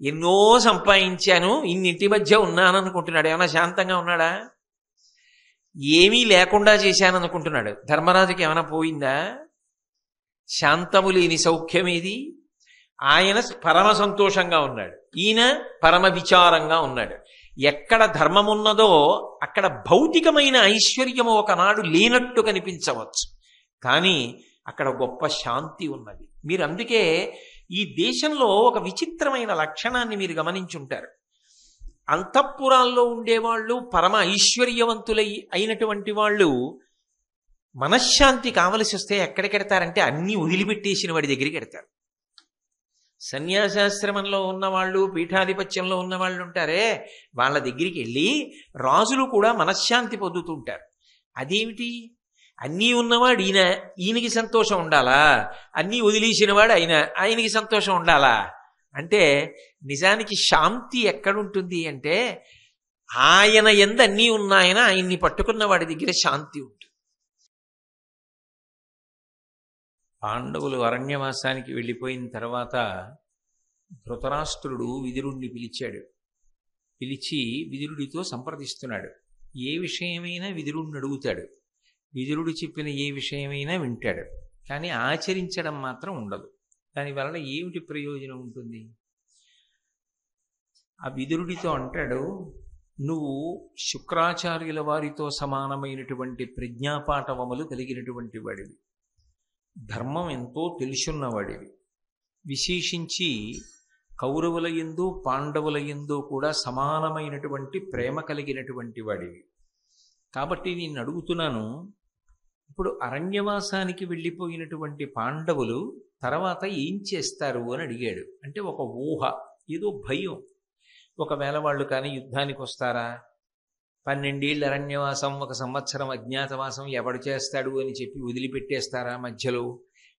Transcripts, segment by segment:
ఎన్నో సంపాదించాను, ఇన్నింటి మధ్య ఉన్నాననుకుంటున్నాడు. ఏమన్నా శాంతంగా ఉన్నాడా? ఏమీ లేకుండా చేశాననుకుంటున్నాడు. ధర్మరాజుకి ఏమైనా పోయిందా? శాంతము లేని సౌఖ్యమేది? ఆయన పరమ సంతోషంగా ఉన్నాడు, ఈయన పరమ విచారంగా ఉన్నాడు. ఎక్కడ ధర్మమున్నదో అక్కడ భౌతికమైన ఐశ్వర్యము ఒకనాడు లేనట్టు కనిపించవచ్చు, కానీ అక్కడ గొప్ప శాంతి ఉన్నది. మీరు అందుకే ఈ దేశంలో ఒక విచిత్రమైన లక్షణాన్ని మీరు గమనించుంటారు. అంతఃపురాల్లో ఉండేవాళ్ళు, పరమ ఐశ్వర్యవంతులై అయినటువంటి వాళ్ళు మనశ్శాంతి కావలసి వస్తే ఎక్కడికెడతారంటే అన్నీ వదిలిపెట్టేసిన వాడి దగ్గరికి ఎడతారు. సన్యాసాశ్రమంలో ఉన్నవాళ్ళు, పీఠాధిపత్యంలో ఉన్నవాళ్ళు ఉంటారే, వాళ్ళ దగ్గరికి వెళ్ళి రాజులు కూడా మనశ్శాంతి పొందుతుంటారు. అదేమిటి? అన్నీ ఉన్నవాడు ఈయన, ఈయనకి సంతోషం ఉండాలా? అన్నీ వదిలేసినవాడు ఆయనకి సంతోషం ఉండాలా? అంటే నిజానికి శాంతి ఎక్కడుంటుంది అంటే ఆయన యందు అన్నీ ఉన్నాయన ఆయన్ని పట్టుకున్న వాడి దగ్గర శాంతి ఉంటుంది. పాండవులు అరణ్యవాసానికి వెళ్ళిపోయిన తర్వాత ధృతరాష్ట్రుడు విదురుణ్ణి పిలిచాడు. పిలిచి విదురుడితో సంప్రదిస్తున్నాడు. ఏ విషయమైనా విదురుణ్ణి అడుగుతాడు. విదురుడు చెప్పిన ఏ విషయమైనా వింటాడు, కానీ ఆచరించడం మాత్రం ఉండదు. దానివలన ఏమిటి ప్రయోజనం ఉంటుంది? ఆ విదురుడితో అంటాడు, నువ్వు శుక్రాచార్యుల వారితో సమానమైనటువంటి ప్రజ్ఞాపాఠవములు కలిగినటువంటి వాడివి, ధర్మం ఎంతో తెలుసున్నవాడివి, విశేషించి కౌరవుల యందు పాండవుల యందు కూడా సమానమైనటువంటి ప్రేమ కలిగినటువంటి వాడివి. కాబట్టి నేను అడుగుతున్నాను, ఇప్పుడు అరణ్యవాసానికి వెళ్ళిపోయినటువంటి పాండవులు తర్వాత ఏం చేస్తారు అని అడిగాడు. అంటే ఒక ఊహ, ఏదో భయం. ఒకవేళ వాళ్ళు కానీ యుద్ధానికి వస్తారా, 12 ఏళ్ళు అరణ్యవాసం, 1 సంవత్సరం అజ్ఞాతవాసం ఎవడు చేస్తాడు అని చెప్పి వదిలిపెట్టేస్తారా మధ్యలో?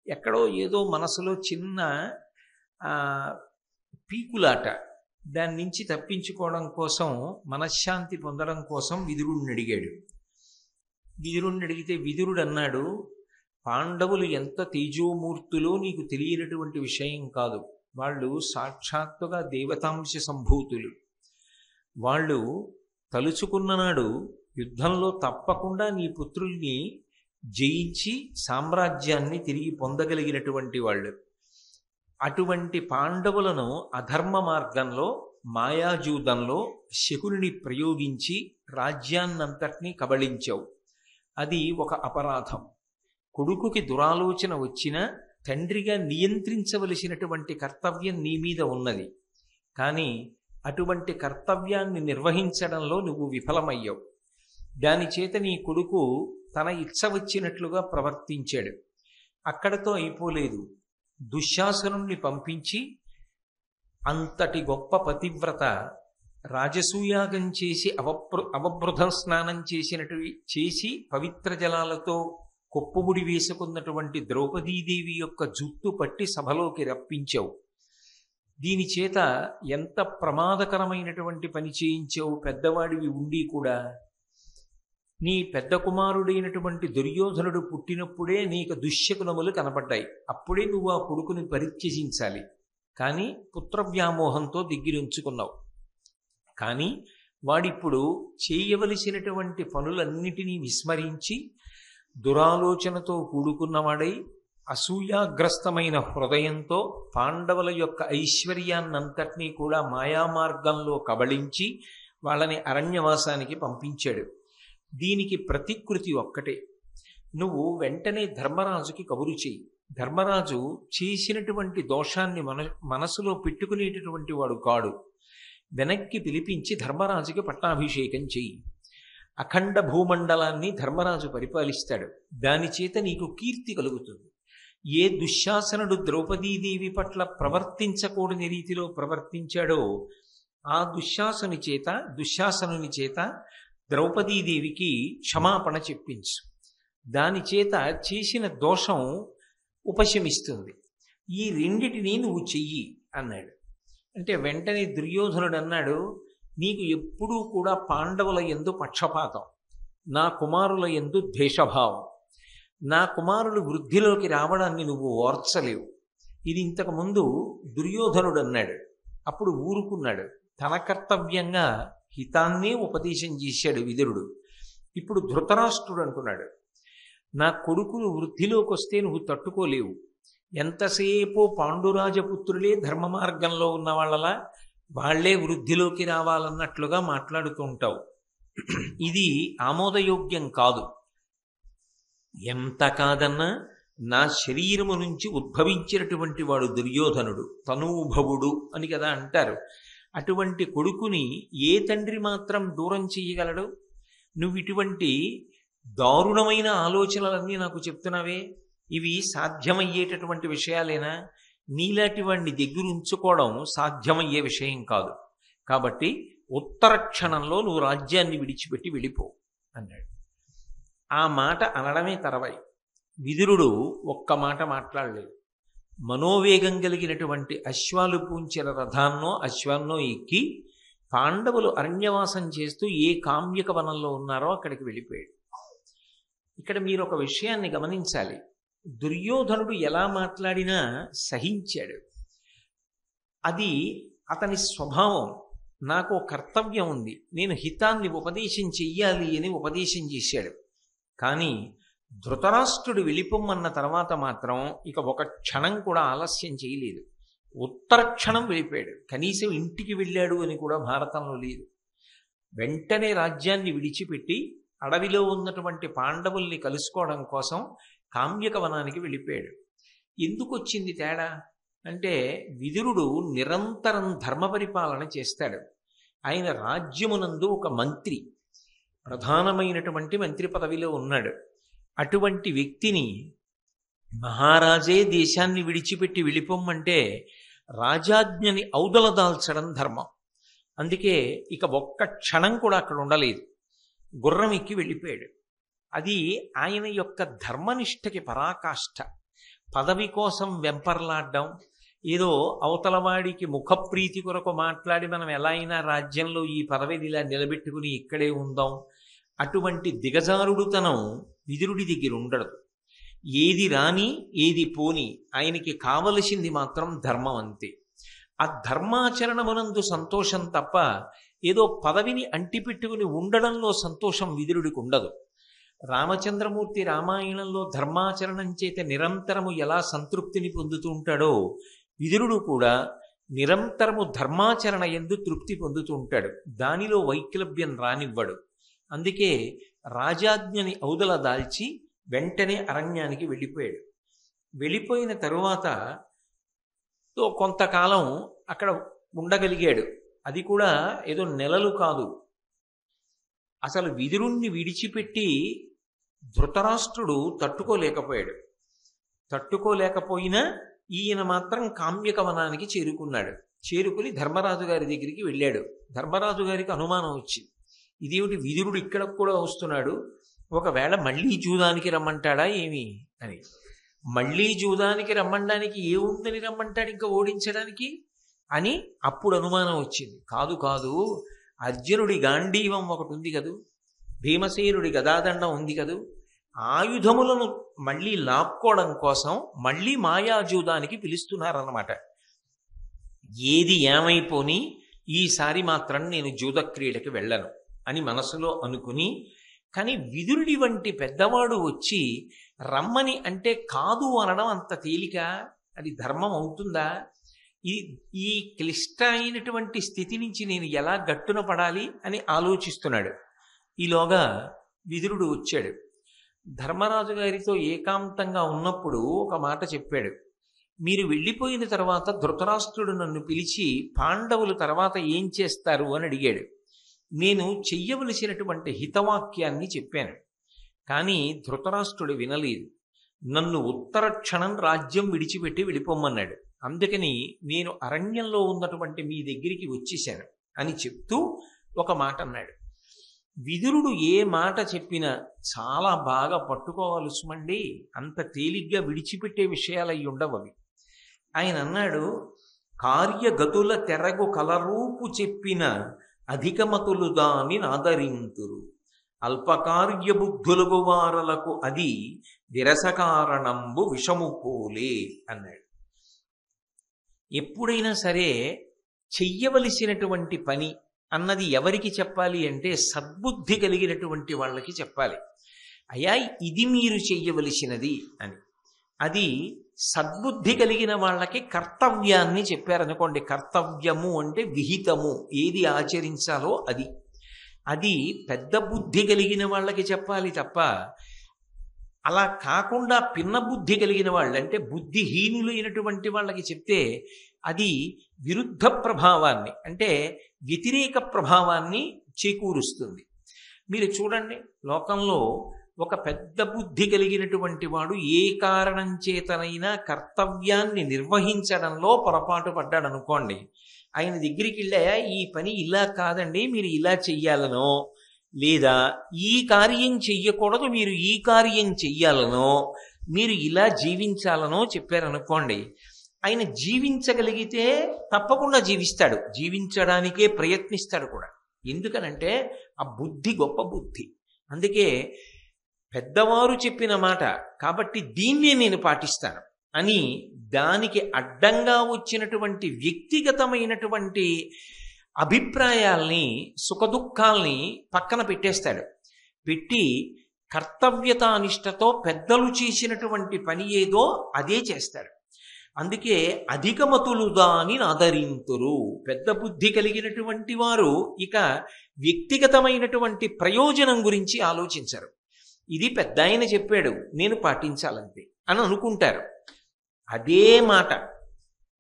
ఎక్కడో ఏదో మనసులో చిన్న పీకులాట. దాని నుంచి తప్పించుకోవడం కోసం, మనశ్శాంతి పొందడం కోసం విదురుణ్ణి అడిగాడు. విదురుణ్ణి అడిగితే విదురుడు అన్నాడు, పాండవులు ఎంత తేజోమూర్తులో నీకు తెలియనటువంటి విషయం కాదు. వాళ్ళు సాక్షాత్తుగా దేవతాంశ సంభూతులు. వాళ్ళు తలుచుకున్న నాడు యుద్ధంలో తప్పకుండా నీ పుత్రుల్ని జయించి సామ్రాజ్యాన్ని తిరిగి పొందగలిగినటువంటి వాళ్ళు. అటువంటి పాండవులను అధర్మ మార్గంలో, మాయాజూదంలో శకునిని ప్రయోగించి రాజ్యాన్నంతటినీ కబళించావు. అది ఒక అపరాధం. కొడుకుకి దురాలోచన వచ్చినా తండ్రిగా నియంత్రించవలసినటువంటి కర్తవ్యం నీ మీద ఉన్నది, కానీ అటువంటి కర్తవ్యాన్ని నిర్వహించడంలో నువ్వు విఫలమయ్యావు. దానిచేత నీ కొడుకు తన ఇచ్చ వచ్చినట్లుగా ప్రవర్తించాడు. అక్కడతో అయిపోలేదు. దుశ్శాసనుణ్ణి పంపించి అంతటి గొప్ప పతివ్రత రాజసూయాగం చేసి అవబృధ స్నానం చేసి పవిత్ర జలాలతో కొప్పుముడి వేసుకున్నటువంటి ద్రౌపదీదేవి యొక్క జుట్టు పట్టి సభలోకి రప్పించావు. దీని చేత ఎంత ప్రమాదకరమైనటువంటి పని చేయించావు. పెద్దవాడివి ఉండి కూడా నీ పెద్ద కుమారుడైనటువంటి దుర్యోధనుడు పుట్టినప్పుడే నీకు దుశ్శకునములు కనపడ్డాయి. అప్పుడే నువ్వు ఆ కొడుకుని పరిత్యజించాలి, కానీ పుత్రవ్యామోహంతో దగ్గరుంచుకున్నావు. కానీ వాడిప్పుడు చేయవలసినటువంటి పనులన్నిటినీ విస్మరించి దురాలోచనతో కూడుకున్నవాడై అసూయాగ్రస్తమైన హృదయంతో పాండవుల యొక్క ఐశ్వర్యాన్నంతటినీ కూడా మాయామార్గంలో కబళించి వాళ్ళని అరణ్యవాసానికి పంపించాడు. దీనికి ప్రతికృతి ఒక్కటే. నువ్వు వెంటనే ధర్మరాజుకి కబురు చెయ్యి. ధర్మరాజు చేసినటువంటి దోషాన్ని మనసులో పెట్టుకునేటటువంటి వాడు కాడు. వెనక్కి పిలిపించి ధర్మరాజుకి పట్టాభిషేకం చెయ్యి. అఖండ భూమండలాన్ని ధర్మరాజు పరిపాలిస్తాడు. దాని చేత నీకు కీర్తి కలుగుతుంది. ఏ దుశ్శాసనుడు ద్రౌపదీదేవి పట్ల ప్రవర్తించకూడని రీతిలో ప్రవర్తించాడో ఆ దుశ్శాసనుని చేత ద్రౌపదీదేవికి క్షమాపణ చెప్పించు. దాని చేత చేసిన దోషం ఉపశమిస్తుంది. ఈ రెండిటిని నువ్వు చెయ్యి అన్నాడు. అంటే వెంటనే దుర్యోధనుడు అన్నాడు, నీకు ఎప్పుడూ కూడా పాండవుల యందు పక్షపాతం, నా కుమారుల యందు ద్వేషభావం, నా కుమారులు వృద్ధిలోకి రావడాన్ని నువ్వు ఓర్చలేవు. ఇది ఇంతకుముందు దుర్యోధనుడు అన్నాడు. అప్పుడు ఊరుకున్నాడు. తన కర్తవ్యంగా హితాన్నే ఉపదేశం చేశాడు విదురుడు. ఇప్పుడు ధృతరాష్ట్రుడు అంటున్నాడు, నా కొడుకులు వృద్ధిలోకి వస్తే నువ్వు తట్టుకోలేవు. ఎంతసేపు పాండురాజపుత్రులే ధర్మ మార్గంలో ఉన్న వాళ్ళలా వాళ్లే వృద్ధిలోకి రావాలన్నట్లుగా మాట్లాడుతూ ఉంటావు. ఇది ఆమోదయోగ్యం కాదు. ఎంత కాదన్నా నా శరీరము నుంచి ఉద్భవించినటువంటి వాడు దుర్యోధనుడు, తనూభవుడు అని కదా అంటారు. అటువంటి కొడుకుని ఏ తండ్రి మాత్రం దూరం చెయ్యగలడు? నువ్వు ఇటువంటి దారుణమైన ఆలోచనలన్నీ నాకు చెప్తున్నావే, ఇవి సాధ్యమయ్యేటటువంటి విషయాలేనా? నీలాంటి వాడిని దగ్గర ఉంచుకోవడం సాధ్యమయ్యే విషయం కాదు. కాబట్టి ఉత్తర క్షణంలో నువ్వు రాజ్యాన్ని విడిచిపెట్టి వెళ్ళిపో అన్నాడు. ఆ మాట అనడమే తర్వాయి. విదురుడు ఒక్క మాట మాట్లాడలేదు. మనోవేగం కలిగినటువంటి అశ్వాలు పూంచిన రథాన్నో అశ్వాన్నో ఎక్కి పాండవులు అరణ్యవాసం చేస్తూ ఏ కామ్యక వనంలో ఉన్నారో అక్కడికి వెళ్ళిపోయాడు. ఇక్కడ మీరు ఒక విషయాన్ని గమనించాలి. దుర్యోధనుడు ఎలా మాట్లాడినా సహించాడు. అది అతని స్వభావం. నాకు కర్తవ్యం ఉంది, నేను హితాన్ని ఉపదేశం చెయ్యాలి అని ఉపదేశం చేశాడు. కానీ ధృతరాష్ట్రుడు వెళ్ళిపోమ్మన్న తర్వాత మాత్రం ఇక ఒక క్షణం కూడా ఆలస్యం చేయలేదు. ఉత్తర క్షణం వెళ్ళిపోయాడు. కనీసం ఇంటికి వెళ్ళాడు అని కూడా భారతంలో లేదు. వెంటనే రాజ్యాన్ని విడిచిపెట్టి అడవిలో ఉన్నటువంటి పాండవుల్ని కలుసుకోవడం కోసం కామ్యక వనానికి వెళ్ళిపోయాడు. ఎందుకు వచ్చింది తేడా అంటే, విదురుడు నిరంతరం ధర్మ పరిపాలన చేస్తాడు. ఆయన రాజ్యమునందు ఒక మంత్రి, ప్రధానమైనటువంటి మంత్రి పదవిలో ఉన్నాడు. అటువంటి వ్యక్తిని మహారాజే దేశాన్ని విడిచిపెట్టి వెళ్ళిపోమ్మంటే రాజాజ్ఞని ఔదల దాల్చడం ధర్మం. అందుకే ఇక ఒక్క క్షణం కూడా అక్కడ ఉండలేదు. గుర్రం ఎక్కి వెళ్ళిపోయాడు. అది ఆయన యొక్క ధర్మనిష్టకి పరాకాష్ఠ. పదవి కోసం వెంపర్లాడడం, ఏదో అవతలవాడికి ముఖప్రీతి కొరకు మాట్లాడి మనం ఎలా అయినా రాజ్యంలో ఈ పదవిని ఇలా నిలబెట్టుకుని ఇక్కడే ఉందాం, అటువంటి దిగజారుడుతనం విదురుడి దగ్గర ఉండదు. ఏది రాని ఏది పోని ఆయనకి కావలసింది మాత్రం ధర్మం అంతే. ఆ ధర్మాచరణమునందు సంతోషం తప్ప ఏదో పదవిని అంటిపెట్టుకుని ఉండడంలో సంతోషం విదురుడికి ఉండదు. రామచంద్రమూర్తి రామాయణంలో ధర్మాచరణం చేత నిరంతరము ఎలా సంతృప్తిని పొందుతూ ఉంటాడో, విదురుడు కూడా నిరంతరము ధర్మాచరణ యందు తృప్తి పొందుతూ ఉంటాడు. దానిలో వైక్లభ్యం రానివ్వడు. అందుకే రాజాజ్ఞని ఔదల దాల్చి వెంటనే అరణ్యానికి వెళ్ళిపోయాడు. వెళ్ళిపోయిన తరువాత కొంతకాలం అక్కడ ఉండగలిగాడు. అది కూడా ఏదో నెలలు కాదు. అసలు విదురుణ్ణి విడిచిపెట్టి ధృతరాష్ట్రుడు తట్టుకోలేకపోయాడు. తట్టుకోలేకపోయినా ఈయన మాత్రం కామ్యక వనానికి చేరుకున్నాడు. చేరుకుని ధర్మరాజు గారి దగ్గరికి వెళ్ళాడు. ధర్మరాజు గారికి అనుమానం వచ్చింది, ఇదేమిటి విదురుడు ఇక్కడ కూడా వస్తున్నాడు, ఒకవేళ మళ్ళీ జూదానికి రమ్మంటాడా ఏమి అని. మళ్ళీ జూదానికి రమ్మండానికి ఏముందని రమ్మంటాడు ఇంకా ఓడించడానికి అని అప్పుడు అనుమానం వచ్చింది. కాదు కాదు, అర్జునుడి గాంధీవం ఒకటి ఉంది కదూ, భీమసేనుడి గదాదండం ఉంది కదూ, ఆయుధములను మళ్ళీ లాక్కోవడం కోసం మళ్ళీ మాయాజూదానికి పిలుస్తున్నారన్నమాట. ఏది ఏమైపోని ఈసారి మాత్రం నేను జూదక్రీడకి వెళ్ళను అని మనసులో అనుకుని, కానీ విదురుడి వంటి పెద్దవాడు వచ్చి రమ్మని అంటే కాదు అనడం అంత తేలిక? అది ధర్మం అవుతుందా? ఈ క్లిష్ట అయినటువంటి స్థితి నుంచి నేను ఎలా గట్టున పడాలి అని ఆలోచిస్తున్నాడు. ఈలోగా విదురుడు వచ్చాడు. ధర్మరాజు గారితో ఏకాంతంగా ఉన్నప్పుడు ఒక మాట చెప్పాడు. మీరు వెళ్ళిపోయిన తర్వాత ధృతరాష్ట్రుడు నన్ను పిలిచి పాండవులు తర్వాత ఏం చేస్తారు అని అడిగాడు. నేను చెయ్యవలసినటువంటి హితవాక్యాన్ని చెప్పాను. కానీ ధృతరాష్ట్రుడు వినలేదు. నన్ను ఉత్తర క్షణం రాజ్యం విడిచిపెట్టి వెళ్ళిపోమ్మన్నాడు. అందుకని నేను అరణ్యంలో ఉన్నటువంటి మీ దగ్గరికి వచ్చేశాను అని చెప్తూ ఒక మాట అన్నాడు. విదురుడు ఏ మాట చెప్పినా చాలా బాగా పట్టుకోవాలి సుమండి, అంత తేలిగ్గా విడిచిపెట్టే విషయాలు అయి ఉండవు అవి. ఆయన అన్నాడు, కార్యగతుల తెరగు కలరూపు చెప్పిన అధికమతులు దాని నాదరింతురు, అల్పకార్య బుద్ధులగు వారలకు అది విరసకారణంబు విషము పోలే అన్నాడు. ఎప్పుడైనా సరే చెయ్యవలసినటువంటి పని అన్నది ఎవరికి చెప్పాలి అంటే సద్బుద్ధి కలిగినటువంటి వాళ్ళకి చెప్పాలి. అయ్యా ఇది మీరు చెయ్యవలసినది అని. అది సద్బుద్ధి కలిగిన వాళ్ళకి కర్తవ్యాన్ని చెప్పారనుకోండి. కర్తవ్యము అంటే విహితము, ఏది ఆచరించాలో అది. అది పెద్ద బుద్ధి కలిగిన వాళ్ళకి చెప్పాలి తప్ప అలా కాకుండా పిన్న బుద్ధి కలిగిన వాళ్ళు అంటే బుద్ధిహీనులైనటువంటి వాళ్ళకి చెప్తే అది విరుద్ధ ప్రభావాన్ని అంటే వ్యతిరేక ప్రభావాన్ని చేకూరుస్తుంది. మీరు చూడండి, లోకంలో ఒక పెద్ద బుద్ధి కలిగినటువంటి వాడు ఏ కారణం చేతనైనా కర్తవ్యాన్ని నిర్వహించడంలో పొరపాటు పడ్డాడు అనుకోండి, ఆయన దగ్గరికి వెళ్ళా ఈ పని ఇలా కాదండి మీరు ఇలా చెయ్యాలనో, లేదా ఈ కార్యం చెయ్యకూడదు మీరు ఈ కార్యం చెయ్యాలనో, మీరు ఇలా జీవించాలనో చెప్పారనుకోండి, ఆయన జీవించగలిగితే తప్పకుండా జీవిస్తాడు, జీవించడానికే ప్రయత్నిస్తాడు కూడా. ఎందుకనంటే ఆ బుద్ధి గొప్ప బుద్ధి. అందుకే పెద్దవారు చెప్పిన మాట కాబట్టి దీన్నే నేను పాటిస్తాను అని దానికి అడ్డంగా వచ్చినటువంటి వ్యక్తిగతమైనటువంటి అభిప్రాయాల్ని సుఖదుఖాల్ని పక్కన పెట్టేస్తాడు. పెట్టి కర్తవ్యతానిష్టతో పెద్దలు చేసినటువంటి పని ఏదో అదే చేస్తాడు. అందుకే అధికమతులు దాని ఆదరింతురు. పెద్ద బుద్ధి కలిగినటువంటి వారు ఇక వ్యక్తిగతమైనటువంటి ప్రయోజనం గురించి ఆలోచించరు. ఇది పెద్ద ఆయన చెప్పాడు నేను పాటించాలంతే అని అనుకుంటారు. అదే మాట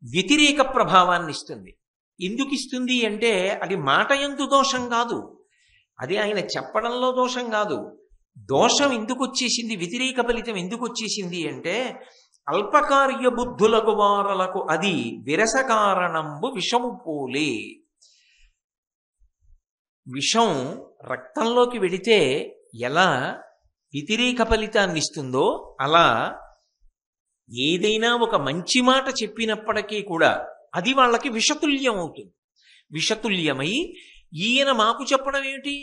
వ్యతిరేక ప్రభావాన్ని ఇస్తుంది. ఎందుకు ఇస్తుంది అంటే అది మాట యందు దోషం కాదు, అది ఆయన చెప్పడంలో దోషం కాదు. దోషం ఎందుకు వచ్చేసింది, వ్యతిరేక ఫలితం ఎందుకు వచ్చేసింది అంటే అల్పకార్య బుద్ధులకు వారలకు అది విరస కారణంబు విషము పోలే. విషం రక్తంలోకి వెడితే ఎలా వ్యతిరేక ఫలితాన్ని ఇస్తుందో అలా ఏదైనా ఒక మంచి మాట చెప్పినప్పటికీ కూడా అది వాళ్ళకి విషతుల్యం అవుతుంది. విషతుల్యమై ఈయన మాకు చెప్పడం ఏమిటి,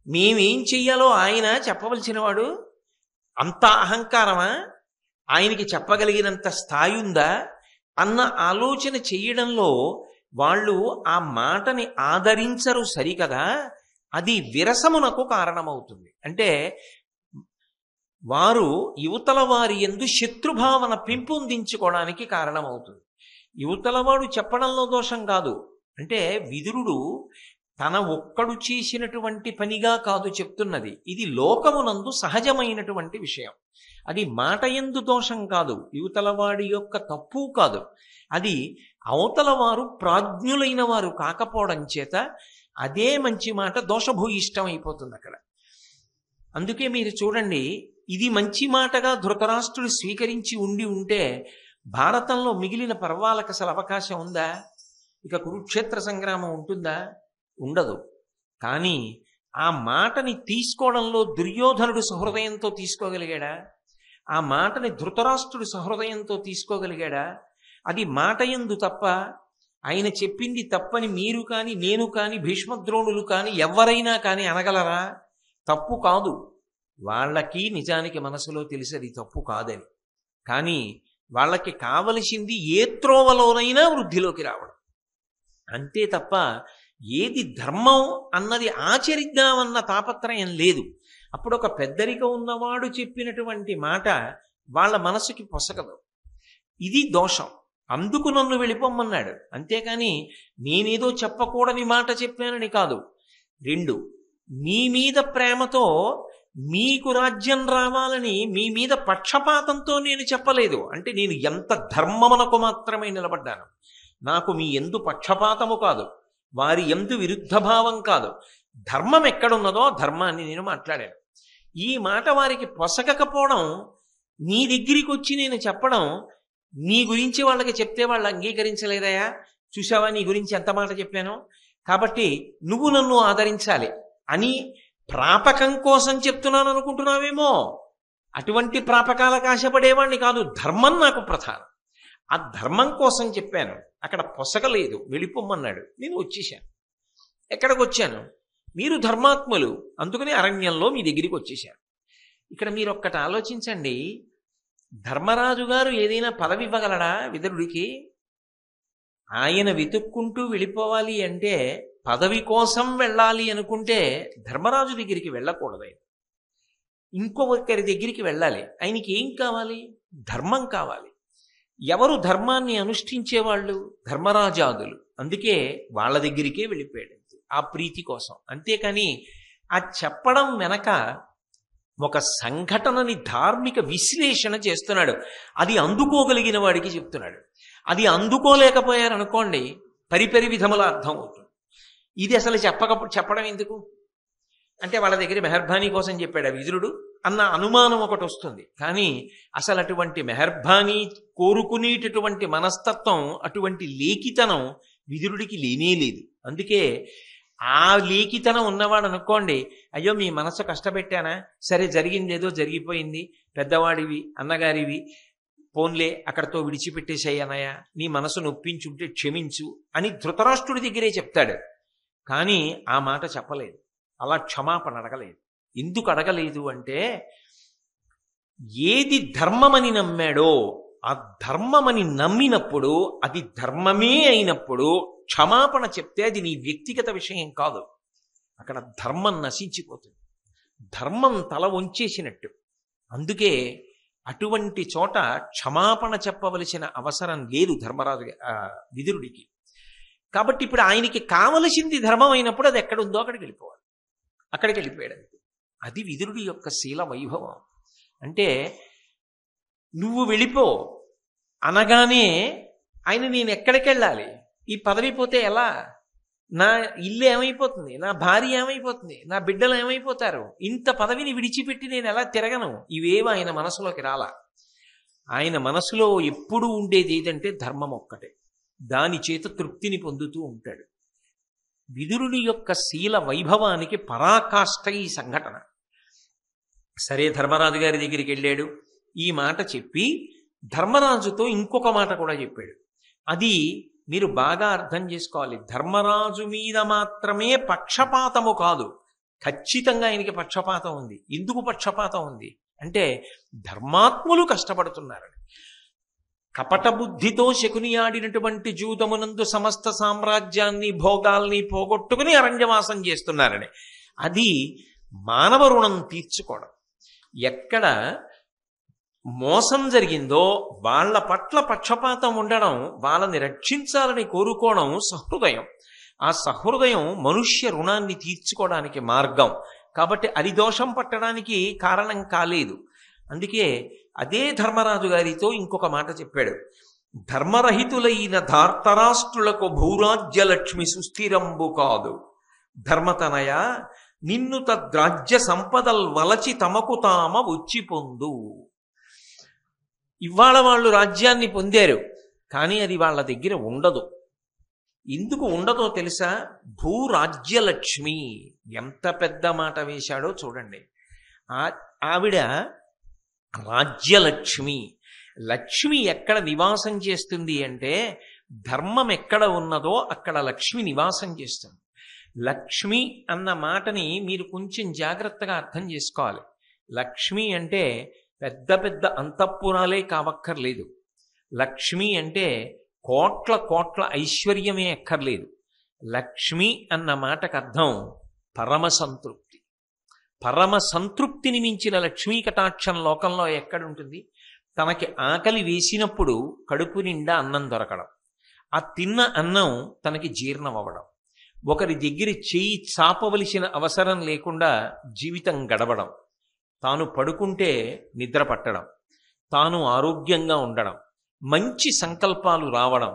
మేమేం చెయ్యాలో ఆయన చెప్పవలసిన వాడు, అంత అహంకారమా, ఆయనకి చెప్పగలిగినంత స్థాయి ఉందా అన్న ఆలోచన చెయ్యడంలో వాళ్ళు ఆ మాటని ఆదరించరు సరికదా. అది విరసమునకు కారణమవుతుంది. అంటే వారు యువతల వారి యందు శత్రుభావన పెంపొందించుకోవడానికి కారణమవుతుంది. యువతలవాడు చెప్పడంలో దోషం కాదు. అంటే విదురుడు తన ఒక్కడు చేసినటువంటి పనిగా కాదు చెప్తున్నది, ఇది లోకమునందు సహజమైనటువంటి విషయం. అది మాట యందు దోషం కాదు, యువతలవాడి యొక్క తప్పు కాదు. అది అవతల వారు ప్రాజ్ఞులైన వారు కాకపోవడం చేత అదే మంచి మాట దోషభూయిష్టం అయిపోతుంది అక్కడ. అందుకే మీరు చూడండి, ఇది మంచి మాటగా ధృతరాష్ట్రుడు స్వీకరించి ఉంటే భారతంలో మిగిలిన పర్వాలకు అసలు అవకాశం ఉందా? ఇక కురుక్షేత్ర సంగ్రామం ఉంటుందా? ఉండదు. కానీ ఆ మాటని తీసుకోవడంలో దుర్యోధనుడు సహృదయంతో తీసుకోగలిగాడా? ఆ మాటని ధృతరాష్ట్రుడు సహృదయంతో తీసుకోగలిగాడా? అది మాట యందు తప్ప, ఆయన చెప్పింది తప్పని మీరు కానీ నేను కానీ భీష్మద్రోణులు కానీ ఎవరైనా కానీ అనగలరా? తప్పు కాదు. వాళ్ళకి నిజానికి మనసులో తెలిసి అది తప్పు కాదని. కానీ వాళ్ళకి కావలసింది ఏ త్రోవలోనైనా వృద్ధిలోకి రావడం అంతే తప్ప ఏది ధర్మం అన్నది ఆచరిద్దామన్న తాపత్రయం లేదు. అప్పుడు ఒక పెద్దరిక ఉన్నవాడు చెప్పినటువంటి మాట వాళ్ళ మనసుకి పొసగదు. ఇది దోషం. అందుకు నన్ను వెళ్ళిపోమ్మన్నాడు. అంతేకాని నేనేదో చెప్పకూడని మాట చెప్పానని కాదు. 2, మీ మీద ప్రేమతో మీకు రాజ్యం రావాలని మీ మీద పక్షపాతంతో నేను చెప్పలేదు. అంటే నేను ఎంత ధర్మమునకు మాత్రమే నిలబడ్డాను. నాకు మీ యందు పక్షపాతము కాదు, వారి యందు విరుద్ధ భావం కాదు. ధర్మం ఎక్కడున్నదో ధర్మాన్ని నేను మాట్లాడాను. ఈ మాట వారికి పొసగకపోవడం, నీ దగ్గరికి వచ్చి నేను చెప్పడం, నీ గురించి వాళ్ళకి చెప్తే వాళ్ళు అంగీకరించలేదయా, చూసావా నీ గురించి ఎంత మాట చెప్పానో, కాబట్టి నువ్వు నన్ను ఆదరించాలి అని ప్రాపకం కోసం చెప్తున్నాను అనుకుంటున్నావేమో. అటువంటి ప్రాపకాలకు ఆశపడేవాడిని కాదు. ధర్మం నాకు ప్రధానం. ఆ ధర్మం కోసం చెప్పాను. అక్కడ పొసగలేదు, వెళ్ళిపోమ్మన్నాడు. నేను వచ్చేసాను. ఎక్కడికి వచ్చాను? మీరు ధర్మాత్ములు, అందుకని అరణ్యంలో మీ దగ్గరికి వచ్చేసాను. ఇక్కడ మీరు ఒక్కటి ఆలోచించండి. ధర్మరాజు గారు ఏదైనా పదవి ఇవ్వగలడా విదురుడికి? ఆయన వెతుక్కుంటూ వెళ్ళిపోవాలి అంటే పదవి కోసం వెళ్ళాలి అనుకుంటే ధర్మరాజు దగ్గరికి వెళ్ళకూడదు. ఆయన ఇంకొకరి దగ్గరికి వెళ్ళాలి. ఆయనకి ఏం కావాలి? ధర్మం కావాలి. ఎవరు ధర్మాన్ని అనుష్ఠించేవాళ్ళు? ధర్మరాజాదులు. అందుకే వాళ్ళ దగ్గరికే వెళ్ళిపోయాడు ఆ ప్రీతి కోసం. అంతేకాని ఆ చెప్పడం వెనక ఒక సంఘటనని ధార్మిక విశ్లేషణ చేస్తున్నాడు. అది అందుకోగలిగిన వాడికి చెప్తున్నాడు. అది అందుకోలేకపోయారనుకోండి పరిపరి విధముల అర్థం అవుతుంది. ఇది అసలు చెప్పడం ఎందుకు అంటే వాళ్ళ దగ్గర మెహర్బానీ కోసం చెప్పాడు విదురుడు అన్న అనుమానం ఒకటి వస్తుంది. కానీ అసలు అటువంటి మెహర్బానీ కోరుకునేటటువంటి మనస్తత్వం, అటువంటి లేఖితనం విదురుడికి లేనేలేదు. అందుకే ఆ లేఖితనం ఉన్నవాడు అనుకోండి, అయ్యో మీ మనసు కష్టపెట్టానా, సరే జరిగిందేదో జరిగిపోయింది, పెద్దవాడివి అన్నగారివి, పోన్లే అక్కడితో విడిచిపెట్టేశాయి అన్నయ్య, నీ మనసు నొప్పించుంటే క్షమించు అని ధృతరాష్ట్రుడి దగ్గరే చెప్తాడు. కానీ ఆ మాట చెప్పలేదు, అలా క్షమాపణ అడగలేదు. ఎందుకు అడగలేదు అంటే ఏది ధర్మమని నమ్మాడో ఆ ధర్మమని నమ్మినప్పుడు, అది ధర్మమే అయినప్పుడు క్షమాపణ చెప్తే అది నీ వ్యక్తిగత విషయం కాదు. అక్కడ ధర్మం నశించిపోతుంది, ధర్మం తల వంచేసినట్టు. అందుకే అటువంటి చోట క్షమాపణ చెప్పవలసిన అవసరం లేదు ధర్మరాజు విదురుడికి. కాబట్టి ఇప్పుడు ఆయనకి కావలసింది ధర్మం అయినప్పుడు అది ఎక్కడుందో అక్కడికి వెళ్ళిపోవాలి. అక్కడికి వెళ్ళిపోయాడు. అది విదురుడి యొక్క శీల వైభవం. అంటే నువ్వు వెళ్ళిపో అనగానే ఆయన నేను ఎక్కడికి వెళ్ళాలి, ఈ పదవి పోతే ఎలా, నా ఇల్లు ఏమైపోతుంది, నా భార్య ఏమైపోతుంది, నా బిడ్డలు ఏమైపోతారు, ఇంత పదవిని విడిచిపెట్టి నేను ఎలా తిరగను, ఇవేవి ఆయన మనసులోకి రాలా. ఆయన మనసులో ఎప్పుడూ ఉండేది ఏదంటే ధర్మం ఒక్కటే. దాని చేత తృప్తిని పొందుతూ ఉంటాడు. విదురుడి యొక్క శీల వైభవానికి పరాకాష్ఠ ఈ సంఘటన. సరే ధర్మరాజు గారి దగ్గరికి వెళ్ళాడు, ఈ మాట చెప్పి ధర్మరాజుతో ఇంకొక మాట కూడా చెప్పాడు. అది మీరు బాగా అర్థం చేసుకోవాలి. ధర్మరాజు మీద మాత్రమే పక్షపాతము కాదు, ఖచ్చితంగా ఆయనకి పక్షపాతం ఉంది. ఎందుకు పక్షపాతం ఉంది అంటే ధర్మాత్ములు కష్టపడుతున్నారని. కపట బుద్ధితో శకుని ఆడినటువంటి జూదమునందు సమస్త సామ్రాజ్యాన్ని భోగాల్ని పోగొట్టుకుని అరణ్యవాసం చేస్తున్నారని. అది మానవ రుణం తీర్చుకోవడం. ఎక్కడ మోసం జరిగిందో వాళ్ళ పట్ల పక్షపాతం ఉండడం, వాళ్ళని రక్షించాలని కోరుకోవడం సహృదయం. ఆ సహృదయం మనుష్య రుణాన్ని తీర్చుకోవడానికి మార్గం. కాబట్టి అది దోషం పట్టడానికి కారణం కాలేదు. అందుకే అదే ధర్మరాజు గారితో ఇంకొక మాట చెప్పాడు. ధర్మరహితులైన ధార్తరాష్ట్రులకు భూరాజ్యలక్ష్మి సుస్థిరంబు కాదు, ధర్మతనయ నిన్ను తద్రాజ్య సంపదల్ వలచి తమకు తామ వచ్చి పొందు. ఇవాళ వాళ్ళు రాజ్యాన్ని పొందారు, కానీ అది వాళ్ళ దగ్గర ఉండదు. ఎందుకు ఉండదో తెలుసా? భూరాజ్యలక్ష్మి. ఎంత పెద్ద మాట వేశాడో చూడండి. ఆవిడ రాజ్యలక్ష్మి. లక్ష్మి ఎక్కడ నివాసం చేస్తుంది అంటే ధర్మం ఎక్కడ ఉన్నదో అక్కడ లక్ష్మి నివాసం చేస్తుంది. లక్ష్మి అన్న మాటని మీరు కొంచెం జాగ్రత్తగా అర్థం చేసుకోవాలి. లక్ష్మి అంటే పెద్ద పెద్ద అంతఃపురాలే కావక్కర్లేదు. లక్ష్మి అంటే కోట్ల కోట్ల ఐశ్వర్యమే అక్కర్లేదు. లక్ష్మి అన్న మాటకు అర్థం పరమ సంతృప్తి. పరమ సంతృప్తిని మించిన లక్ష్మీ కటాక్షం లోకంలో ఎక్కడుంటుంది? తనకి ఆకలి వేసినప్పుడు కడుపు నిండా అన్నం దొరకడం, ఆ తిన్న అన్నం తనకి జీర్ణం అవ్వడం, ఒకరి దగ్గర చేయి చాపవలసిన అవసరం లేకుండా జీవితం గడవడం, తాను పడుకుంటే నిద్ర పట్టడం, తాను ఆరోగ్యంగా ఉండడం, మంచి సంకల్పాలు రావడం,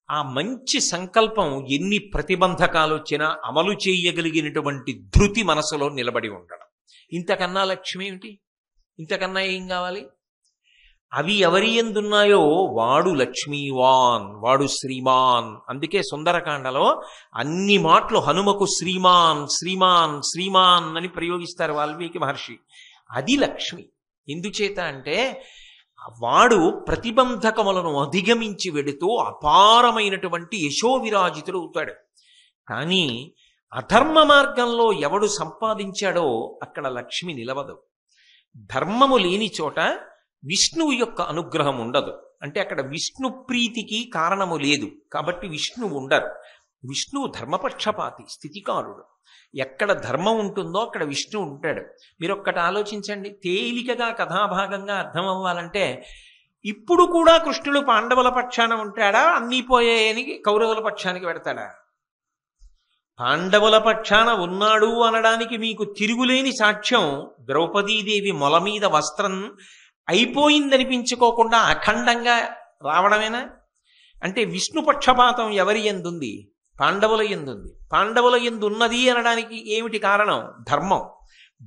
ఆ మంచి సంకల్పం ఎన్ని ప్రతిబంధకాలు వచ్చినా అమలు చేయగలిగినటువంటి ధృతి మనసులో నిలబడి ఉండడం. ఇంతకన్నా లక్ష్మి ఏమిటి? ఇంతకన్నా ఏం కావాలి? అవి ఎవరి ఎందున్నాయో వాడు లక్ష్మీవాన్, వాడు శ్రీమాన్. అందుకే సుందరకాండలో అన్ని మాటలు హనుమకు శ్రీమాన్ శ్రీమాన్ శ్రీమాన్ అని ప్రయోగిస్తారు వాల్మీకి మహర్షి. అది లక్ష్మి. ఎందుచేత అంటే వాడు ప్రతిబంధకములను అధిగమించి వెడుతూ అపారమైనటువంటి యశోవిరాజితుడు అవుతాడు. కానీ అధర్మ మార్గంలో ఎవడు సంపాదించాడో అక్కడ లక్ష్మి నిలవదు. ధర్మము లేని చోట విష్ణువు యొక్క అనుగ్రహం ఉండదు. అంటే అక్కడ విష్ణు ప్రీతికి కారణము లేదు, కాబట్టి విష్ణువు ఉండరు. విష్ణువు ధర్మపక్షపాతి, స్థితికారుడు. ఎక్కడ ధర్మం ఉంటుందో అక్కడ విష్ణువు ఉంటాడు. మీరు ఒక్కటి ఆలోచించండి, తేలికగా కథాభాగంగా అర్థం అవ్వాలంటే, ఇప్పుడు కూడా కృష్ణుడు పాండవుల పక్షాన ఉంటాడా, అన్నీ పోయాయని కౌరవుల పక్షానికి పెడతాడా? పాండవుల పక్షాన ఉన్నాడు అనడానికి మీకు తిరుగులేని సాక్ష్యం ద్రౌపదీదేవి మొల మీద వస్త్రం అయిపోయిందనిపించుకోకుండా అఖండంగా రావడమేనా? అంటే విష్ణు పక్షపాతం ఎవరి యందుంది? పాండవుల యందుంది. పాండవుల యందు ఉన్నది అనడానికి ఏమిటి కారణం? ధర్మం.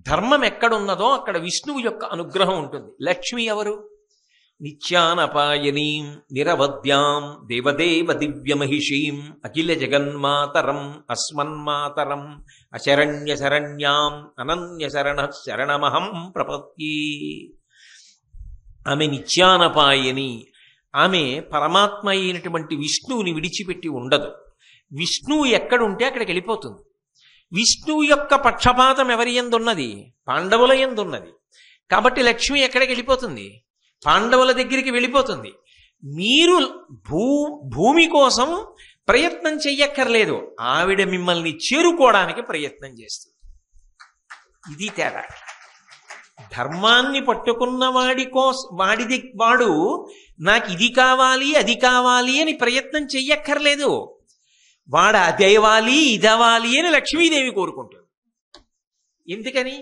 ధర్మం ఎక్కడున్నదో అక్కడ విష్ణువు యొక్క అనుగ్రహం ఉంటుంది. లక్ష్మి ఎవరు? నిత్యానపాయనీం నిరవద్యాం దేవదేవ దివ్యమహిషీం అఖిల జగన్మాతరం అస్మన్మాతరం అశరణ్య శరణ్యాం అనన్య శరణ శరణమహం ప్రపత్యే. ఆమె నిత్యానపాయని. ఆమె పరమాత్మ అయినటువంటి విష్ణువుని విడిచిపెట్టి ఉండదు. విష్ణువు ఎక్కడుంటే అక్కడికి వెళ్ళిపోతుంది. విష్ణువు యొక్క పక్షపాతం ఎవరి యందున్నది? పాండవుల యందున్నది. కాబట్టి లక్ష్మి ఎక్కడికి వెళ్ళిపోతుంది? పాండవుల దగ్గరికి వెళ్ళిపోతుంది. మీరు భూమి కోసం ప్రయత్నం చెయ్యక్కర్లేదు, ఆవిడ మిమ్మల్ని చేరుకోవడానికి ప్రయత్నం చేస్తుంది. ఇది తేడా. ధర్మాన్ని పట్టుకున్న వాడు నాకు ఇది కావాలి అది కావాలి అని ప్రయత్నం చెయ్యక్కర్లేదు. వాడు అదేవాలి ఇదవాలి అని లక్ష్మీదేవి కోరుకుంటుంది. ఎందుకని?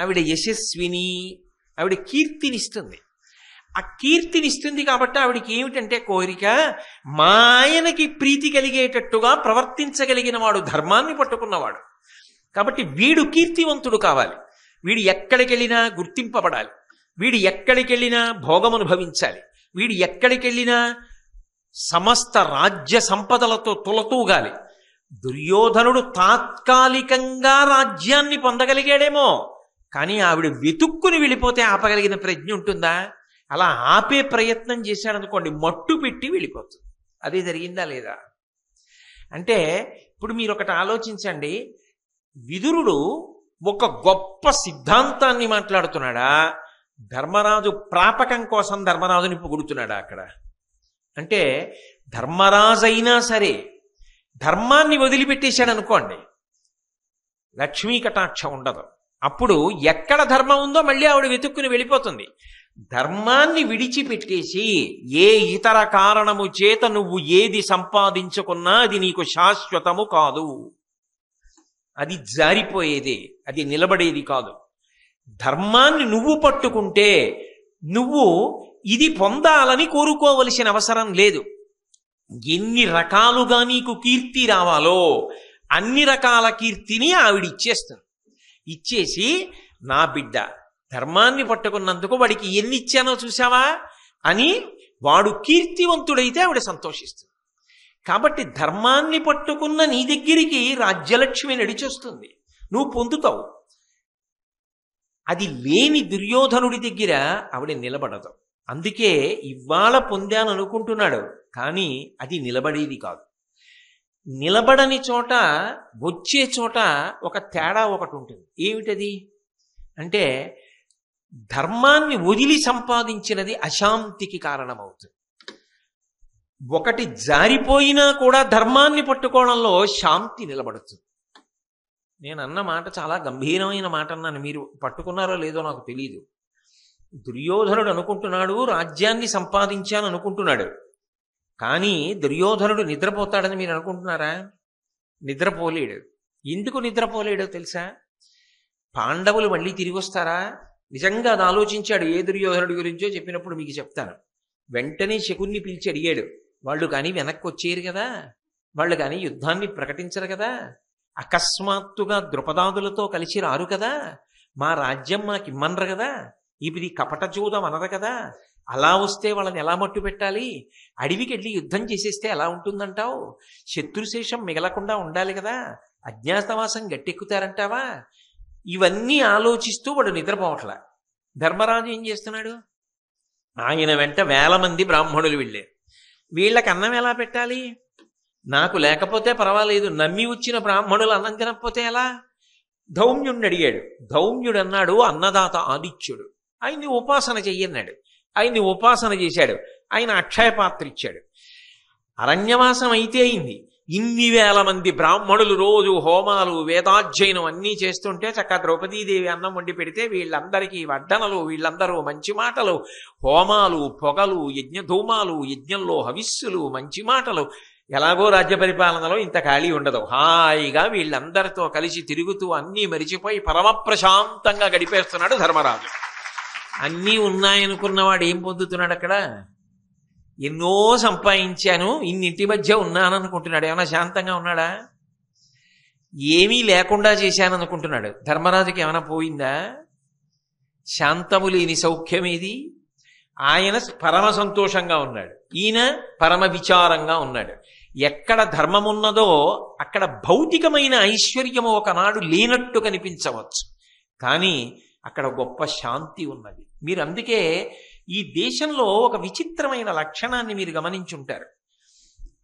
ఆవిడ యశస్విని, ఆవిడ కీర్తినిస్తుంది. ఆ కీర్తినిస్తుంది కాబట్టి ఆవిడికి ఏమిటంటే కోరిక, మా ఆయనకి ప్రీతి కలిగేటట్టుగా ప్రవర్తించగలిగిన వాడు, ధర్మాన్ని పట్టుకున్నవాడు. కాబట్టి వీడు కీర్తివంతుడు కావాలి. వీడు ఎక్కడికి వెళ్ళినా గుర్తింపబడాలి. వీడు ఎక్కడికి వెళ్ళినా భోగం అనుభవించాలి. వీడు ఎక్కడికి వెళ్ళినా సమస్త రాజ్య సంపదలతో తులతూగాలి. దుర్యోధనుడు తాత్కాలికంగా రాజ్యాన్ని పొందగలిగాడేమో, కానీ ఆవిడ వెతుక్కుని వెళ్ళిపోతే ఆపగలిగిన ప్రజ్ఞ ఉంటుందా? అలా ఆపే ప్రయత్నం చేశాడనుకోండి, మట్టు పెట్టి వెళ్ళిపోతుంది. అదే జరిగిందా లేదా? అంటే ఇప్పుడు మీరు ఒకటి ఆలోచించండి, విదురుడు ఒక గొప్ప సిద్ధాంతాన్ని మాట్లాడుతున్నాడా, ధర్మరాజు ప్రాపకం కోసం ధర్మరాజుని పొగుడుతున్నాడా? అక్కడ అంటే ధర్మరాజైనా సరే ధర్మాన్ని వదిలిపెట్టేశాడు అనుకోండి, లక్ష్మీ కటాక్షం ఉండదు. అప్పుడు ఎక్కడ ధర్మం ఉందో మళ్ళీ ఆవిడ వెతుక్కుని వెళ్ళిపోతుంది. ధర్మాన్ని విడిచిపెట్టేసి ఏ ఇతర కారణము చేత నువ్వు ఏది సంపాదించుకున్నా అది నీకు శాశ్వతము కాదు, అది జారిపోయేదే, అది నిలబడేది కాదు. ధర్మాన్ని నువ్వు పట్టుకుంటే నువ్వు ఇది పొందాలని కోరుకోవలసిన అవసరం లేదు. ఎన్ని రకాలుగా నీకు కీర్తి రావాలో అన్ని రకాల కీర్తిని ఆవిడ ఇచ్చేస్తుంది. ఇచ్చేసి నా బిడ్డ ధర్మాన్ని పట్టుకున్నందుకు వాడికి ఎన్ని ఇచ్చానో చూసావా అని వాడు కీర్తివంతుడైతే ఆవిడ సంతోషిస్తుంది. కాబట్టి ధర్మాన్ని పట్టుకున్న నీ దగ్గరికి రాజ్యలక్ష్మి నడిచొస్తుంది, నువ్వు పొందుతావు. అది లేని దుర్యోధనుడి దగ్గర ఆవిడ నిలబడదు. అందుకే ఇవాళ పొందాను అనుకుంటున్నాడు, కానీ అది నిలబడేది కాదు. నిలబడని చోట వచ్చే చోట ఒక తేడా ఒకటి ఉంటుంది. ఏమిటది అంటే, ధర్మాన్ని వదిలి సంపాదించినది అశాంతికి కారణమవుతుంది. ఒకటి జారిపోయినా కూడా ధర్మాన్ని పట్టుకోవడంలో శాంతి నిలబడుతుంది. నేను అన్న మాట చాలా గంభీరమైన మాట అన్నాను, మీరు పట్టుకున్నారో లేదో నాకు తెలియదు. దుర్యోధనుడు అనుకుంటున్నాడు రాజ్యాన్ని సంపాదించాను అనుకుంటున్నాడు, కానీ దుర్యోధనుడు నిద్రపోతాడని మీరు అనుకుంటున్నారా? నిద్రపోలేడు. ఎందుకు నిద్రపోలేడో తెలుసా? పాండవులు మళ్ళీ తిరిగి వస్తారా? నిజంగా అది ఆలోచించాడు. ఏ దుర్యోధనుడి గురించో చెప్పినప్పుడు మీకు చెప్తాను. వెంటనే శకున్ని పిలిచి అడిగాడు, వాళ్ళు కానీ వెనక్కి వచ్చేయరు కదా, వాళ్ళు కానీ యుద్ధాన్ని ప్రకటించరు కదా, అకస్మాత్తుగా ద్రుపదాదులతో కలిసి రారు కదా, మా రాజ్యం మాకు ఇమ్మనరు కదా, ఇది కపట జూదం అనరు కదా, అలా వస్తే వాళ్ళని ఎలా మట్టు పెట్టాలి, అడవికి వెళ్ళి యుద్ధం చేసేస్తే ఎలా ఉంటుందంటావు, శత్రుశేషం మిగలకుండా ఉండాలి కదా, అజ్ఞాతవాసం గట్టెక్కుతారంటావా? ఇవన్నీ ఆలోచిస్తూ వాడు నిద్రపోవట్లా. ధర్మరాజు ఏం చేస్తున్నాడు? ఆయన వెంట 1000 మంది బ్రాహ్మణులు వెళ్ళారు. వీళ్ళకి అన్నం ఎలా పెట్టాలి? నాకు లేకపోతే పర్వాలేదు, నమ్మి వచ్చిన బ్రాహ్మణులు అన్నం తినకపోతే ఎలా? ధౌమ్యుడిని అడిగాడు. ధౌమ్యుడు అన్నాడు, అన్నదాత ఆదిత్యుడు, ఆయన్ని ఉపాసన చెయ్యన్నాడు. ఆయన్ని ఉపాసన చేశాడు. ఆయన అక్షయ పాత్ర ఇచ్చాడు. అరణ్యవాసం అయితే అయింది. ఇన్ని వేల మంది బ్రాహ్మణులు రోజు హోమాలు వేదాధ్యయనం అన్నీ చేస్తుంటే చక్కగా ద్రౌపదీదేవి అన్నం వండి పెడితే వీళ్ళందరికీ వడ్డనలు, వీళ్ళందరూ మంచి మాటలు, హోమాలు, పొగలు, యజ్ఞధూమాలు, యజ్ఞంలో హవిస్సులు, మంచి మాటలు. ఎలాగో రాజ్య పరిపాలనలో ఇంత ఖాళీ ఉండదు. హాయిగా వీళ్ళందరితో కలిసి తిరుగుతూ అన్నీ మరిచిపోయి పరమ ప్రశాంతంగా గడిపేస్తున్నాడు ధర్మరాజు. అన్నీ ఉన్నాయనుకున్నవాడు ఏం పొందుతున్నాడు అక్కడ? ఎన్నో సంపాదించాను, ఇన్నింటి మధ్య ఉన్నాననుకుంటున్నాడు. ఏమన్నా శాంతంగా ఉన్నాడా? ఏమీ లేకుండా చేశాననుకుంటున్నాడు. ధర్మరాజుకి ఏమైనా పోయిందా? శాంతము లేని సౌఖ్యమేది? ఆయన పరమ సంతోషంగా ఉన్నాడు, ఈయన పరమ విచారంగా ఉన్నాడు. ఎక్కడ ధర్మమున్నదో అక్కడ భౌతికమైన ఐశ్వర్యము ఒకనాడు లేనట్టు కనిపించవచ్చు, కానీ అక్కడ గొప్ప శాంతి ఉన్నది. మీరు అందుకే ఈ దేశంలో ఒక విచిత్రమైన లక్షణాన్ని మీరు గమనించుంటారు.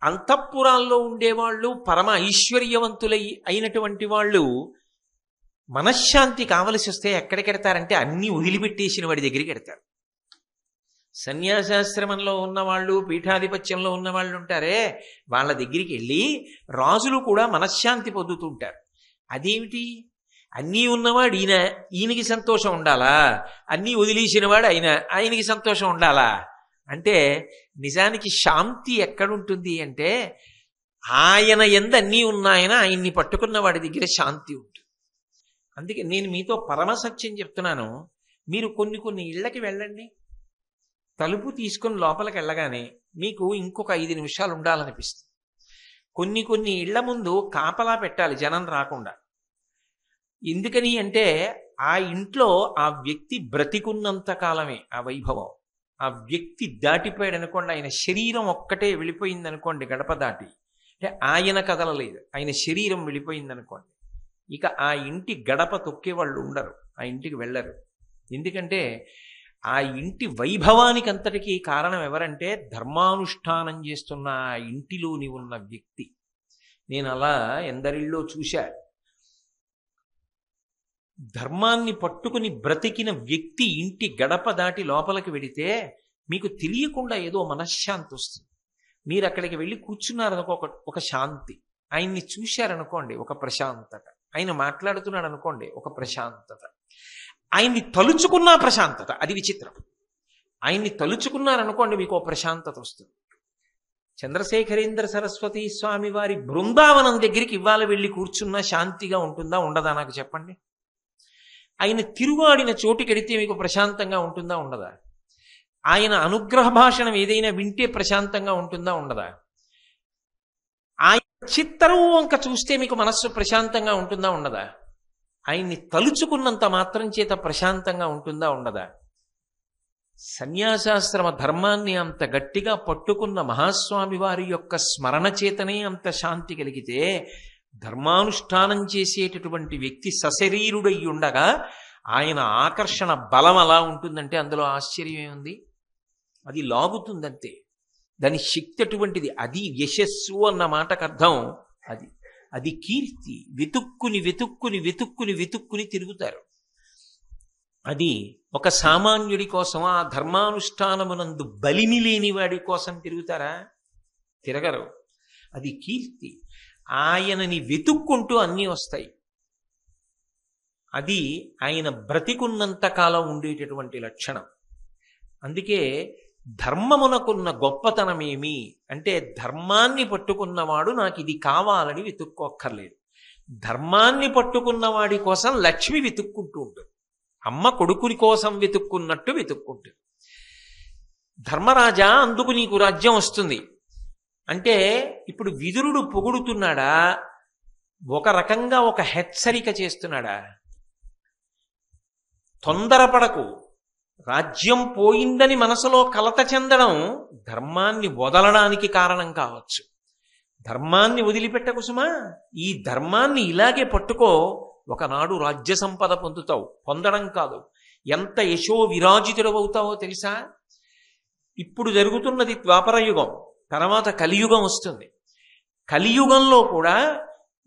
అంతఃపురాల్లో ఉండేవాళ్ళు, పరమ ఐశ్వర్యవంతులై అయినటువంటి వాళ్ళు మనశ్శాంతి కావలసి వస్తే ఎక్కడికెడతారంటే అన్నీ వదిలిపెట్టేసిన వాడి దగ్గరికి ఎడతారు. సన్యాసాశ్రమంలో ఉన్నవాళ్ళు, పీఠాధిపత్యంలో ఉన్నవాళ్ళు ఉంటారే, వాళ్ళ దగ్గరికి వెళ్ళి రాజులు కూడా మనశ్శాంతి పొందుతుంటారు. అదేమిటి? అన్నీ ఉన్నవాడు ఈయనకి సంతోషం ఉండాలా, అన్నీ వదిలేసినవాడు ఆయనకి సంతోషం ఉండాలా అంటే, నిజానికి శాంతి ఎక్కడుంటుంది అంటే ఆయన యందు అన్నీ ఉన్నాయన ఆయన్ని పట్టుకున్న వాడి దగ్గర శాంతి ఉంటుంది. అందుకే నేను మీతో పరమసత్యం చెప్తున్నాను. మీరు కొన్ని ఇళ్ళకి వెళ్ళండి, తలుపు తీసుకుని లోపలికి వెళ్ళగానే మీకు ఇంకొక 5 నిమిషాలు ఉండాలనిపిస్తుంది. కొన్ని ఇళ్ల ముందు కాపలా పెట్టాలి జనం రాకుండా. ఎందుకని అంటే ఆ ఇంట్లో ఆ వ్యక్తి బ్రతికున్నంత కాలమే ఆ వైభవం. ఆ వ్యక్తి దాటిపోయాడు అనుకోండి, ఆయన శరీరం ఒక్కటే వెళ్ళిపోయింది అనుకోండి, గడప దాటి, అంటే ఆయన కదలలేదు, ఆయన శరీరం వెళ్ళిపోయింది అనుకోండి, ఇక ఆ ఇంటి గడప తొక్కే వాళ్ళు ఉండరు, ఆ ఇంటికి వెళ్ళరు. ఎందుకంటే ఆ ఇంటి వైభవానికి అంతటికీ కారణం ఎవరంటే ధర్మానుష్ఠానం చేస్తున్న ఆ ఇంటిలోని ఉన్న వ్యక్తి. నేను అలా ఎందరిళ్ళో చూశా. ధర్మాన్ని పట్టుకుని బ్రతికిన వ్యక్తి ఇంటి గడప దాటి లోపలికి వెడితే మీకు తెలియకుండా ఏదో మనశ్శాంతి వస్తుంది. మీరు అక్కడికి వెళ్ళి కూర్చున్నారనుకో, ఒక శాంతి. ఆయన్ని చూశారనుకోండి, ఒక ప్రశాంతత. ఆయన మాట్లాడుతున్నాడు అనుకోండి, ఒక ప్రశాంతత. ఆయన్ని తలుచుకున్నా ప్రశాంతత. అది విచిత్రం. ఆయన్ని తలుచుకున్నారనుకోండి, మీకు ఒక ప్రశాంతత వస్తుంది. చంద్రశేఖరేంద్ర సరస్వతి స్వామి వారి బృందావనం దగ్గరికి ఇవాళ వెళ్ళి కూర్చున్నా శాంతిగా ఉంటుందా ఉండదా నాకు చెప్పండి? ఆయన తిరుగాడిన చోటుకెడితే మీకు ప్రశాంతంగా ఉంటుందా ఉండదా? ఆయన అనుగ్రహ భాషణం ఏదైనా వింటే ప్రశాంతంగా ఉంటుందా ఉండదా? ఆయన చిత్తరం వంక చూస్తే మీకు మనస్సు ప్రశాంతంగా ఉంటుందా ఉండదా? ఆయన్ని తలుచుకున్నంత మాత్రం చేత ప్రశాంతంగా ఉంటుందా ఉండదా? సన్యాసాశ్రమ ధర్మాన్ని అంత గట్టిగా పట్టుకున్న మహాస్వామి వారి యొక్క స్మరణ చేతనే అంత శాంతి కలిగితే, ధర్మానుష్ఠానం చేసేటటువంటి వ్యక్తి సశరీరుడై ఉండగా ఆయన ఆకర్షణ బలం అలా ఉంటుందంటే అందులో ఆశ్చర్యం ఏముంది? అది లాగుతుందంతే. దాని శక్తి అటువంటిది. అది యశస్సు అన్న మాటకు అర్థం అది. అది కీర్తి. వెతుక్కుని వెతుక్కుని వెతుక్కుని వెతుక్కుని తిరుగుతారు. అది ఒక సామాన్యుడి కోసం, ఆ ధర్మానుష్ఠానమునందు బలిమి లేని వాడి కోసం తిరుగుతారా? తిరగరు. అది కీర్తి. ఆయనని వెతుక్కుంటూ అన్నీ వస్తాయి. అది ఆయన బ్రతికున్నంత కాలం ఉండేటటువంటి లక్షణం. అందుకే ధర్మమునకున్న గొప్పతనమేమి అంటే, ధర్మాన్ని పట్టుకున్నవాడు నాకు ఇది కావాలని వెతుక్కోక్కర్లేదు. ధర్మాన్ని పట్టుకున్నవాడి కోసం లక్ష్మి వెతుక్కుంటూ ఉంటుంది. అమ్మ కొడుకుని కోసం వెతుక్కున్నట్టు వెతుక్కుంటుంది. ధర్మరాజా, అందుకు నీకు రాజ్యం వస్తుంది అంటే ఇప్పుడు విదురుడు పొగుడుతున్నాడా, ఒక రకంగా ఒక హెచ్చరిక చేస్తున్నాడా? తొందరపడకు. రాజ్యం పోయిందని మనసులో కలత చెందడం ధర్మాన్ని వదలడానికి కారణం కావచ్చు. ధర్మాన్ని వదిలిపెట్టకు సుమా. ఈ ధర్మాన్ని ఇలాగే పట్టుకో, ఒకనాడు రాజ్య సంపద పొందుతావు. పొందడం కాదు, ఎంత యశో విరాజితుడవుతావో తెలుసా? ఇప్పుడు జరుగుతున్నది ద్వాపరయుగం, తర్వాత కలియుగం వస్తుంది. కలియుగంలో కూడా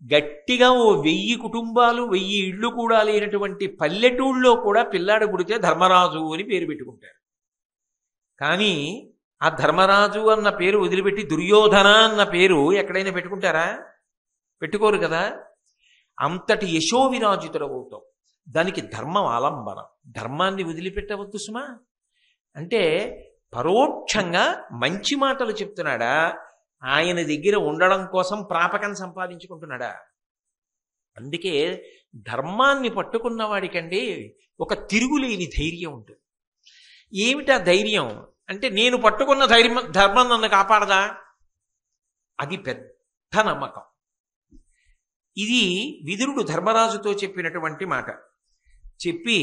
గట్టిగా 1000 కుటుంబాలు 1000 ఇళ్ళు కూడా లేనటువంటి పల్లెటూళ్ళలో కూడా పిల్లాడు పుడితే ధర్మరాజు అని పేరు పెట్టుకుంటారు. కానీ ఆ ధర్మరాజు అన్న పేరు వదిలిపెట్టి దుర్యోధన అన్న పేరు ఎక్కడైనా పెట్టుకుంటారా? పెట్టుకోరు కదా. అంతటి యశోవిరాజితుడు అవుతావు. దానికి ధర్మం ఆలంబనం. ధర్మాన్ని వదిలిపెట్టవద్దు సుమా. అంటే పరోక్షంగా మంచి మాటలు చెప్తున్నాడా, ఆయన దగ్గర ఉండడం కోసం ప్రాపకం సంపాదించుకుంటున్నాడా? అందుకే ధర్మాన్ని పట్టుకున్న వాడికండి ఒక తిరుగులేని ధైర్యం ఉంటుంది. ఏమిటా ధైర్యం అంటే, నేను పట్టుకున్న ధర్మం నన్ను కాపాడదా? అది పెద్ద నమ్మకం. ఇది విదురుడు ధర్మరాజుతో చెప్పినటువంటి మాట. చెప్పి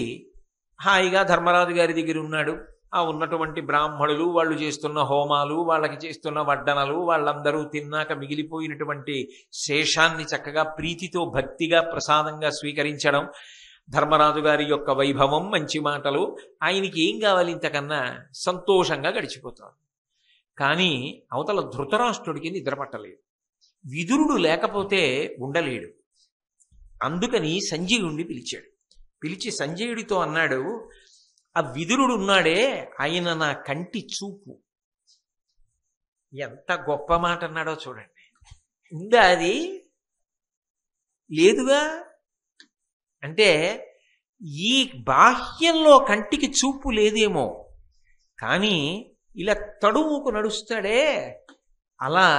హాయిగా ధర్మరాజు గారి దగ్గర ఉన్నాడు. ఆ ఉన్నటువంటి బ్రాహ్మణులు, వాళ్ళు చేస్తున్న హోమాలు, వాళ్ళకి చేస్తున్న వడ్డనలు, వాళ్ళందరూ తిన్నాక మిగిలిపోయినటువంటి శేషాన్ని చక్కగా ప్రీతితో భక్తిగా ప్రసాదంగా స్వీకరించడం, ధర్మరాజు గారి యొక్క వైభవం, మంచి మాటలు, ఆయనకి ఏం కావాలి ఇంతకన్నా? సంతోషంగా గడిచిపోతాడు. కానీ అవతల ధృతరాష్ట్రుడికి నిద్రపట్టలేదు. విదురుడు లేకపోతే ఉండలేడు. అందుకని సంజయుడిని పిలిచాడు. పిలిచి సంజయుడితో అన్నాడు, ఆ విదురుడు ఉన్నాడే, ఆయన నా కంటి చూపు. ఎంత గొప్ప మాట అన్నాడో చూడండి. ఉందా అది? లేదుగా. అంటే ఈ బాహ్యంలో కంటికి చూపు లేదేమో, కానీ ఇలా తడుముకు నడుస్తాడే, అలా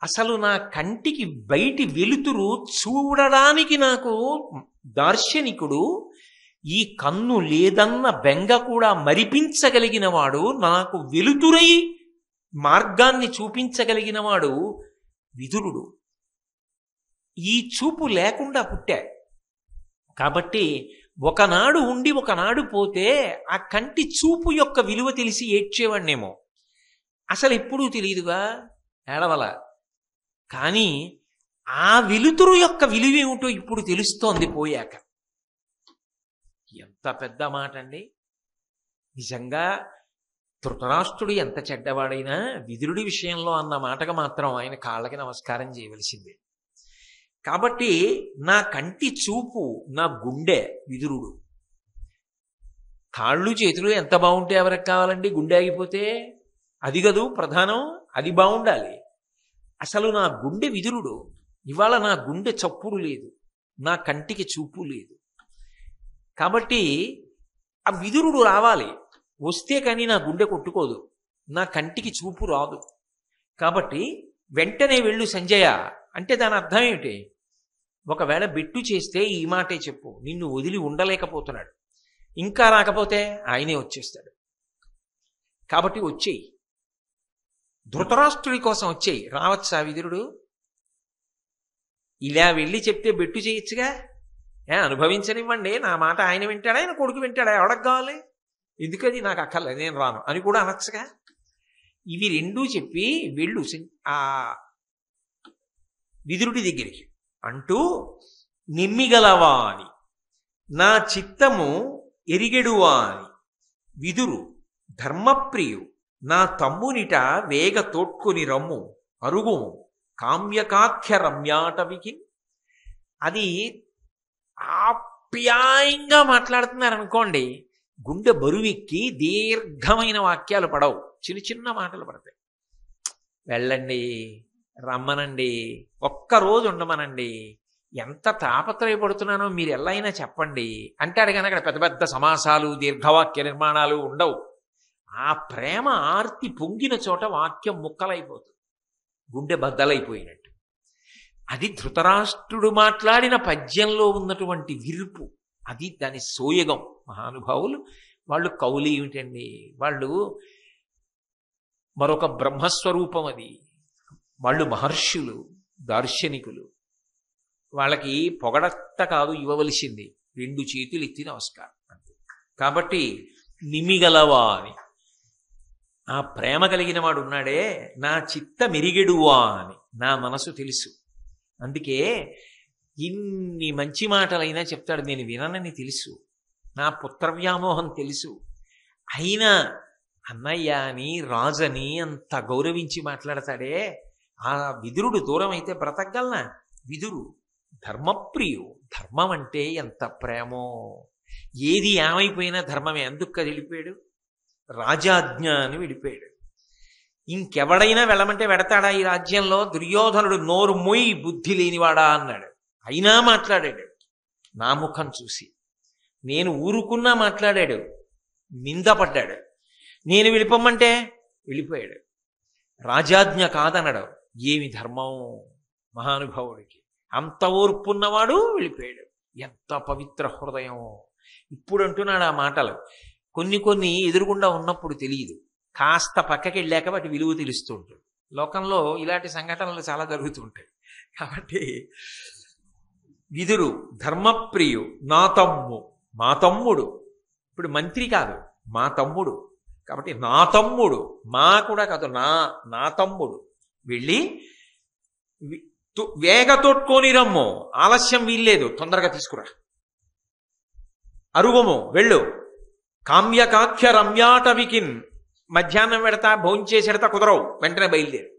అసలు నా కంటికి బయటి వెలుతురు చూడడానికి నాకు దార్శనికుడు, ఈ కన్ను లేదన్న బెంగ కూడా మరిపించగలిగిన వాడు, నాకు వెలుతురై మార్గాన్ని చూపించగలిగిన వాడు విదురుడు. ఈ చూపు లేకుండా పుట్టా. కాబట్టి ఒకనాడు ఉండి ఒకనాడు పోతే ఆ కంటి చూపు యొక్క విలువ తెలిసి ఏడ్చేవాడినేమో. అసలు ఎప్పుడూ తెలియదుగా, ఏడవల. కానీ ఆ వెలుతురు యొక్క విలువ ఏమిటో ఇప్పుడు తెలుస్తోంది పోయాక. ఎంత పెద్ద మాట అండి. నిజంగా ధృతరాష్ట్రుడు ఎంత చెడ్డవాడైనా విదురుడి విషయంలో అన్న మాటగా మాత్రం ఆయన కాళ్ళకి నమస్కారం చేయవలసిందే. కాబట్టి నా కంటి చూపు, నా గుండె విదురుడు. కాళ్ళు చేతులు ఎంత బాగుంటే ఎవరికి కావాలండి? గుండె ఆగిపోతే అది కదూ ప్రధానం, అది బాగుండాలి. అసలు నా గుండె విదురుడు. ఇవాళ నా గుండె చప్పుడు లేదు, నా కంటికి చూపు లేదు. కాబట్టి ఆ విదురుడు రావాలి. వస్తే కానీ నా గుండె కొట్టుకోదు, నా కంటికి చూపు రాదు. కాబట్టి వెంటనే వెళ్ళు సంజయ అంటే దాని అర్థం ఏమిటి? ఒకవేళ బెట్టు చేస్తే ఈ మాటే చెప్పు, నిన్ను వదిలి ఉండలేకపోతున్నాడు, ఇంకా రాకపోతే ఆయనే వచ్చేస్తాడు. కాబట్టి వచ్చేయి, ధృతరాష్ట్రుడి కోసం వచ్చేయి. రావచ్చా విదురుడు? ఇలా వెళ్ళి చెప్తే బెట్టు చేయొచ్చుగా. అనుభవించనివ్వండి, నా మాట ఆయన వింటాడా, ఆయన కొడుకు వింటాడా, ఎవడకు కావాలి, ఎందుకది నాకు అక్కర్లేదు, నేను రాను అని కూడా అనొచ్చుగా. ఇవి రెండూ చెప్పి వెళ్ళు ఆ విదురుడి దగ్గరికి అంటూ, నిమ్మిగలవా అని నా చిత్తము ఎరిగెడువా అని విదురు ధర్మప్రియు నా తమ్మునిట వేగ తోడ్కొని రమ్ము అరుగుము కామ్యకాఖ్య రమ్యాటవికి. అది ఆప్యాయంగా మాట్లాడుతున్నారు అనుకోండి, గుండె బరువెక్కి దీర్ఘమైన వాక్యాలు పడవు, చిన్న చిన్న మాటలు పడతాయి. వెళ్ళండి, రమ్మనండి, ఒక్కరోజు ఉండమనండి, ఎంత తాపత్రయపడుతున్నానో మీరు ఎలా అయినా చెప్పండి అంటాడు. కానీ అక్కడ పెద్ద పెద్ద సమాసాలు, దీర్ఘవాక్య నిర్మాణాలు ఉండవు. ఆ ప్రేమ ఆర్తి పొంగిన చోట వాక్యం ముక్కలైపోతుంది, గుండె బద్దలైపోయినట్టు. అది ధృతరాష్ట్రుడు మాట్లాడిన పద్యంలో ఉన్నటువంటి విరుపు, అది దాని సోయగం. మహానుభావులు వాళ్ళు కౌలు ఏమిటండి, వాళ్ళు మరొక బ్రహ్మస్వరూపం. అది వాళ్ళు మహర్షులు, దార్శనికులు. వాళ్ళకి పొగడత కాదు ఇవ్వవలసింది, 2 చేతులు ఎత్తి నమస్కారం అంతే. కాబట్టి నిమిగలవా అని, ఆ ప్రేమ కలిగిన వాడు ఉన్నాడే, నా చిత్త మెరిగెడువా అని, నా మనసు తెలుసు. అందుకే ఇన్ని మంచి మాటలైనా చెప్తాడు, నేను విననని తెలుసు, నా పుత్రవ్యామోహం తెలుసు. అయినా అన్నయ్య అని, రాజని అంత గౌరవించి మాట్లాడతాడే, ఆ విదురుడు దూరం అయితే బ్రతకగలనా? విదురు ధర్మప్రియు. ధర్మం అంటే ఎంత ప్రేమో. ఏది ఏమైపోయినా ధర్మమే. అందుకు వెళ్ళిపోయాడు, రాజాజ్ఞ అని వెళ్ళిపోయాడు. ఇంకెవడైనా వెళ్ళమంటే వెడతాడా ఈ రాజ్యంలో? దుర్యోధనుడు నోరు మొయ్యి బుద్ధి లేనివాడా అన్నాడు. అయినా మాట్లాడాడు నా ముఖం చూసి. నేను ఊరుకున్నా మాట్లాడాడు, నిందపడ్డాడు. నేను వెళ్ళిపోమ్మంటే వెళ్ళిపోయాడు. రాజాజ్ఞ కాదనడు. ఏమి ధర్మం మహానుభావుడికి! అంత ఓర్పున్నవాడు వెళ్ళిపోయాడు. ఎంత పవిత్ర హృదయం! ఇప్పుడు అంటున్నాడు ఆ మాటలు. కొన్ని ఎదురుగుండా ఉన్నప్పుడు తెలియదు, కాస్త పక్కకి వెళ్ళాక వాటి విలువ తెలుస్తూ ఉంటుంది. లోకంలో ఇలాంటి సంఘటనలు చాలా జరుగుతుంటాయి. కాబట్టి విదురు ధర్మప్రియు, నా మా తమ్ముడు. ఇప్పుడు మంత్రి కాదు, మా తమ్ముడు. కాబట్టి నా తమ్ముడు, మా కూడా కాదు, నా తమ్ముడు వెళ్ళి వేగ తోడ్కొని రమ్ము, ఆలస్యం వీల్లేదు, తొందరగా తీసుకురా. అరుగము వెళ్ళు. కామ్యకాఖ్య రమ్యాటవికిన్, మధ్యాహ్నం పెడతా భోంచేసేడతా కుదరవు, వెంటనే బయలుదేరు.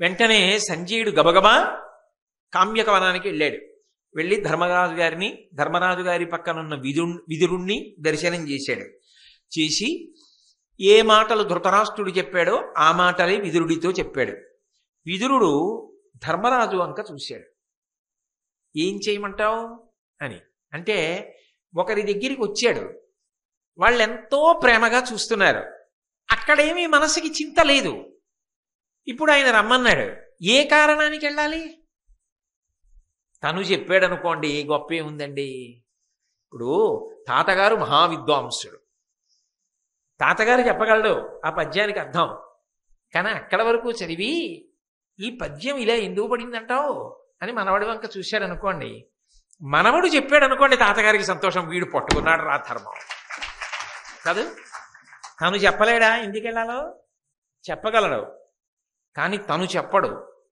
వెంటనే సంజయుడు గబగబా కామ్యక వనానికి వెళ్ళాడు. వెళ్ళి ధర్మరాజు గారి పక్కనున్న విదురుణ్ణి దర్శనం చేశాడు. చేసి ఏ మాటలు ధృతరాష్ట్రుడు చెప్పాడో ఆ మాటలే విదురుడితో చెప్పాడు. విదురుడు ధర్మరాజు వంక చూశాడు. ఏం చేయమంటావు అని. అంటే ఒకరి దగ్గరికి వచ్చాడు, వాళ్ళెంతో ప్రేమగా చూస్తున్నారు, అక్కడేమీ మనసుకి చింత లేదు. ఇప్పుడు ఆయన రమ్మన్నాడు, ఏ కారణానికి వెళ్ళాలి? తను చెప్పాడు అనుకోండి, గొప్ప ఏముందండి. ఇప్పుడు తాతగారు మహావిద్వాంసుడు, తాతగారు చెప్పగలడు ఆ పద్యానికి అర్థం. కానీ అక్కడ వరకు చదివి ఈ పద్యం ఇలా ఎందుకు పడిందంటావు అని మనవడి వంక చూశాడు అనుకోండి, మనవడు చెప్పాడు అనుకోండి, తాతగారికి సంతోషం, వీడు పట్టుకున్నాడు రా ధర్మం కాదు. తను చెప్పలేడా ఎందుకు వెళ్ళాలో? చెప్పగలడు, కానీ తను చెప్పడు.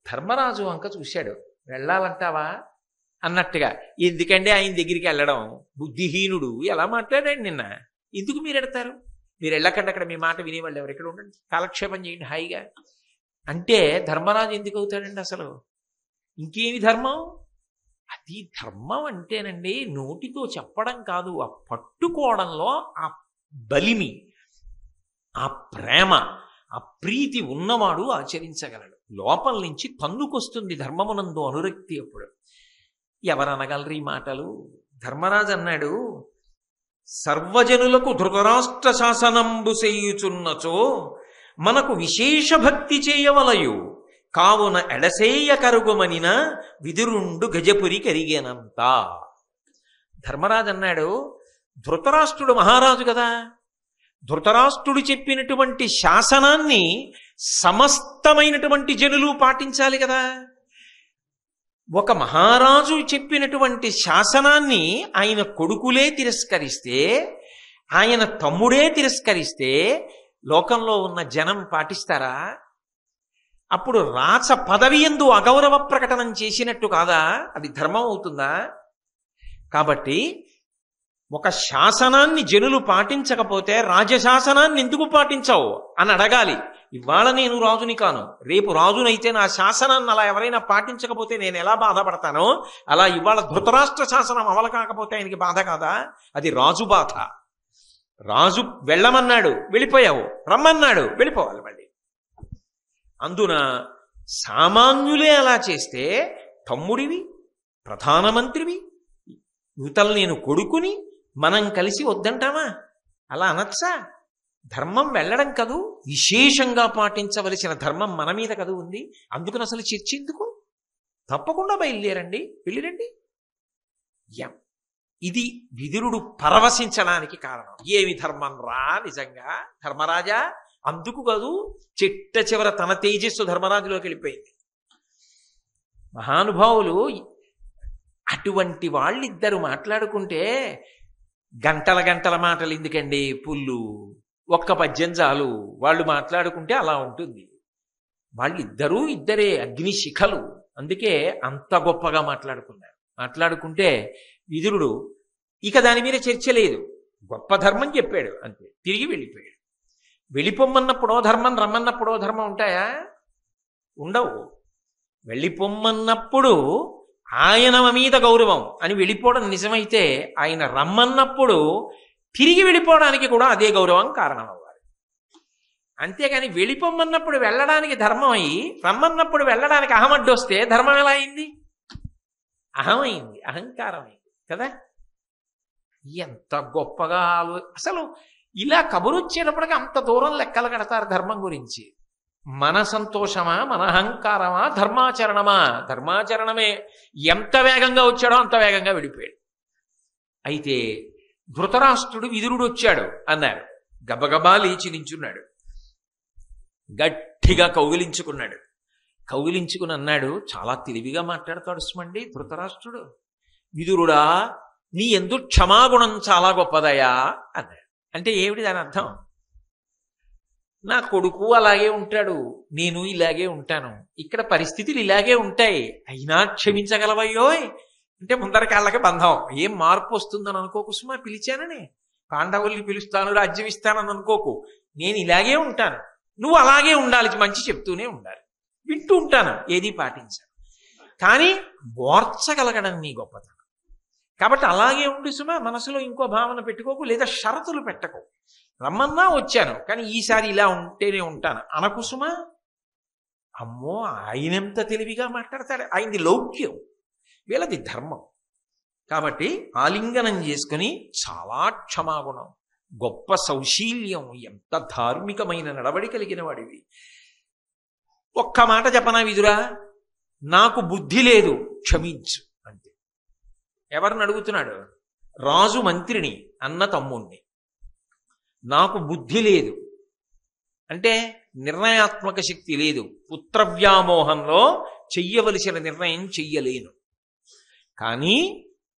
ధర్మరాజు వంక చూశాడు, వెళ్ళాలంటావా అన్నట్టుగా. ఎందుకంటే ఆయన దగ్గరికి వెళ్ళడం, బుద్ధిహీనుడు ఎలా మాట్లాడాడు నిన్న, ఎందుకు మీరు ఎడతారు? మీరు వెళ్ళకండి, అక్కడ మీ మాట వినేవాళ్ళు ఎవరు, ఇక్కడ ఉండండి, కాలక్షేపం చేయండి హాయిగా అంటే ధర్మరాజు ఎందుకు అవుతాడండి అసలు? ఇంకేమి ధర్మం? అది ధర్మం అంటేనండి నోటితో చెప్పడం కాదు, ఆ పట్టుకోవడంలో ఆ బలిమి, ఆ ప్రేమ, ఆ ప్రీతి ఉన్నవాడు ఆచరించగలడు. లోపల నుంచి తన్నుకొస్తుంది ధర్మమునందు అనురక్తి. అప్పుడు ఎవరనగలరు ఈ మాటలు? ధర్మరాజు అన్నాడు, సర్వజనులకు ధృతరాష్ట్ర శాసనంబు చేయుచున్నచో మనకు విశేష భక్తి చేయవలయు, కావున ఎడసేయ కరుగుమనిన విదురుండు గజపురి కరిగేనంత. ధర్మరాజు అన్నాడు, ధృతరాష్ట్రుడు మహారాజు కదా, ధృతరాష్ట్రుడు చెప్పినటువంటి శాసనాన్ని సమస్తమైనటువంటి జనులు పాటించాలి కదా. ఒక మహారాజు చెప్పినటువంటి శాసనాన్ని ఆయన కొడుకులే తిరస్కరిస్తే, ఆయన తమ్ముడే తిరస్కరిస్తే లోకంలో ఉన్న జనం పాటిస్తారా? అప్పుడు రాచ పదవి యందు అగౌరవ ప్రకటనం చేసినట్టు కాదా? అది ధర్మం అవుతుందా? కాబట్టి ఒక శాసనాన్ని జనులు పాటించకపోతే రాజశాసనాన్ని ఎందుకు పాటించవు అని అడగాలి. ఇవాళ నేను రాజుని కాను, రేపు రాజునైతే నా శాసనాన్ని అలా ఎవరైనా పాటించకపోతే నేను ఎలా బాధపడతానో, అలా ఇవాళ ధృతరాష్ట్ర శాసనం అమలు కాకపోతే ఆయనకి బాధ కాదా? అది రాజు బాధ. రాజు వెళ్ళమన్నాడు వెళ్ళిపోయావు, రమ్మన్నాడు వెళ్ళిపోవాలి మళ్ళీ. అందున సామాన్యులే అలా చేస్తే, తమ్ముడివి, ప్రధానమంత్రివి, యువతలు నేను కొడుకుని మనం కలిసి వద్దంటామా? అలా అనొచ్చా? ధర్మం వెళ్ళడం కదూ, విశేషంగా పాటించవలసిన ధర్మం మన మీద కదూ ఉంది. అందుకని అసలు చర్చ ఎందుకు? తప్పకుండా బయలుదేరండి, వెళ్ళిరండి. ఇది విదురుడు పరవశించడానికి కారణం. ఏమి ధర్మం రా నిజంగా ధర్మరాజా? అందుకు కాదు, చిట్ట చివర తన తేజస్సు ధర్మరాజులోకి వెళ్ళిపోయింది. మహానుభావులు అటువంటి వాళ్ళిద్దరు మాట్లాడుకుంటే గంటల గంటల మాటలు ఎందుకండి? పుల్లు ఒక్క పద్యం చాలు. వాళ్ళు మాట్లాడుకుంటే అలా ఉంటుంది. వాళ్ళు ఇద్దరే అగ్నిశిఖలు, అందుకే అంత గొప్పగా మాట్లాడుకున్నారు. మాట్లాడుకుంటే విదురుడు ఇక దాని మీద చర్చ లేదు, గొప్ప ధర్మం చెప్పాడు అంతే, తిరిగి వెళ్ళిపోయాడు. వెళ్ళిపోమ్మన్నప్పుడో ధర్మం, రమ్మన్నప్పుడో ధర్మం ఉంటాయా? ఉండవు. వెళ్ళిపోమ్మన్నప్పుడు ఆయన మీద గౌరవం అని వెళ్ళిపోవడం నిజమైతే, ఆయన రమ్మన్నప్పుడు తిరిగి వెళ్ళిపోవడానికి కూడా అదే గౌరవం కారణం అవ్వాలి. అంతేగాని వెళ్ళిపోమ్మన్నప్పుడు వెళ్ళడానికి ధర్మం అయ్యి రమ్మన్నప్పుడు వెళ్ళడానికి అహం అడ్డొస్తే ధర్మం ఎలా అయింది? అహం అయింది, అహంకారం అయింది కదా. ఎంత గొప్పగా అసలు ఇలా కబురు వచ్చేటప్పటికి అంత దూరం లెక్కలు కడతారు ధర్మం గురించి. మన సంతోషమా, మన అహంకారమా, ధర్మాచరణమా? ధర్మాచరణమే. ఎంత వేగంగా వచ్చాడో అంత వేగంగా వెళ్ళిపోయాడు. అయితే ధృతరాష్ట్రుడు విదురుడు వచ్చాడు అన్నారు. గబగబా లేచి నించున్నాడు, గట్టిగా కౌగిలించుకున్నాడు. కౌగిలించుకుని అన్నాడు, చాలా తెలివిగా మాట్లాడతాడు సుమండి ధృతరాష్ట్రుడు. విదురుడా, నీ యందు క్షమాగుణం చాలా గొప్పదయా అన్నాడు. అంటే ఏమిటి దాని అర్థం? నా కొడుకు అలాగే ఉంటాడు, నేను ఇలాగే ఉంటాను, ఇక్కడ పరిస్థితులు ఇలాగే ఉంటాయి, అయినా క్షమించగలవయ్యోయ్ అంటే ముందర కాళ్ళకి బంధం. ఏం మార్పు వస్తుందని అనుకోకు సుమా, పిలిచానని పాండవుల్ని పిలుస్తాను, రాజ్యం ఇస్తానని అనుకోకు. నేను ఇలాగే ఉంటాను, నువ్వు అలాగే ఉండాలి, మంచి చెప్తూనే ఉండాలి, వింటూ ఉంటాను, ఏది పాటించాను, కానీ ఓర్చగలగడం నీ గొప్పతనం. కాబట్టి అలాగే ఉండి సుమా, మనసులో ఇంకో భావన పెట్టుకోకు, లేదా షరతులు పెట్టకు. రమ్మన్నా వచ్చాను, కానీ ఈసారి ఇలా ఉంటేనే ఉంటాను అనకు సుమా. అమ్మో, ఆయనెంత తెలివిగా మాట్లాడతాడు, ఆయనది లౌక్యం, వీళ్ళది ధర్మం. కాబట్టి ఆలింగనం చేసుకుని చాలా క్షమాగుణం, గొప్ప సౌశీల్యం, ఎంత ధార్మికమైన నడవడి కలిగిన వాడివి. ఒక్క మాట చెప్పనా విదురా, నాకు బుద్ధి లేదు, క్షమించు అంతే. ఎవరిని అడుగుతున్నాడు? రాజు మంత్రిని, అన్న తమ్ముణ్ణి. నాకు బుద్ధి లేదు అంటే నిర్ణయాత్మక శక్తి లేదు, పుత్రవ్యామోహంలో చెయ్యవలసిన నిర్ణయం చెయ్యలేను, కానీ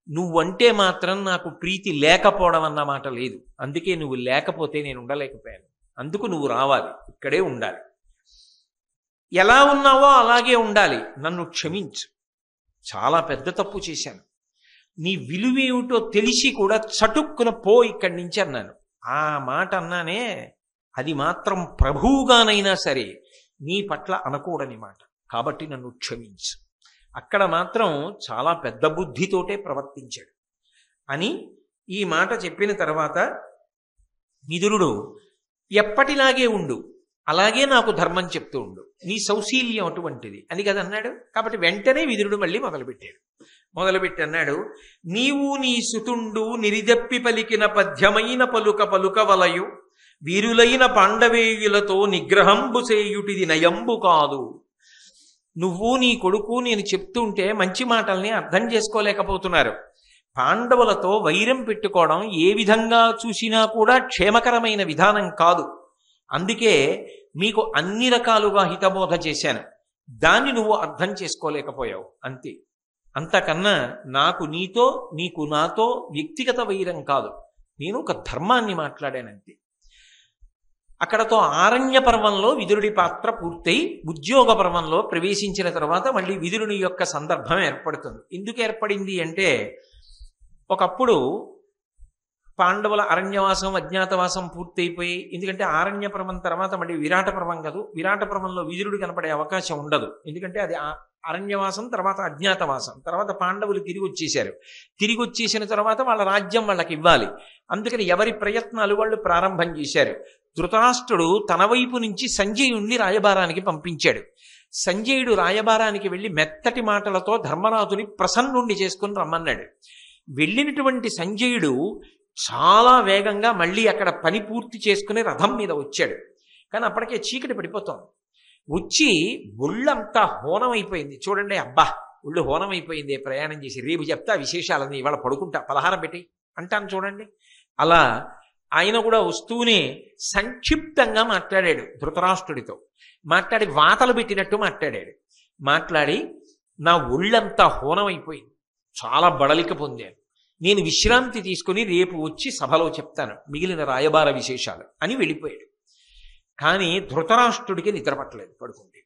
నువ్వంటే మాత్రం నాకు ప్రీతి లేకపోవడం అన్నమాట లేదు. అందుకే నువ్వు లేకపోతే నేను ఉండలేకపోయాను, అందుకు నువ్వు రావాలి, ఇక్కడే ఉండాలి, ఎలా ఉన్నావో అలాగే ఉండాలి, నన్ను క్షమించు. చాలా పెద్ద తప్పు చేశాను, నీ విలువేమిటో తెలిసి కూడా చటుక్కున పో ఇక్కడి నుంచి అన్నాను. ఆ మాట అన్నానే, అది మాత్రం ప్రభువుగానైనా సరే నీ పట్ల అనకూడని మాట, కాబట్టి నన్ను క్షమించు. అక్కడ మాత్రం చాలా పెద్ద బుద్ధితోటే ప్రవర్తించాడు అని ఈ మాట చెప్పిన తర్వాత విదురుడు, ఎప్పటిలాగే ఉండు, అలాగే నాకు ధర్మం చెప్తూ ఉండు, నీ సౌశీల్యం అటువంటిది అని కదా అన్నాడు. కాబట్టి వెంటనే విదురుడు మళ్ళీ మొదలుపెట్టి అన్నాడు, నీవు నీ సుతుండు నిరిదప్పి పలికిన పద్యమైన పలుక పలుకవలయు వీరులైన పాండవేయులతో నిగ్రహంబు చేయుటిది నయంబు కాదు. నువ్వు నీ కొడుకు నేను చెప్తుంటే మంచి మాటల్ని అర్థం చేసుకోలేకపోతున్నారు. పాండవులతో వైరం పెట్టుకోవడం ఏ విధంగా చూసినా కూడా క్షేమకరమైన విధానం కాదు. అందుకే మీకు అన్ని రకాలుగా హితబోధ చేశాను, దాన్ని నువ్వు అర్థం చేసుకోలేకపోయావు అంతే. అంతకన్నా నాకు నీతో, నీకు నాతో వ్యక్తిగత వైరం కాదు, నేను ఒక ధర్మాన్ని మాట్లాడానంతే. అక్కడతో ఆరణ్య పర్వంలో విదురుడి పాత్ర పూర్తయి ఉద్యోగ పర్వంలో ప్రవేశించిన తర్వాత మళ్ళీ విదురుని యొక్క సందర్భం ఏర్పడుతుంది. ఎందుకు ఏర్పడింది అంటే, ఒకప్పుడు పాండవుల అరణ్యవాసం అజ్ఞాతవాసం పూర్తయిపోయి, ఎందుకంటే ఆరణ్య పర్వం తర్వాత మళ్ళీ విరాట పర్వం కాదు, విరాట పర్వంలో విదురుడు కనపడే అవకాశం ఉండదు, ఎందుకంటే అది అరణ్యవాసం తర్వాత అజ్ఞాతవాసం, తర్వాత పాండవులు తిరిగి వచ్చేశారు. తిరిగి వచ్చేసిన తర్వాత వాళ్ళ రాజ్యం వాళ్ళకి ఇవ్వాలి, అందుకని ఎవరి ప్రయత్నాలు వాళ్ళు ప్రారంభం చేశారు. ధృతరాష్ట్రుడు తన వైపు నుంచి సంజయుణ్ణి రాయబారానికి పంపించాడు. సంజయుడు రాయబారానికి వెళ్ళి మెత్తటి మాటలతో ధర్మరాజుని ప్రసన్నుణ్ణి చేసుకుని రమ్మన్నాడు. వెళ్ళినటువంటి సంజయుడు చాలా వేగంగా మళ్ళీ అక్కడ పని పూర్తి చేసుకుని రథం మీద వచ్చాడు. కానీ అప్పటికే చీకటి పడిపోతాం. వచ్చి ఒళ్ళంతా హోనం అయిపోయింది. చూడండి, అబ్బా ఒళ్ళు హోనం అయిపోయింది ప్రయాణం చేసి, రేపు చెప్తా విశేషాలని, ఇవాళ పడుకుంటా, పలహారం పెట్టి అంటాను చూడండి. అలా ఆయన కూడా వస్తూనే సంక్షిప్తంగా మాట్లాడాడు ధృతరాష్ట్రుడితో. మాట్లాడి వాతలు పెట్టినట్టు మాట్లాడి నా ఒళ్ళంతా హోనం అయిపోయింది, చాలా బడలిక పొందాను, నేను విశ్రాంతి తీసుకుని రేపు వచ్చి సభలో చెప్తాను మిగిలిన రాయబార విశేషాలు అని వెళ్ళిపోయాడు. కానీ ధృతరాష్ట్రుడికి నిద్ర పట్టలేదు, పడుకుంటే.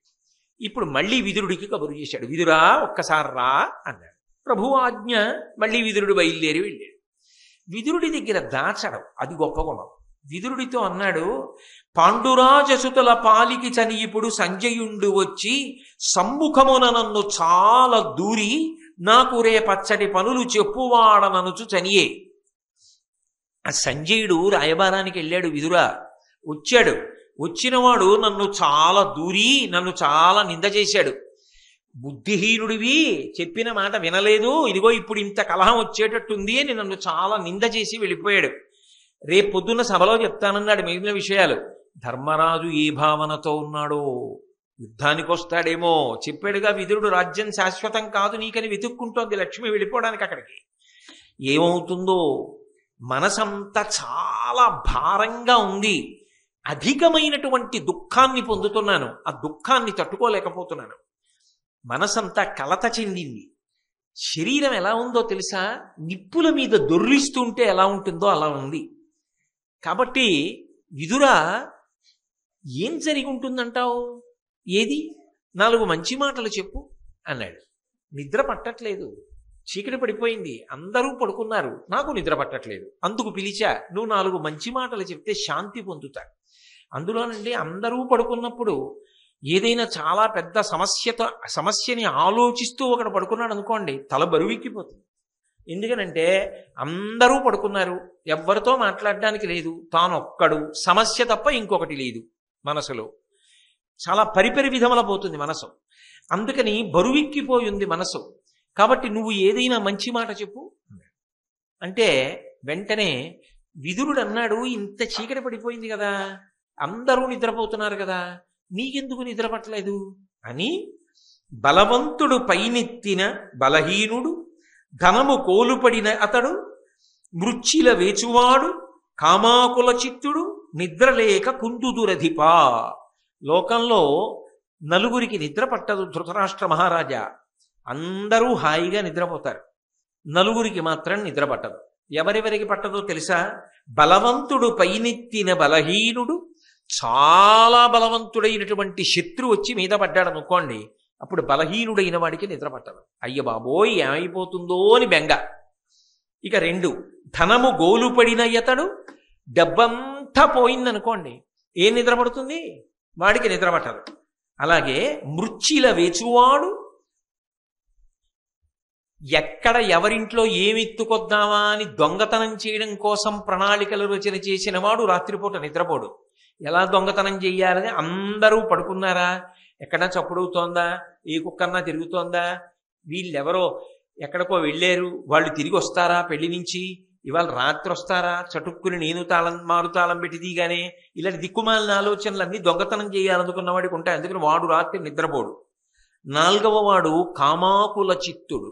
ఇప్పుడు మళ్ళీ విదురుడికి కబురు చేశాడు, విదురా ఒక్కసారి రా అన్నాడు. ప్రభువు ఆజ్ఞ. మళ్ళీ విదురుడు బయలుదేరి వెళ్ళాడు. విదురుడి దగ్గర దాచడం అది గొప్ప గుణం. విదురుడితో అన్నాడు, పాండురాజసుతుల పాలికి చనియిపుడు సంజయుండు వచ్చి సమ్ముఖమున నన్ను చాలా దూరి నాకు రే పచ్చటి పనులు చెప్పువాడననుచు చనియే. ఆ సంజయుడు రాయబారానికి వెళ్ళాడు, విదురా వచ్చాడు. వచ్చినవాడు నన్ను చాలా నన్ను చాలా నింద చేశాడు. బుద్ధిహీనుడివి, చెప్పిన మాట వినలేదు, ఇదిగో ఇప్పుడు ఇంత కలహం వచ్చేటట్టుంది అని నన్ను చాలా నింద చేసి వెళ్ళిపోయాడు. రేపు పొద్దున్న సభలో చెప్తానన్నాడు మిగిలిన విషయాలు. ధర్మరాజు ఏ భావనతో ఉన్నాడో, యుద్ధానికి వస్తాడేమో చెప్పాడుగా విదురుడు. రాజ్యం శాశ్వతం కాదు నీకని వెతుక్కుంటోంది లక్ష్మి వెళ్ళిపోవడానికి అక్కడికి. ఏమవుతుందో, మనసంతా చాలా భారంగా ఉంది, అధికమైనటువంటి దుఃఖాన్ని పొందుతున్నాను, ఆ దుఃఖాన్ని తట్టుకోలేకపోతున్నాను, మనసంతా కలత చెందింది. శరీరం ఎలా ఉందో తెలుసా, నిప్పుల మీద దొర్లిస్తుంటే ఎలా ఉంటుందో అలా ఉంది. కాబట్టి విదురా, ఏం జరిగి ఉంటుందంటావు? ఏది, 4 మంచి మాటలు చెప్పు అన్నాడు. నిద్ర పట్టట్లేదు, చీకటి పడిపోయింది, అందరూ పడుకున్నారు, నాకు నిద్ర పట్టట్లేదు, అందుకు పిలిచా, నువ్వు 4 మంచి మాటలు చెప్తే శాంతి పొందుతా. అందులోనండి అందరూ పడుకున్నప్పుడు ఏదైనా చాలా పెద్ద సమస్యని ఆలోచిస్తూ ఒకడు పడుకున్నాడు అనుకోండి, తల బరువెక్కిపోతుంది. ఎందుకనంటే అందరూ పడుకున్నారు, ఎవ్వరితో మాట్లాడడానికి లేదు, తానొక్కడు, సమస్య తప్ప ఇంకొకటి లేదు మనసులో, చాలా పరిపరి విధముల పోతుంది మనసు. అందుకని బరువెక్కిపోయింది మనసు. కాబట్టి నువ్వు ఏదైనా మంచి మాట చెప్పు అంటే వెంటనే విదురుడు అన్నాడు, ఇంత చీకటి పడిపోయింది కదా, అందరూ నిద్రపోతున్నారు కదా, నీకెందుకు నిద్ర పట్టలేదు అని, బలవంతుడు పైనెత్తిన బలహీనుడు, ధనము కోలుపడిన అతడు, మృచ్చిల వేచువాడు, కామాకుల చిత్తుడు, నిద్రలేక కుందుదురధిపా. లోకంలో 4 నిద్ర పట్టదు ధృతరాష్ట్ర మహారాజా. అందరూ హాయిగా నిద్రపోతారు, 4 మాత్రం నిద్ర పట్టదు. ఎవరెవరికి పట్టదో తెలుసా? బలవంతుడు పైనెత్తిన బలహీనుడు, చాలా బలవంతుడైనటువంటి శత్రువు వచ్చి మీద పడ్డాడు అనుకోండి, అప్పుడు బలహీనుడైన వాడికి నిద్ర పట్టదు. అయ్య బాబోయ్ ఏమైపోతుందో అని బెంగ. ఇక 2, ధనము గోలుపడిన ఇతడు, డబ్బంతా పోయిందనుకోండి, ఏం నిద్ర పడుతుంది? వాడికి నిద్ర పట్టదు. అలాగే మృచ్చిల వేచువాడు, ఎక్కడ ఎవరింట్లో ఏమెత్తుకొద్దామా అని దొంగతనం చేయడం కోసం ప్రణాళికలు రచన చేసిన వాడు రాత్రిపూట నిద్రపోడు. ఎలా దొంగతనం చెయ్యాలని అందరూ పడుకున్నారా, ఎక్కడా చప్పుడవుతోందా, ఏ కుక్కన్నా తిరుగుతోందా, వీళ్ళెవరో ఎక్కడికో వెళ్ళారు, వాళ్ళు తిరిగి వస్తారా పెళ్లి నుంచి, ఇవాళ రాత్రి వస్తారా, చటుక్కుని నేను మారుతాళం పెట్టి దిగానే, ఇలాంటి దిక్కుమాలిన ఆలోచనలన్నీ దొంగతనం చేయాలనుకున్న వాడికి ఉంటాయి. అందుకని వాడు రాత్రి నిద్రపోడు. 4వ వాడు కామాకుల చిత్తుడు.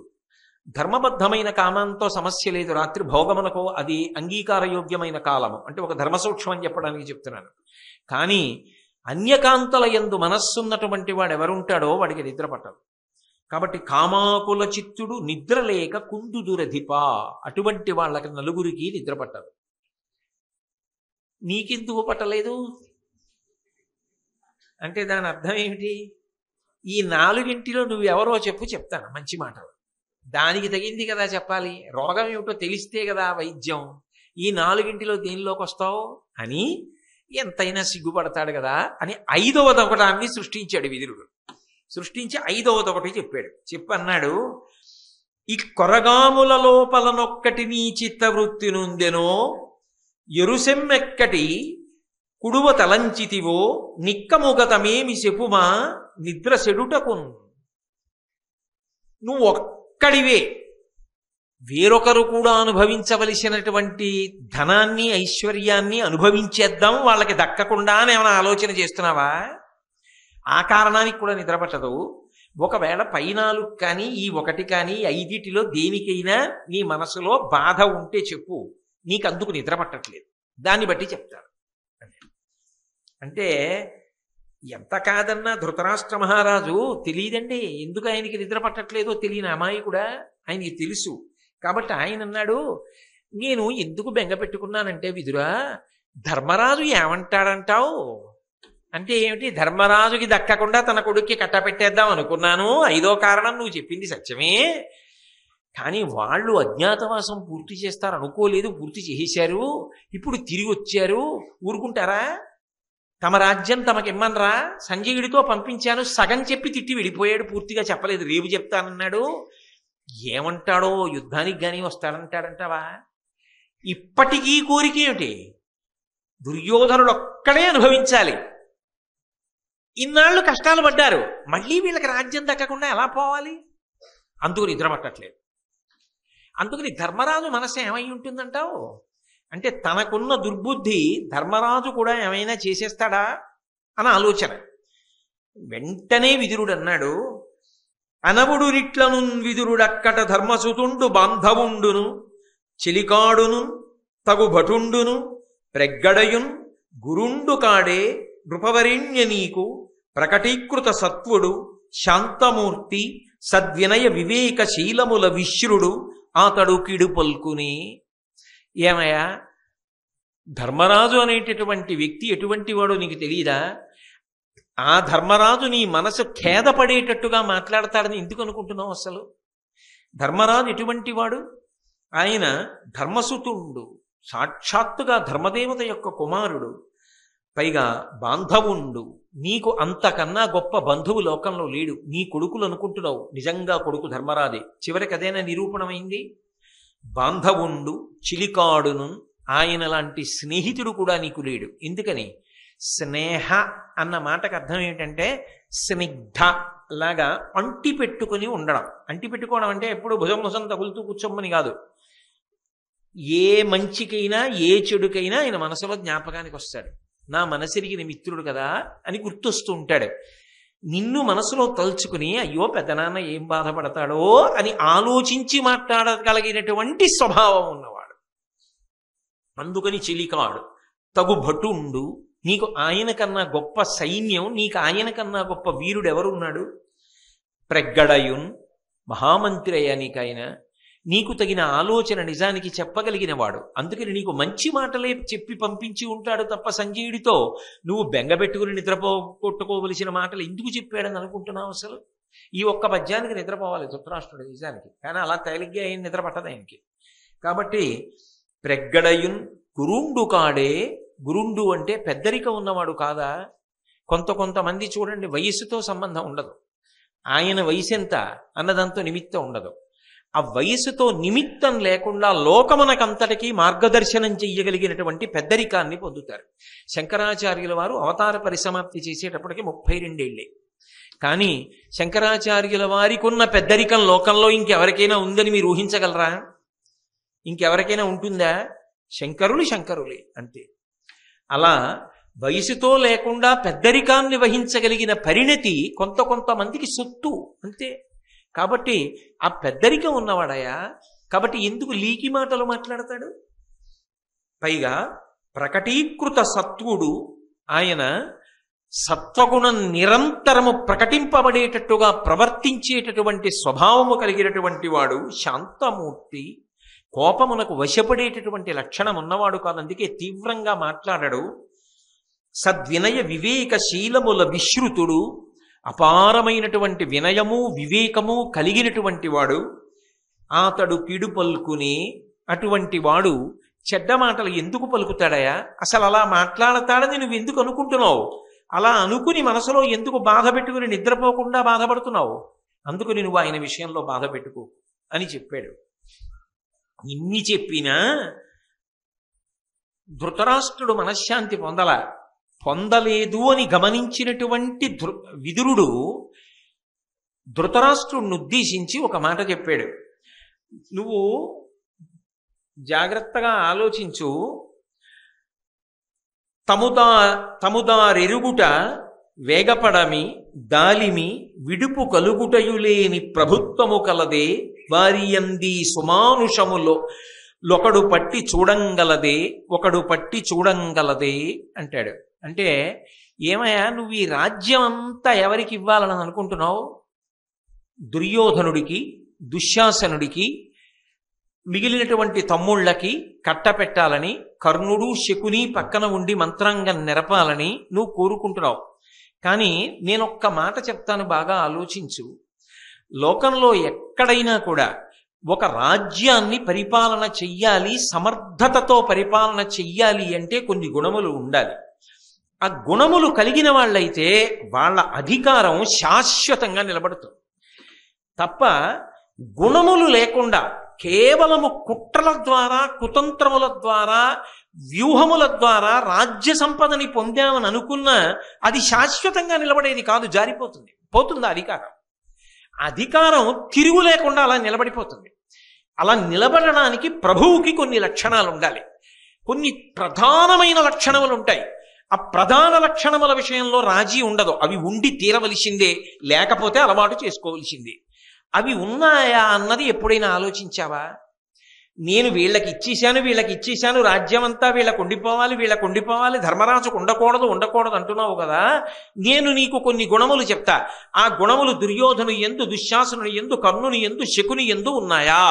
ధర్మబద్ధమైన కామంతో సమస్య లేదు, రాత్రి భోగమునకు అది అంగీకారయోగ్యమైన కాలము, అంటే ఒక ధర్మ సూక్ష్మం అని చెప్పడానికి చెప్తున్నాను. కానీ అన్యకాంతల యందు మనస్సున్నటువంటి వాడు ఎవరుంటాడో వాడికి నిద్ర పట్టదు. కాబట్టి కామాకుల చిత్తుడు, నిద్రలేక కుందుదురధిప, అటువంటి వాళ్ళకి 4 నిద్ర పట్టదు. నీకెందుకు పట్టలేదు అంటే దాని అర్థం ఏమిటి? ఈ 4 నువ్వెవరో చెప్తాను మంచి మాటలు, దానికి తగింది కదా చెప్పాలి. రోగం ఏమిటో తెలిస్తే కదా వైద్యం. ఈ 4 దేనిలోకి వస్తావు అని ఎంతైనా సిగ్గుపడతాడు కదా అని 5వదొకటాన్ని సృష్టించాడు విదురుడు. సృష్టించి 5వదొకటి చెప్పాడు. చెప్పన్నాడు, ఈ కొరగాముల లోపలనొక్కటి నీ చిత్తవృత్తి నుందెనో, ఎరుసెమ్మెక్కటి కుడువ తలంచితివో, నిక్కముగతమేమి చెప్పుమా నిద్ర సెడుటకున్. నువ్వు ఒక్కడివే, వేరొకరు కూడా అనుభవించవలసినటువంటి ధనాన్ని ఐశ్వర్యాన్ని అనుభవించేద్దాం వాళ్ళకి దక్కకుండా అని ఏమైనా ఆలోచన చేస్తున్నావా? ఆ కారణానికి కూడా నిద్రపట్టదు. ఒకవేళ 4 కానీ ఈ 1 కానీ 5 దేనికైనా నీ మనసులో బాధ ఉంటే చెప్పు, నీకు అందుకు నిద్ర పట్టట్లేదు, దాన్ని బట్టి చెప్తారు. అంటే ఎంత కాదన్నా ధృతరాష్ట్ర మహారాజు తెలియదండి ఎందుకు ఆయనకి నిద్ర పట్టట్లేదో తెలియని అమాయకుడా, ఆయనకి తెలుసు. కాబట్టి ఆయన అన్నాడు, నేను ఎందుకు బెంగ పెట్టుకున్నానంటే విదురా, ధర్మరాజు ఏమంటాడంటావు అంటే ఏమిటి, ధర్మరాజుకి దక్కకుండా తన కొడుక్కి కట్టపెట్టేద్దాం అనుకున్నాను. 5వ కారణం నువ్వు చెప్పింది సత్యమే, కానీ వాళ్ళు అజ్ఞాతవాసం పూర్తి చేస్తారు అనుకోలేదు, పూర్తి చేశారు, ఇప్పుడు తిరిగి వచ్చారు, ఊరుకుంటారా? తమ రాజ్యం తమకిమ్మనరా? సంజయుడితో పంపించాను, సగం చెప్పి తిట్టి వెళ్ళిపోయాడు, పూర్తిగా చెప్పలేదు, రేపు చెప్తానన్నాడు. ఏమంటాడో, యుద్ధానికి కానీ వస్తాడంటాడంటావా? ఇప్పటికీ కోరిక ఏమిటి? దుర్యోధనుడు ఒక్కడే అనుభవించాలి, ఇన్నాళ్ళు కష్టాలు పడ్డారు, మళ్ళీ వీళ్ళకి రాజ్యం దక్కకుండా ఎలా పోవాలి? అందుకు నిద్ర పట్టట్లేదు. అందుకని ధర్మరాజు మనసు ఏమై ఉంటుందంటావు? అంటే తనకున్న దుర్బుద్ధి ధర్మరాజు కూడా ఏమైనా చేసేస్తాడా అని ఆలోచన. వెంటనే విదురుడు అన్నాడు, అనవుడు నిట్లను విదురుడక్కట ధర్మసుతుండు బాంధవుండును చిలికాడును తగు భటుండును ప్రగ్గడయున్ గురుండు కాడే నృపవరేణ్య నీకు ప్రకటీకృత సత్వుడు శాంతమూర్తి సద్వినయ వివేక శీలముల విశ్రుడు అతడు కిడు పల్కుని. ఏమయ్యా, ధర్మరాజు అనేటటువంటి వ్యక్తి ఎటువంటి వాడో నీకు తెలియదా? ఆ ధర్మరాజు నీ మనసు ఖేదపడేటట్టుగా మాట్లాడతాడని ఎందుకు అనుకుంటున్నావు? అసలు ధర్మరాజు ఎటువంటి వాడు? ఆయన ధర్మసుతుండు, సాక్షాత్తుగా ధర్మదేవత యొక్క కుమారుడు, పైగా బాంధవుండు. నీకు అంతకన్నా గొప్ప బంధువు లోకంలో లేడు. నీ కొడుకులు అనుకుంటున్నావు, నిజంగా కొడుకు ధర్మరాజే. చివరికి అదేనా నిరూపణమైంది. బాంధవుండు చిలికాడును, ఆయన లాంటి స్నేహితుడు కూడా నీకు లేడు. ఎందుకని? స్నేహ అన్న మాటకు అర్థం ఏంటంటే స్నిగ్ధ లాగా అంటి పెట్టుకుని ఉండడం. అంటి పెట్టుకోవడం అంటే ఎప్పుడు భుజం భుజం తగులుతూ కూర్చోమని కాదు. ఏ మంచికైనా ఏ చెడుకైనా ఆయన మనసులో జ్ఞాపకానికి వస్తాడు. నా మనసిరిగిన మిత్రుడు కదా అని గుర్తొస్తూ ఉంటాడు. నిన్ను మనసులో తలుచుకుని అయ్యో పెద్దనాన్న ఏం బాధపడతాడో అని ఆలోచించి మాట్లాడగలిగినటువంటి స్వభావం ఉన్నవాడు. అందుకని చిలికాడు. తగు భటుండు, నీకు ఆయన కన్నా గొప్ప సైన్యం, నీకు ఆయన కన్నా గొప్ప వీరుడు ఎవరున్నాడు? ప్రగ్గడయున్, మహామంత్రి అయ్యా నీకైనా. నీకు తగిన ఆలోచన నిజానికి చెప్పగలిగిన వాడు. అందుకని నీకు మంచి మాటలే చెప్పి పంపించి ఉంటాడు తప్ప సంజయుడితో నువ్వు బెంగబెట్టుకుని కొట్టుకోవలసిన మాటలు ఎందుకు చెప్పాడని అనుకుంటున్నావు? అసలు ఈ ఒక్క పద్యానికి నిద్రపోవాలి ధృతరాష్ట్రుడు నిజానికి, కానీ అలా తేలిగ్గా ఆయన నిద్ర పట్టదు ఆయనకి. కాబట్టి ప్రగ్గడయున్ గురుండు కాడే. గురుండు అంటే పెద్దరిక ఉన్నవాడు కాదా? కొంతమంది చూడండి వయస్సుతో సంబంధం ఉండదు, ఆయన వయసు ఎంత అన్నదంతో నిమిత్తం ఉండదు. ఆ వయసుతో నిమిత్తం లేకుండా లోకమునకంతటికీ మార్గదర్శనం చెయ్యగలిగినటువంటి పెద్దరికాన్ని పొందుతారు. శంకరాచార్యుల వారు అవతార పరిసమాప్తి చేసేటప్పటికి 32 ఏళ్ళే. కానీ శంకరాచార్యుల వారికి ఉన్న పెద్దరికం లోకంలో ఇంకెవరికైనా ఉందని మీరు ఊహించగలరా? ఇంకెవరికైనా ఉంటుందా? శంకరులే అంతే. అలా వయసుతో లేకుండా పెద్దరికాన్ని వహించగలిగిన పరిణతి కొంతమందికి సొత్తు అంతే. కాబట్టి ఆ పెద్దరికం ఉన్నవాడయా. కాబట్టి ఎందుకు లీకి మాటలు మాట్లాడతాడు? పైగా ప్రకటీకృత సత్వుడు, ఆయన సత్వగుణం నిరంతరము ప్రకటింపబడేటట్టుగా ప్రవర్తించేటటువంటి స్వభావము కలిగినటువంటి వాడు. శాంతమూర్తి, కోపమునకు వశపడేటటువంటి లక్షణం ఉన్నవాడు కాదు, అందుకే తీవ్రంగా మాట్లాడడు. సద్వినయ వివేక శీలముల విశ్రుతుడు, అపారమైనటువంటి వినయము వివేకము కలిగినటువంటి వాడు. అతడు కిడు పలుకుని, అటువంటి వాడు చెడ్డ మాటలు ఎందుకు పలుకుతాడయా? అసలు అలా మాట్లాడతాడని నువ్వు ఎందుకు అనుకుంటున్నావు? అలా అనుకుని మనసులో ఎందుకు బాధ పెట్టుకుని నిద్రపోకుండా బాధపడుతున్నావు? అందుకని నువ్వు ఆయన విషయంలో బాధ పెట్టుకో అని చెప్పాడు. ఇన్ని చెప్పినా ధృతరాష్ట్రుడు మనశ్శాంతి పొందలేదు అని గమనించినటువంటి విదురుడు ధృతరాష్ట్రుడిని ఉద్దేశించి ఒక మాట చెప్పాడు. నువ్వు జాగ్రత్తగా ఆలోచించు. తముదారెరుగుట వేగపడమి దాలిమి విడుపు కలుగుటయులేని ప్రభుత్వము కలదే వారి యంది సుమానుషములో ఒకడు పట్టి చూడంగలదే అంటాడు. అంటే ఏమయ్యా, నువ్వు ఈ రాజ్యం అంతా ఎవరికి ఇవ్వాలని అనుకుంటున్నావు? దుర్యోధనుడికి, దుశ్శాసనుడికి, మిగిలినటువంటి తమ్ముళ్ళకి కట్టపెట్టాలని, కర్ణుడు శకుని పక్కన ఉండి మంత్రాంగం నెరపాలని నువ్వు కోరుకుంటున్నావు. కానీ నేనొక్క మాట చెప్తాను, బాగా ఆలోచించు. లోకంలో ఎక్కడైనా కూడా ఒక రాజ్యాన్ని పరిపాలన చెయ్యాలి, సమర్థతతో పరిపాలన చెయ్యాలి అంటే కొన్ని గుణములు ఉండాలి. ఆ గుణములు కలిగిన వాళ్ళైతే వాళ్ళ అధికారం శాశ్వతంగా నిలబడుతుంది. తప్ప గుణములు లేకుండా కేవలము కుట్రల ద్వారా, కుతంత్రముల ద్వారా, వ్యూహముల ద్వారా రాజ్య సంపదని పొందామని అనుకున్నా అది శాశ్వతంగా నిలబడేది కాదు, జారిపోతుంది, పోతుంది అధికారం. అధికారం తిరుగు లేకుండా అలా నిలబడిపోతుంది. అలా నిలబడడానికి ప్రభువుకి కొన్ని లక్షణాలు ఉండాలి, కొన్ని ప్రధానమైన లక్షణములు ఉంటాయి. ఆ ప్రధాన లక్షణముల విషయంలో రాజీ ఉండదు, అవి ఉండి తీరవలసిందే, లేకపోతే అలవాటు చేసుకోవలసిందే. అవి ఉన్నాయా అన్నది ఎప్పుడైనా ఆలోచించావా? నేను వీళ్ళకి ఇచ్చేశాను, రాజ్యం అంతా వీళ్ళకు ఉండిపోవాలి, ధర్మరాజుకు ఉండకూడదు అంటున్నావు కదా. నేను నీకు కొన్ని గుణములు చెప్తా, ఆ గుణములు దుర్యోధను యందు, దుశ్శాసనుని యందు, కర్ణుని యందు, శకుని యందు ఉన్నాయా?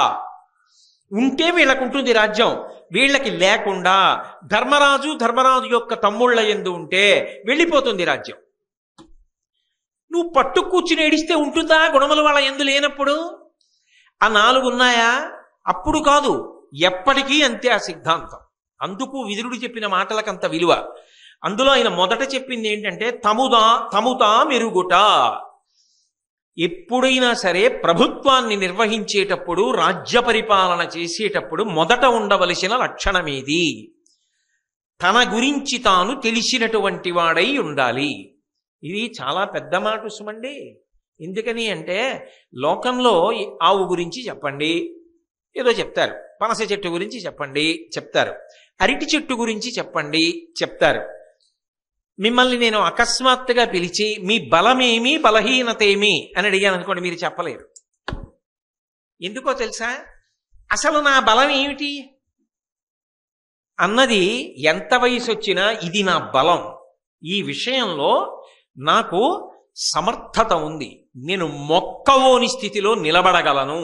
ఉంటే వీళ్ళకు ఉంటుంది రాజ్యం, వీళ్ళకి లేకుండా ధర్మరాజు యొక్క తమ్ముళ్ళ యందు ఉంటే వెళ్ళిపోతుంది రాజ్యం. నువ్వు పట్టు కూర్చుని ఏడిస్తే ఉంటుందా గుణములు వాళ్ళ యందు లేనప్పుడు? ఆ 4 ఉన్నాయా? అప్పుడు కాదు, ఎప్పటికీ అంతే ఆ సిద్ధాంతం. అందుకు విదురుడు చెప్పిన మాటలకంత విలువ. అందులో ఆయన మొదట చెప్పింది ఏంటంటే తముతా మెరుగుట. ఎప్పుడైనా సరే ప్రభుత్వాన్ని నిర్వహించేటప్పుడు, రాజ్య పరిపాలన చేసేటప్పుడు మొదట ఉండవలసిన లక్షణమేది? తన గురించి తాను తెలిసినటువంటి వాడై ఉండాలి. ఇది చాలా పెద్ద మాట సుమండి. ఎందుకని అంటే లోకంలో ఆవు గురించి చెప్పండి, ఏదో చెప్తారు, పనస చెట్టు గురించి చెప్పండి చెప్తారు, అరటి చెట్టు గురించి చెప్పండి చెప్తారు. మిమ్మల్ని నేను అకస్మాత్తుగా పిలిచి మీ బలమేమి బలహీనతేమి అని అడిగాను అనుకోండి, మీరు చెప్పలేరు. ఎందుకో తెలుసా? అసలు నా బలం ఏమిటి అన్నది ఎంత వయసు వచ్చినా ఇది నా బలం, ఈ విషయంలో నాకు సమర్థత ఉంది, నేను మొక్కవోని స్థితిలో నిలబడగలను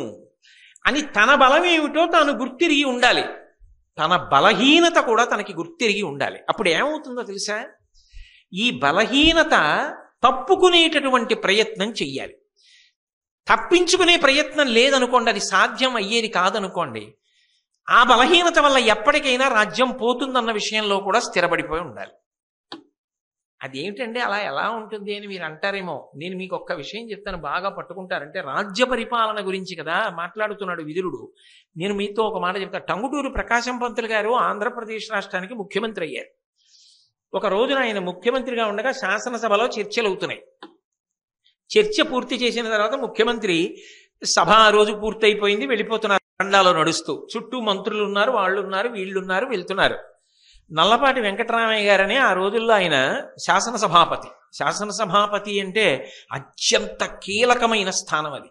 అని తన బలం ఏమిటో తాను గుర్తిరిగి ఉండాలి. తన బలహీనత కూడా తనకి గుర్తిరిగి ఉండాలి. అప్పుడు ఏమవుతుందో తెలుసా? ఈ బలహీనత తప్పుకునేటటువంటి ప్రయత్నం చెయ్యాలి. తప్పించుకునే ప్రయత్నం లేదనుకోండి, అది సాధ్యం అయ్యేది కాదనుకోండి, ఆ బలహీనత వల్ల ఎప్పటికైనా రాజ్యం పోతుందన్న విషయంలో కూడా స్థిరపడిపోయి ఉండాలి. అదేమిటండి అలా ఎలా ఉంటుంది అని మీరు అంటారేమో. నేను మీకు ఒక్క విషయం చెప్తాను, బాగా పట్టుకుంటారంటే రాజ్య పరిపాలన గురించి కదా మాట్లాడుతున్నాడు విదురుడు. నేను మీతో ఒక మాట చెప్తాను. టంగుటూరి ప్రకాశం పంతులు గారు ఆంధ్రప్రదేశ్ రాష్ట్రానికి ముఖ్యమంత్రి అయ్యారు. ఒక రోజున ఆయన ముఖ్యమంత్రిగా ఉండగా శాసనసభలో చర్చలు అవుతున్నాయి. చర్చ పూర్తి చేసిన తర్వాత ముఖ్యమంత్రి సభ ఆ రోజు పూర్తయిపోయింది, వెళ్ళిపోతున్నారు దండాలో నడుస్తూ. చుట్టూ మంత్రులు ఉన్నారు, వాళ్ళు ఉన్నారు, వీళ్ళున్నారు, వెళ్తున్నారు. నల్లపాటి వెంకటరామయ్య గారని ఆ రోజుల్లో ఆయన శాసనసభాపతి. శాసనసభాపతి అంటే అత్యంత కీలకమైన స్థానం అది.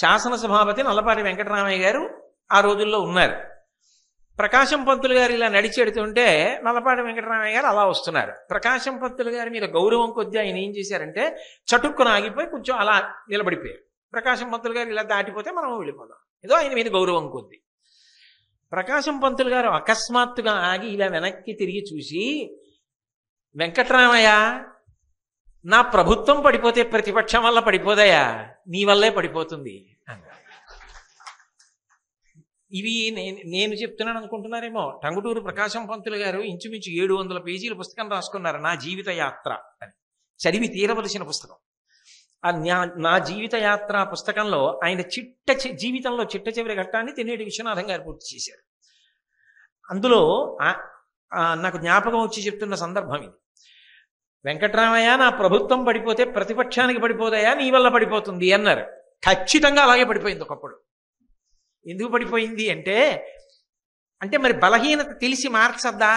శాసనసభాపతి నల్లపాటి వెంకటరామయ్య గారు ఆ రోజుల్లో ఉన్నారు. ప్రకాశం పంతులు గారు ఇలా నడిచెడుతుంటే నల్లపాటి వెంకటరామయ్య గారు అలా వస్తున్నారు. ప్రకాశం పంతులు గారి మీద గౌరవం కొద్దీ ఆయన ఏం చేశారంటే చటుక్కున ఆగిపోయి కొంచెం అలా నిలబడిపోయారు. ప్రకాశం పంతులు గారు ఇలా దాటిపోతే మనం వెళ్ళిపోదాం, ఏదో ఆయన మీద గౌరవం కొద్దీ. ప్రకాశం పంతులు గారు అకస్మాత్తుగా ఆగి ఇలా వెనక్కి తిరిగి చూసి, వెంకటరామయ్య, నా ప్రభుత్వం పడిపోతే ప్రతిపక్షం వల్ల పడిపోదయా, నీ వల్లే పడిపోతుంది అన్నారు. ఇవి నేను చెప్తున్నాను అనుకుంటున్నారేమో. టంగుటూరు ప్రకాశం పంతులు గారు ఇంచుమించు 700 పేజీల పుస్తకం రాసుకున్నారు, నా జీవిత యాత్ర అని. చదివి తీరవలసిన పుస్తకం. ఆ నా జీవిత యాత్ర పుస్తకంలో ఆయన జీవితంలో చిట్ట చివరి ఘట్టాన్ని తెన్నేటి విశ్వనాథం గారు పూర్తి చేశారు. అందులో నాకు జ్ఞాపకం వచ్చి చెప్తున్న సందర్భం ఇది. వెంకటరామయ్య, నా ప్రభుత్వం పడిపోతే ప్రతిపక్షానికి పడిపోదయా, నీ వల్ల పడిపోతుంది అన్నారు. ఖచ్చితంగా అలాగే పడిపోయింది ఒకప్పుడు. ఎందుకు పడిపోయింది అంటే మరి బలహీనత తెలిసి మార్చద్దా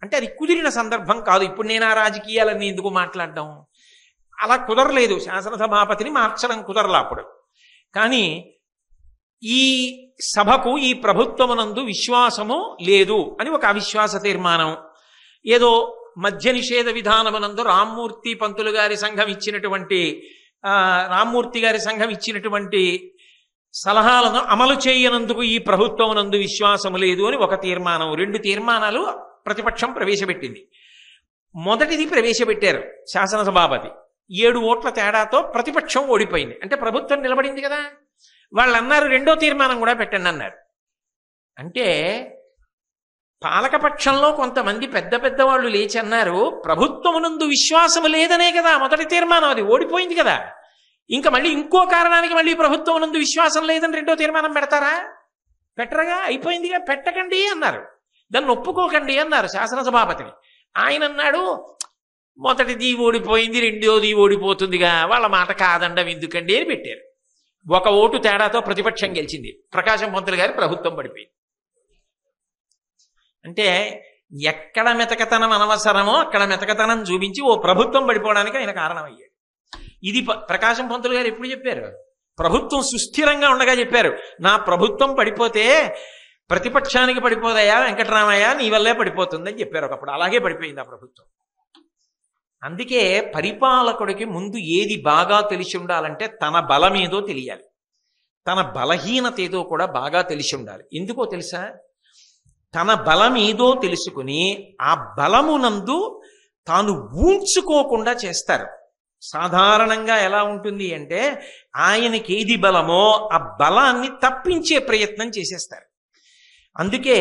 అంటే అది కుదిరిన సందర్భం కాదు. ఇప్పుడు నేను ఆ రాజకీయాలన్నీ ఎందుకు మాట్లాడడం, అలా కుదరలేదు. శాసనసభాపతిని మార్చడం కుదరలా అప్పుడు. కానీ ఈ సభకు, ఈ ప్రభుత్వమునందు విశ్వాసము లేదు అని ఒక అవిశ్వాస తీర్మానం, ఏదో మద్య నిషేధ విధానమునందు రామ్మూర్తి పంతులు గారి సంఘం ఇచ్చినటువంటి రామ్మూర్తి గారి సంఘం ఇచ్చినటువంటి సలహాలను అమలు చేయనందుకు ఈ ప్రభుత్వమునందు విశ్వాసము లేదు అని ఒక తీర్మానం. 2 తీర్మానాలు ప్రతిపక్షం ప్రవేశపెట్టింది. మొదటిది ప్రవేశపెట్టారు శాసనసభాపతి, 7 ఓట్ల తేడాతో ప్రతిపక్షం ఓడిపోయింది. అంటే ప్రభుత్వం నిలబడింది కదా. వాళ్ళు అన్నారు 2వ తీర్మానం కూడా పెట్టండి అన్నారు. అంటే పాలకపక్షంలో కొంతమంది పెద్ద వాళ్ళు లేచి అన్నారు, ప్రభుత్వమునందు విశ్వాసము లేదనే కదా మొదటి తీర్మానం, అది ఓడిపోయింది కదా, ఇంకా మళ్ళీ ఇంకో కారణానికి మళ్ళీ ప్రభుత్వమునందు విశ్వాసం లేదని 2వ తీర్మానం పెడతారా? పెట్టరగా, అయిపోయిందిగా, పెట్టకండి అన్నారు. దాన్ని ఒప్పుకోకండి అన్నారు శాసనసభాపతిని. ఆయన అన్నాడు, మొదటిది ఓడిపోయింది, రెండోది ఓడిపోతుందిగా, వాళ్ళ మాట కాదండం ఎందుకండి అని పెట్టారు. 1 ఓటు తేడాతో ప్రతిపక్షం గెలిచింది. ప్రకాశం పంతులు గారి ప్రభుత్వం పడిపోయింది. అంటే ఎక్కడ మెతకతనం అనవసరమో అక్కడ మెతకతనం చూపించి ఓ ప్రభుత్వం పడిపోవడానికి ఆయన కారణమయ్యాడు. ఇది ప్రకాశం పంతులు గారు ఎప్పుడు చెప్పారు? ప్రభుత్వం సుస్థిరంగా ఉండగా చెప్పారు. నా ప్రభుత్వం పడిపోతే ప్రతిపక్షానికి పడిపోదయా వెంకటరామయ్య, నీ వల్లే పడిపోతుందని చెప్పారు ఒకప్పుడు. అలాగే పడిపోయింది ఆ ప్రభుత్వం. అందుకే పరిపాలకుడికి ముందు ఏది బాగా తెలిసి ఉండాలంటే తన బలం ఏదో తెలియాలి, తన బలహీనత ఏదో కూడా బాగా తెలిసి ఉండాలి. ఎందుకో తెలుసా? తన బలం ఏదో తెలుసుకుని ఆ బలమునందు తాను ఊంచుకోకుండా చేస్తారు. సాధారణంగా ఎలా ఉంటుంది అంటే ఆయనకి ఏది బలమో ఆ బలాన్ని తప్పించే ప్రయత్నం చేసేస్తారు. అందుకే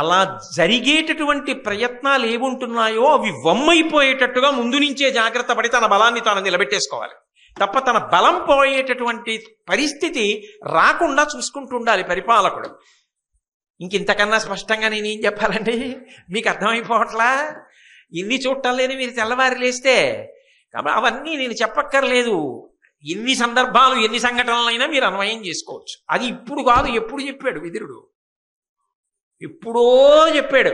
అలా జరిగేటటువంటి ప్రయత్నాలు ఏముంటున్నాయో అవి వమ్మైపోయేటట్టుగా ముందు నుంచే జాగ్రత్త పడి తన బలాన్ని తాను నిలబెట్టేసుకోవాలి. తప్ప తన బలం పోయేటటువంటి పరిస్థితి రాకుండా చూసుకుంటూ ఉండాలి పరిపాలకుడు. ఇంకింతకన్నా స్పష్టంగా నేనేం చెప్పాలండి? మీకు అర్థమైపోవట్లా? ఇన్ని చూడటం లేదు మీరు తెల్లవారి లేస్తే. కాబట్టి అవన్నీ నేను చెప్పక్కర్లేదు. ఎన్ని సందర్భాలు ఎన్ని సంఘటనలైనా మీరు అన్వయం చేసుకోవచ్చు. అది ఇప్పుడు కాదు, ఎప్పుడు చెప్పాడు విదురుడు, ఎప్పుడో చెప్పాడు.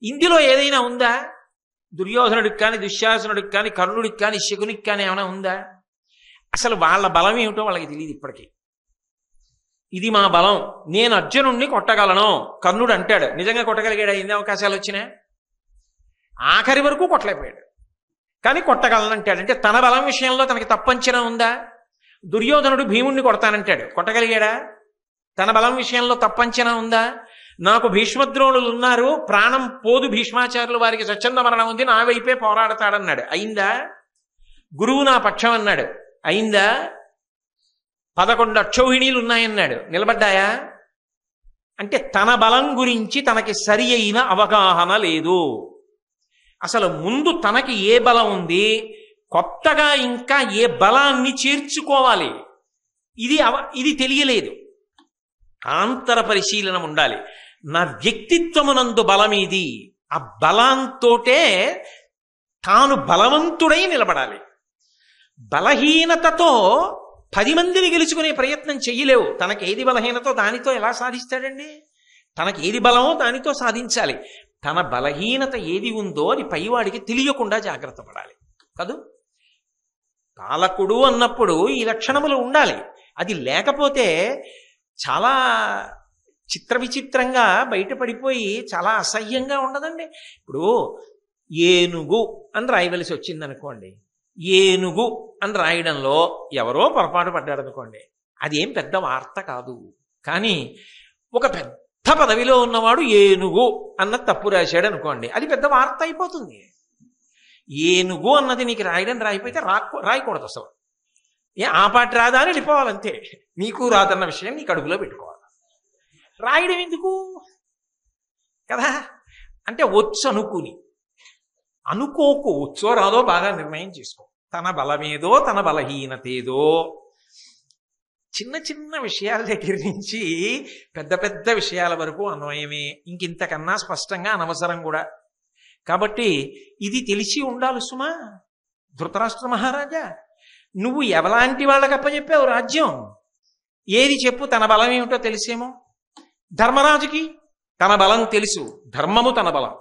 ఇందులో ఏదైనా ఉందా? దుర్యోధనుడికి కానీ దుశ్శాసనుడికి కానీ కర్ణుడికి కానీ శకునికి కానీ ఏమైనా ఉందా? అసలు వాళ్ళ బలం ఏమిటో వాళ్ళకి తెలియదు ఇప్పటికీ. ఇది మా బలం, నేను అర్జునుడిని కొట్టగలను కర్ణుడు అంటాడు. నిజంగా కొట్టగలిగాడు? ఎన్ని అవకాశాలు వచ్చినా ఆఖరి వరకు కొట్టలేకపోయాడు. కానీ కొట్టగలను అంటాడు. అంటే తన బలం విషయంలో తనకి తప్పంచనా ఉందా? దుర్యోధనుడు భీముడిని కొడతానంటాడు, కొట్టగలిగాడా? తన బలం విషయంలో తప్పంచనా ఉందా? నాకు భీష్మద్రోణులు ఉన్నారు, ప్రాణం పోదు భీష్మాచార్యులు వారికి స్వచ్ఛంద మరణం ఉంది, నా వైపే పోరాడతాడన్నాడు. అయిందా? గురువు నా పక్షం అన్నాడు. అయిందా? 11 అక్షౌహిణీలు ఉన్నాయన్నాడు. నిలబడ్డాయా? అంటే తన బలం గురించి తనకి సరి అయిన అవగాహన లేదు. అసలు ముందు తనకి ఏ బలం ఉంది, కొత్తగా ఇంకా ఏ బలాన్ని చేర్చుకోవాలి, ఇది తెలియలేదు. ఆంతర పరిశీలన ఉండాలి. నా వ్యక్తిత్వమునందు బలమేది, ఆ బలంతోటే తాను బలవంతుడై నిలబడాలి. బలహీనతతో 10 మందిని గెలుచుకునే ప్రయత్నం చెయ్యలేవు. తనకేది బలహీనతో దానితో ఎలా సాధిస్తాడండి? తనకి ఏది బలమో దానితో సాధించాలి. తన బలహీనత ఏది ఉందో అది పైవాడికి తెలియకుండా జాగ్రత్త పడాలి కదూ. పాలకుడు అన్నప్పుడు ఈ లక్షణములు ఉండాలి. అది లేకపోతే చాలా చిత్ర విచిత్రంగా బయటపడిపోయి చాలా అసహ్యంగా ఉండదండి. ఇప్పుడు ఏనుగు అని రాయవలసి వచ్చిందనుకోండి, ఏనుగు అని రాయడంలో ఎవరో పొరపాటు పడ్డాడు అనుకోండి, అదేం పెద్ద వార్త కాదు. కానీ ఒక పెద్ద పదవిలో ఉన్నవాడు ఏనుగు అన్న తప్పు రాశాడు అనుకోండి, అది పెద్ద వార్త అయిపోతుంది. ఏనుగు అన్నది నీకు రాయడం రాయిపోతే రాయకూడదు అసలు. ఆ పాట రాదా అని వెళ్ళిపోవాలంతే. నీకు రాదన్న విషయం నీకు అడుగులో పెట్టుకోవాలి. రాయడం ఎందుకు కదా? అంటే వచ్చు అనుకోకు, వచ్చో రాదో బాగా నిర్ణయం చేసుకో. తన బలమేదో తన బలహీనతేదో చిన్న చిన్న విషయాల దగ్గర నుంచి పెద్ద పెద్ద విషయాల వరకు అన్వయమే. ఇంకింతకన్నా స్పష్టంగా అనవసరం కూడా. కాబట్టి ఇది తెలిసి ఉండాలి సుమా. ధృతరాష్ట్ర మహారాజా, నువ్వు ఎవలాంటి వాళ్ళకి అప్పచెప్పావు రాజ్యం? ఏది చెప్పు, తన బలం ఏమిటో తెలిసేమో. ధర్మరాజుకి తన బలం తెలుసు, ధర్మము తన బలం.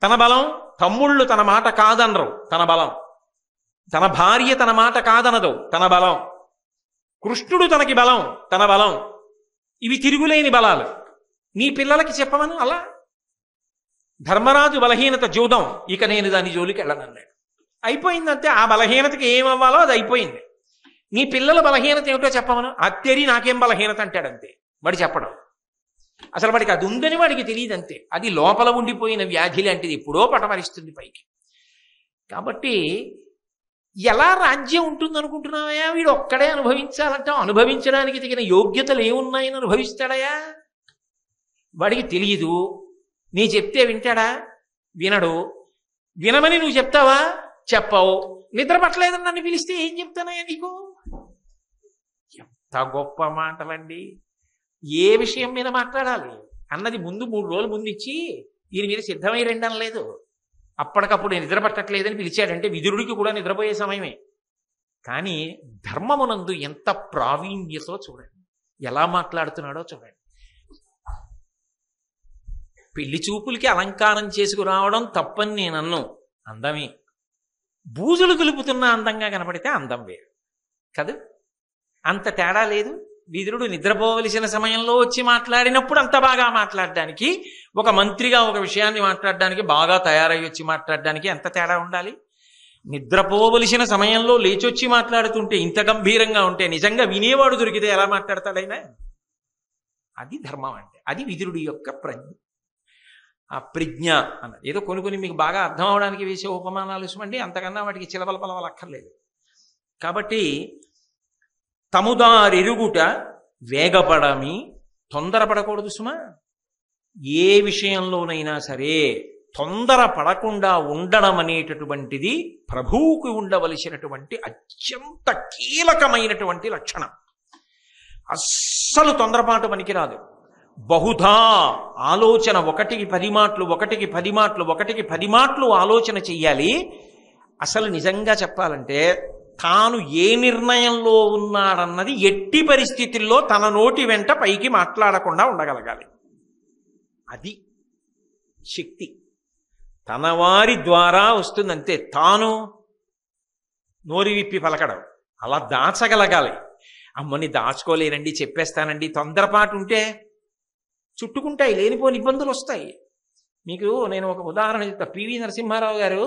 తన బలం తమ్ముళ్ళు తన మాట కాదనరు, తన బలం. తన భార్య తన మాట కాదనదు, తన బలం. కృష్ణుడు తనకి బలం, తన బలం. ఇవి తిరుగులేని బలాలు. నీ పిల్లలకి చెప్పమను అలా. ధర్మరాజు బలహీనత జూదం, ఇక నేను దాని జోలికి వెళ్ళనన్నాడు. అయిపోయిందంతే. ఆ బలహీనతకి ఏమవ్వాలో అది అయిపోయింది. నీ పిల్లల బలహీనత ఏమిటో చెప్పమను. అత్తేరి నాకేం బలహీనత అంటాడంతే. వాడు చెప్పడం. అసలు వాడికి అది ఉందని వాడికి తెలియదంతే. అది లోపల ఉండిపోయిన వ్యాధి లాంటిది, ఎప్పుడో పటమరిస్తుంది పైకి. కాబట్టి ఎలా రాజ్యం ఉంటుంది అనుకుంటున్నావయ్యా? వీడు ఒక్కడే అనుభవించాలంటావు. అనుభవించడానికి తగిన యోగ్యతలు ఏమున్నాయని అనుభవిస్తాడయా? వాడికి తెలియదు. నీ చెప్తే వింటాడా? వినడు. వినమని నువ్వు చెప్తావా? చెప్పవు. నిద్ర పట్టలేదని నన్ను పిలిస్తే ఏం చెప్తానయ్యా నీకు? ఎంత గొప్ప మాటలండి. ఏ విషయం మీద మాట్లాడాలి అన్నది ముందు 3 రోజులు ముందు ఇచ్చి దీని మీద సిద్ధమై రండి అనలేదు. అప్పటికప్పుడు నిద్ర పట్టట్లేదని పిలిచాడంటే విదురుడికి కూడా నిద్రపోయే సమయమే. కానీ ధర్మమునందు ఎంత ప్రావీణ్యతో చూడండి, ఎలా మాట్లాడుతున్నాడో చూడండి. పెళ్లి చూపులకి అలంకారం చేసుకురావడం తప్పని నేను అన్ను, అందమే. బూజులు దులుపుతున్న అందంగా కనపడితే అందం వేరు కదా, అంత తేడా లేదు. విదురుడు నిద్రపోవలసిన సమయంలో వచ్చి మాట్లాడినప్పుడు అంత బాగా మాట్లాడడానికి, ఒక మంత్రిగా ఒక విషయాన్ని మాట్లాడడానికి బాగా తయారై వచ్చి మాట్లాడడానికి ఎంత తేడా ఉండాలి. నిద్రపోవలసిన సమయంలో లేచొచ్చి మాట్లాడుతుంటే ఇంత గంభీరంగా ఉంటే నిజంగా వినేవాడు దొరికితే ఎలా మాట్లాడతాడైనా? అది ధర్మం అంటే. అది విదురుడి యొక్క ఆ ప్రజ్ఞ అన్నది. ఏదో కొన్ని మీకు బాగా అర్థం అవడానికి వేసే ఉపమానాలు ఇవ్వండి, అంతకన్నా వాటికి చిలవల పలవలు అక్కర్లేదు. కాబట్టి తముదారెరుగుట వేగపడమి, తొందరపడకూడదు సుమా. ఏ విషయంలోనైనా సరే తొందర పడకుండా ఉండడం అనేటటువంటిది ప్రభువుకు ఉండవలసినటువంటి అత్యంత కీలకమైనటువంటి లక్షణం. అస్సలు తొందరపాటు పనికిరాదు. బహుధా ఆలోచన, ఒకటికి 10 మాటలు ఆలోచన చెయ్యాలి. అసలు నిజంగా చెప్పాలంటే తాను ఏ నిర్ణయంలో ఉన్నాడన్నది ఎట్టి పరిస్థితుల్లో తన నోటి వెంట పైకి మాట్లాడకుండా ఉండగలగాలి. అది శక్తి. తన వారి ద్వారా వస్తుందంతే, తాను నోరి విప్పి పలకడం అలా దాచగలగాలి. అమ్మని దాచుకోలేనండి, చెప్పేస్తానండి, తొందరపాటు ఉంటే చుట్టుకుంటాయి, లేనిపోని ఇబ్బందులు వస్తాయి. మీకు నేను ఒక ఉదాహరణ చెప్తా. పివి నరసింహారావు గారు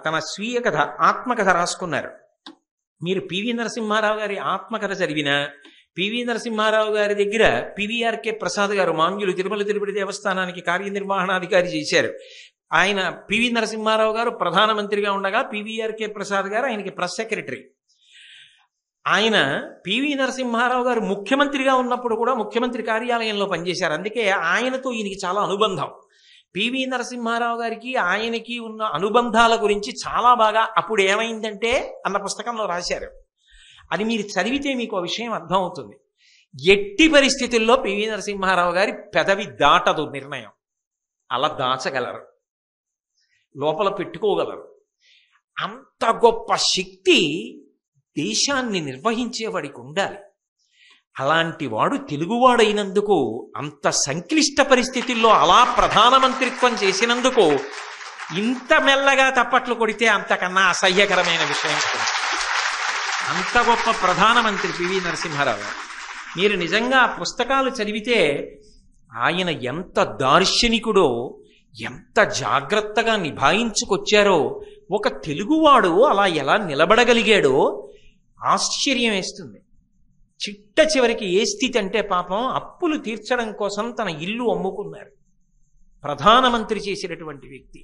తన స్వీయ కథ, ఆత్మకథ రాసుకున్నారు. మీరు పివి నరసింహారావు గారి ఆత్మకథ చదివిన, పివి నరసింహారావు గారి దగ్గర పివిఆర్కే ప్రసాద్ గారు మాంగ్యులు తిరుమల తిరుపతి దేవస్థానానికి కార్యనిర్వహణాధికారి చేశారు. ఆయన పివి నరసింహారావు గారు ప్రధానమంత్రిగా ఉండగా పివిఆర్కే ప్రసాద్ గారు ఆయనకి ప్రెస్ సెక్రటరీ. ఆయన పివి నరసింహారావు గారు ముఖ్యమంత్రిగా ఉన్నప్పుడు కూడా ముఖ్యమంత్రి కార్యాలయంలో పనిచేశారు. అందుకే ఆయనతో ఈయనకి చాలా అనుబంధం. పివి నరసింహారావు గారికి ఆయనకి ఉన్న అనుబంధాల గురించి చాలా బాగా అప్పుడు ఏమైందంటే అన్న పుస్తకంలో రాశారు. అది మీరు చదివితే మీకు ఆ విషయం అర్థమవుతుంది. ఎట్టి పరిస్థితుల్లో పివి నరసింహారావు గారి పెదవి దాటదు నిర్ణయం. అలా దాచగలరు, లోపల పెట్టుకోగలరు. అంత గొప్ప శక్తి దేశాన్ని నిర్వహించేవాడికి ఉండాలి. అలాంటి వాడు తెలుగువాడైనందుకు, అంత సంక్లిష్ట పరిస్థితుల్లో అలా ప్రధానమంత్రిత్వం చేసినందుకు ఇంత మెల్లగా తప్పట్లు కొడితే అంతకన్నా అసహ్యకరమైన విషయం. అంత గొప్ప ప్రధానమంత్రి పివి నరసింహారావు. మీరు నిజంగా పుస్తకాలు చదివితే ఆయన ఎంత దార్శనికుడో, ఎంత జాగ్రత్తగా నిభాయించుకొచ్చారో, ఒక తెలుగువాడు అలా ఎలా నిలబడగలిగాడో ఆశ్చర్యం వేస్తుంది. చిట్ట చివరికి ఏ స్థితి అంటే పాపం అప్పులు తీర్చడం కోసం తన ఇల్లు అమ్ముకున్నారు. ప్రధానమంత్రి చేసినటువంటి వ్యక్తి.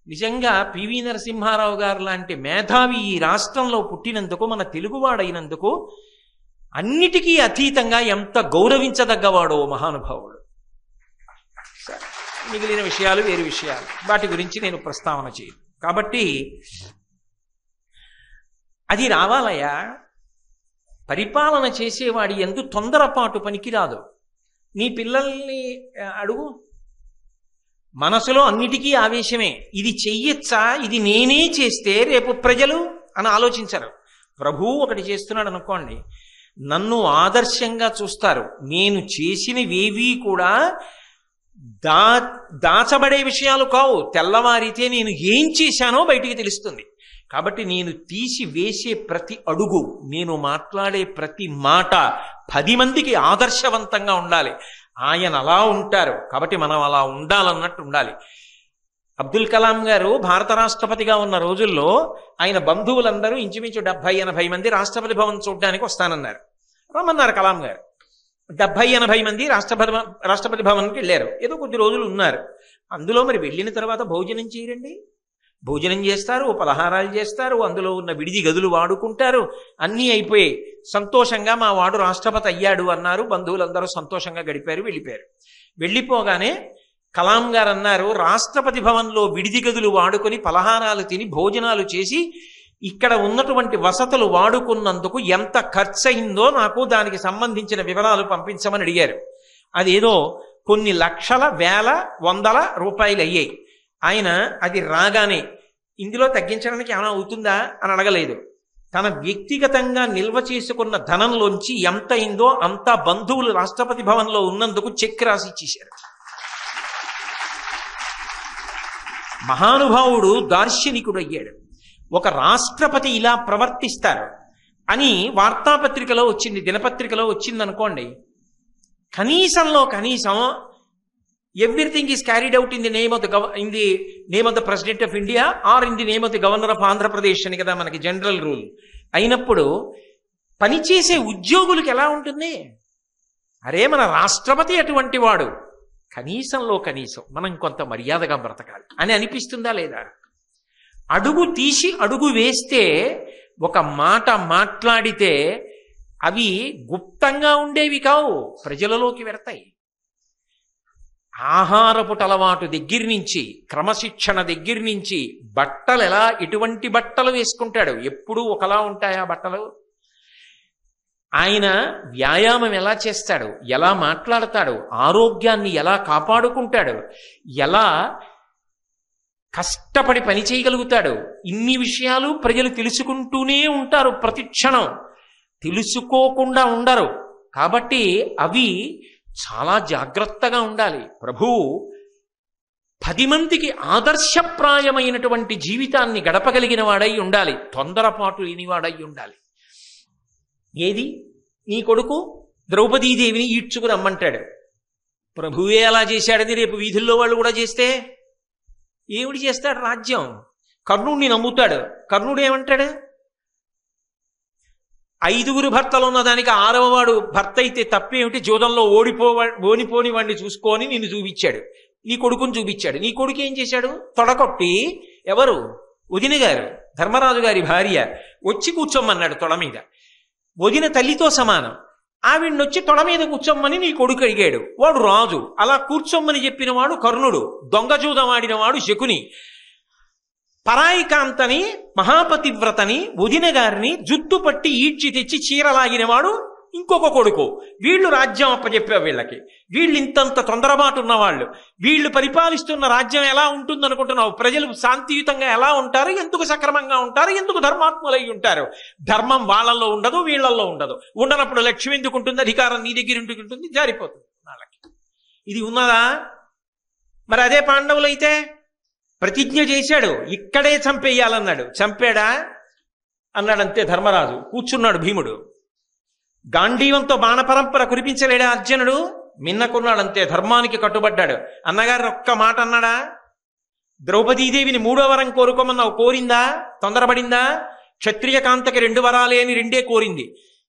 నిజంగా పివి నరసింహారావు గారు లాంటి మేధావి ఈ రాష్ట్రంలో పుట్టినందుకు, మన తెలుగువాడైనందుకు అన్నిటికీ అతీతంగా ఎంత గౌరవించదగ్గవాడో మహానుభావుడు. మిగిలిన విషయాలు వేరు విషయాలు, వాటి గురించి నేను ప్రస్తావన చేయను. కాబట్టి అది రావాలయ్యా. పరిపాలన చేసేవాడి యందు తొందరపాటు పనికిరాదు. నీ పిల్లల్ని అడుగు, మనసులో అన్నిటికీ ఆవేశమే. ఇది చెయ్యొచ్చా, ఇది నేనే చేస్తే రేపు ప్రజలు అని ఆలోచించరు. ప్రభువు ఒకటి చేస్తున్నాడు అనుకోండి, నన్ను ఆదర్శంగా చూస్తారు. నేను చేసినవేవీ కూడా దాచబడే విషయాలు కావు. తెల్లవారితే నేను ఏం చేశానో బయటికి తెలుస్తుంది. కాబట్టి నేను తీసి వేసే ప్రతి అడుగు, నేను మాట్లాడే ప్రతి మాట 10 మందికి ఆదర్శవంతంగా ఉండాలి. ఆయన అలా ఉంటారు కాబట్టి మనం అలా ఉండాలన్నట్టు ఉండాలి. అబ్దుల్ కలాం గారు భారత రాష్ట్రపతిగా ఉన్న రోజుల్లో ఆయన బంధువులందరూ ఇంచుమించు 70-80 మంది రాష్ట్రపతి భవన్ చూడడానికి వస్తానన్నారు. రమ్మన్నారు కలాం గారు. 70-80 మంది రాష్ట్రపతి భవన్కి వెళ్ళారు. ఏదో కొద్ది రోజులు ఉన్నారు. అందులో మరి వెళ్ళిన తర్వాత భోజనం చేయరండి. భోజనం చేస్తారు, పలహారాలు చేస్తారు, అందులో ఉన్న విడిది గదులు వాడుకుంటారు. అన్నీ అయిపోయాయి. సంతోషంగా మా వాడు రాష్ట్రపతి అయ్యాడు అన్నారు. బంధువులందరూ సంతోషంగా గడిపారు, వెళ్ళిపోయారు. వెళ్ళిపోగానే కలాం గారు అన్నారు, రాష్ట్రపతి భవన్లో విడిది గదులు వాడుకొని పలహారాలు తిని భోజనాలు చేసి ఇక్కడ ఉన్నటువంటి వసతులు వాడుకున్నందుకు ఎంత ఖర్చు అయిందో నాకు దానికి సంబంధించిన వివరాలు పంపించమని అడిగారు. అదేదో కొన్ని లక్షల, వేల, వందల రూపాయలు అయ్యాయి. ఆయన అది రాగానే ఇందులో తగ్గించడానికి ఏమైనా అవుతుందా అని అడగలేదు. తన వ్యక్తిగతంగా నిల్వ చేసుకున్న ధనంలోంచి ఎంత అయిందో అంత బంధువులు రాష్ట్రపతి భవన్లో ఉన్నందుకు చెక్ రాసి ఇచ్చేశారు. మహానుభావుడు దార్శనికుడు అయ్యాడు. ఒక రాష్ట్రపతి ఇలా ప్రవర్తిస్తారు అని వార్తాపత్రికలో వచ్చింది, దినపత్రికలో వచ్చింది అనుకోండి, కనీసంలో కనీసం everything is carried out in the name of the president of India or in the name of the governor of Andhra Pradesh అని కదా మనకి జనరల్ రూల్. అయినప్పుడు పనిచేసే ఉద్యోగులకు ఎలా ఉంటుంది? అరే మన రాష్ట్రపతి అటువంటి వాడు, కనీసంలో కనీసం మనం కొంత మర్యాదగా బ్రతకాలి అని అనిపిస్తుందా లేదా? అడుగు తీసి అడుగు వేస్తే, ఒక మాట మాట్లాడితే అవి గుప్తంగా ఉండేవి కావు, ప్రజలలోకి వెడతాయి. ఆహారపు అలవాటు దగ్గర నుంచి, క్రమశిక్షణ దగ్గర నుంచి, బట్టలు ఎలా, ఎటువంటి బట్టలు వేసుకుంటాడు, ఎప్పుడూ ఒకలా ఉంటాయా బట్టలు? ఆయన వ్యాయామం ఎలా చేస్తాడు, ఎలా మాట్లాడతాడు, ఆరోగ్యాన్ని ఎలా కాపాడుకుంటాడు, ఎలా కష్టపడి పని చేయగలుగుతాడు, ఇన్ని విషయాలు ప్రజలు తెలుసుకుంటూనే ఉంటారు. ప్రతి క్షణం తెలుసుకోకుండా ఉండరు. కాబట్టి అవి చాలా జాగ్రత్తగా ఉండాలి. ప్రభువు 10 మందికి ఆదర్శప్రాయమైనటువంటి జీవితాన్ని గడపగలిగిన వాడై ఉండాలి, తొందరపాటు లేనివాడై ఉండాలి. ఏది, నీ కొడుకు ద్రౌపదీదేవిని ఈడ్చుకుని రమ్మంటాడు. ప్రభువే అలా చేశాడని రేపు వీధుల్లో వాళ్ళు కూడా చేస్తే ఏమిటి చేస్తాడు? రాజ్యం. కర్ణుడిని నమ్ముతాడు. కర్ణుడు ఏమంటాడు? 5 భర్తలు ఉన్న దానికి 6వ వాడు భర్త అయితే తప్పేమిటి, జూదంలో ఓడిపోని వాడిని చూసుకొని నిన్ను చూపించాడు, నీ కొడుకుని చూపించాడు. నీ కొడుకు ఏం చేశాడు? తొడకొట్టి, ఎవరు? వదిన గారు, ధర్మరాజు గారి భార్య వచ్చి కూర్చోమన్నాడు తొడ మీద. వదిన తల్లితో సమానం. ఆవిడ్నొచ్చి తొడ మీద కూర్చోమ్మని నీ కొడుకు అడిగాడు. వాడు రాజు. అలా కూర్చోమ్మని చెప్పిన వాడు కర్ణుడు. దొంగజూదం ఆడినవాడు శకుని. పరాయి కాంతని, మహాపతివ్రతని, వదిన గారిని జుట్టు పట్టి ఈడ్చి తెచ్చి చీరలాగినవాడు ఇంకొక కొడుకు. వీళ్ళు రాజ్యం అప్పచెప్పావు వీళ్ళకి. వీళ్ళు ఇంతంత తొందరబాటు ఉన్నవాళ్ళు. వీళ్ళు పరిపాలిస్తున్న రాజ్యం ఎలా ఉంటుందనుకుంటున్నావు? ప్రజలు శాంతియుతంగా ఎలా ఉంటారు? ఎందుకు సక్రమంగా ఉంటారు? ఎందుకు ధర్మాత్ములై ఉంటారు? ధర్మం వాళ్ళల్లో ఉండదు, వీళ్ళల్లో ఉండదు. ఉండనప్పుడు లక్ష్యం ఎందుకు ఉంటుంది? అధికారం నీ దగ్గర ఎందుకు ఉంటుంది? జారిపోతుంది వాళ్ళకి. ఇది ఉన్నదా? మరి అదే పాండవులైతే ప్రతిజ్ఞ చేశాడు, ఇక్కడే చంపేయాలన్నాడు. చంపాడా? అన్నాడంతే ధర్మరాజు. కూర్చున్నాడు భీముడు. గాంధీవంతో బాణపరంపర కురిపించలేడా అర్జునుడు? మిన్నకున్నాడంతే. ధర్మానికి కట్టుబడ్డాడు. అన్నగారు ఒక్క మాట అన్నాడా? ద్రౌపదీదేవిని 3వ వరం కోరుకోమన్నావు, కోరిందా? తొందరపడిందా? క్షత్రియ కాంతకి 2 వరాలే అని 2 కోరింది.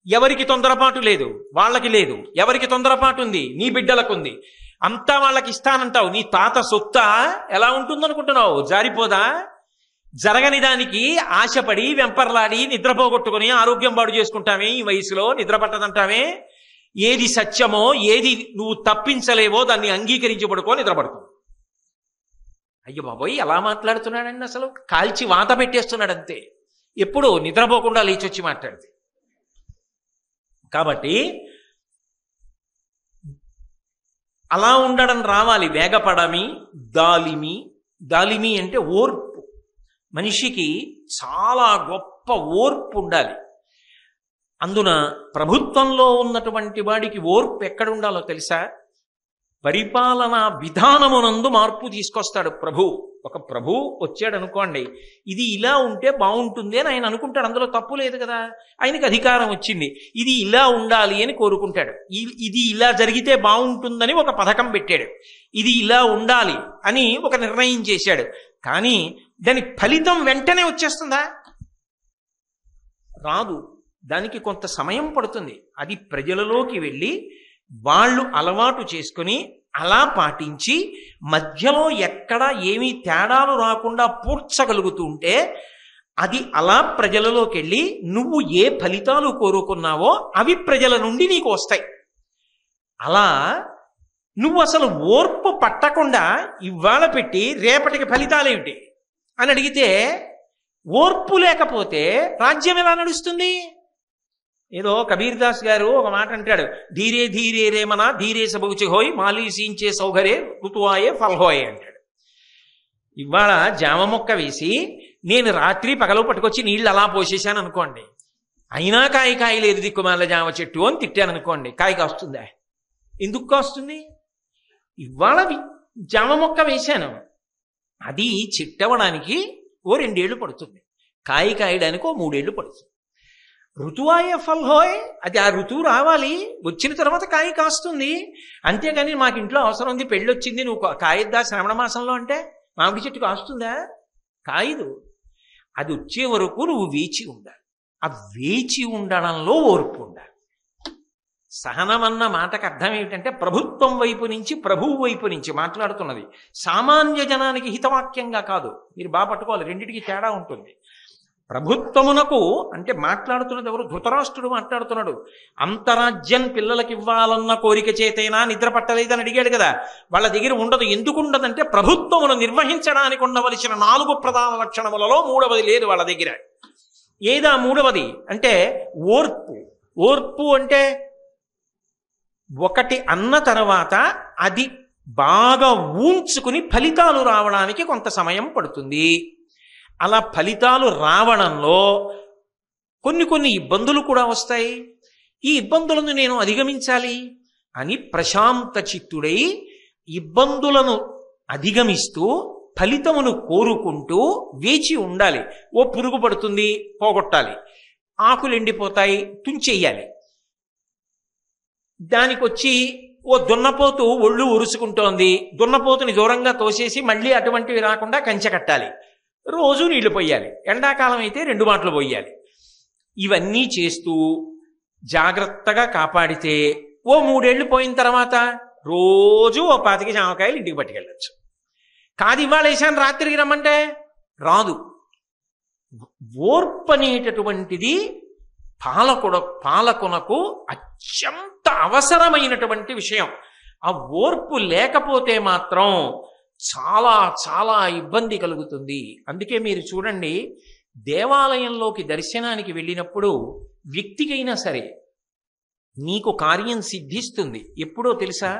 ఎవరికి తొందరపాటు లేదు, వాళ్ళకి లేదు. ఎవరికి తొందరపాటు ఉంది? నీ బిడ్డలకుంది. అంతా వాళ్ళకి ఇస్తానంటావు. నీ తాత సొత్తా? ఎలా ఉంటుందనుకుంటున్నావు? జారిపోదా? జరగని దానికి ఆశపడి వెంపర్లాడి నిద్రపోగొట్టుకుని ఆరోగ్యం పాడు చేసుకుంటామే ఈ వయసులో. నిద్ర పట్టదంటామే. ఏది సత్యమో, ఏది నువ్వు తప్పించలేవో దాన్ని అంగీకరించి పడుకో, నిద్రపడుకో. అయ్యో బాబోయ్, ఎలా మాట్లాడుతున్నాడండి! అసలు కాల్చి వాత పెట్టేస్తున్నాడు అంతే. ఎప్పుడు నిద్రపోకుండా లేచొచ్చి మాట్లాడితే. కాబట్టి అలా ఉండడం రావాలి. వేగపడమి, దాలిమి. దాలిమి అంటే ఓర్పు. మనిషికి చాలా గొప్ప ఓర్పు ఉండాలి. అందున ప్రభుత్వంలో ఉన్నటువంటి వాడికి ఓర్పు ఎక్కడ ఉండాలో తెలుసా? పరిపాలనా విధానమునందు మార్పు తీసుకొస్తాడు ప్రభు. ఒక ప్రభు వచ్చాడు అనుకోండి, ఇది ఇలా ఉంటే బాగుంటుంది అని ఆయన అనుకుంటాడు. అందులో తప్పు లేదు కదా. ఆయనకి అధికారం వచ్చింది, ఇది ఇలా ఉండాలి అని కోరుకుంటాడు. ఇది ఇలా జరిగితే బాగుంటుందని ఒక పథకం పెట్టాడు. ఇది ఇలా ఉండాలి అని ఒక నిర్ణయం చేశాడు. కానీ దాని ఫలితం వెంటనే వచ్చేస్తుందా? రాదు. దానికి కొంత సమయం పడుతుంది. అది ప్రజలలోకి వెళ్ళి వాళ్ళు అలవాటు చేసుకుని అలా పాటించి మధ్యలో ఎక్కడ ఏమీ తేడాలు రాకుండా పూడ్చగలుగుతూ ఉంటే అది అలా ప్రజలలోకి వెళ్ళి నువ్వు ఏ ఫలితాలు కోరుకున్నావో అవి ప్రజల నుండి నీకు వస్తాయి. అలా నువ్వు అసలు ఓర్పు పట్టకుండా ఇవాళ పెట్టి రేపటికి ఫలితాలేమిటి అని అడిగితే ఓర్పు లేకపోతే రాజ్యం ఎలా నడుస్తుంది? ఏదో కబీర్ దాస్ గారు ఒక మాట అంటాడు, ధీరే ధీరే రేమన ధీరే సబుచి హోయ్ మాలీ సీంచే సౌగరే ఋతువాయే ఫల్హోయే అంటాడు. ఇవాళ జామ మొక్క వేసి నేను రాత్రి పగలు పట్టుకొచ్చి నీళ్ళు అలా పోసేసాను అనుకోండి, అయినా కాయ లేదు దిక్కుమాల జామ చెట్టు అని తిట్టాను అనుకోండి, కాయ కాస్తుందా? ఎందుకు కాస్తుంది? ఇవాళ జామ మొక్క వేశాను, అది చెట్టవడానికి ఓ 2 ఏళ్ళు పడుతుంది, కాయడానికి ఓ 3 ఏళ్ళు పడుతుంది. ఋతువాయే ఫల్హోయ్, అది ఆ ఋతువు రావాలి, వచ్చిన తర్వాత కాయ కాస్తుంది. అంతేగాని మాకు ఇంట్లో అవసరం ఉంది, పెళ్ళి వచ్చింది, నువ్వు కాయద్దా శ్రవణ మాసంలో అంటే మామిడి చెట్టు కాస్తుందా? కాయదు. అది వచ్చే వరకు నువ్వు వేచి ఉండాలి. ఆ వేచి ఉండడంలో ఓర్పు ఉండాలి. సహనం అన్న మాటకు అర్థం ఏమిటంటే ప్రభుత్వం వైపు నుంచి, ప్రభువు వైపు నుంచి మాట్లాడుతున్నది, సామాన్య జనానికి హితవాక్యంగా కాదు. మీరు బాగా పట్టుకోవాలి, రెండింటికి తేడా ఉంటుంది. ప్రభుత్వమునకు అంటే మాట్లాడుతున్నది ఎవరు? ధృతరాష్ట్రుడు మాట్లాడుతున్నాడు. అంతరాజ్యం పిల్లలకి ఇవ్వాలన్న కోరిక చేతైనా నిద్ర పట్టలేదని అడిగాడు కదా, వాళ్ళ దగ్గర ఉండదు. ఎందుకు ఉండదంటే ప్రభుత్వమును నిర్వహించడానికి ఉండవలసిన 4 ప్రధాన లక్షణములలో 3వది లేదు వాళ్ళ దగ్గర. ఏదా 3వది అంటే ఓర్పు. ఓర్పు అంటే ఒకటి అన్న తర్వాత అది బాగా ఊంచుకుని ఫలితాలు రావడానికి కొంత సమయం పడుతుంది. అలా ఫలితాలు రావడంలో కొన్ని ఇబ్బందులు కూడా వస్తాయి. ఈ ఇబ్బందులను నేను అధిగమించాలి అని ప్రశాంత చిత్తుడై ఇబ్బందులను అధిగమిస్తూ ఫలితమును కోరుకుంటూ వేచి ఉండాలి. ఓ పురుగు పడుతుంది, పోగొట్టాలి. ఆకులు ఎండిపోతాయి, తుంచెయ్యాలి. దానికొచ్చి ఓ దున్నపోతు ఒళ్ళు ఉరుసుకుంటోంది, దున్నపోతుని దూరంగా తోసేసి మళ్ళీ అటువంటివి రాకుండా కంచె కట్టాలి. రోజు నీళ్లు పోయాలి. ఎండాకాలం అయితే 2 మాటలు పోయాలి. ఇవన్నీ చేస్తూ జాగ్రత్తగా కాపాడితే ఓ 3 ఏళ్ళు పోయిన తర్వాత రోజు ఓ 25 జామకాయలు ఇంటికి పట్టుకెళ్ళచ్చు. కాదు ఇవాళ వేసాను రాత్రికి రమ్మంటే రాదు. ఓర్పు అనేటటువంటిది పాలకునకు అత్యంత అవసరమైనటువంటి విషయం. ఆ ఓర్పు లేకపోతే మాత్రం చాలా చాలా ఇబ్బంది కలుగుతుంది. అందుకే మీరు చూడండి, దేవాలయంలోకి దర్శనానికి వెళ్ళినప్పుడు వ్యక్తికైనా సరే నీకు కార్యం సిద్ధిస్తుంది. ఎప్పుడో తెలుసా?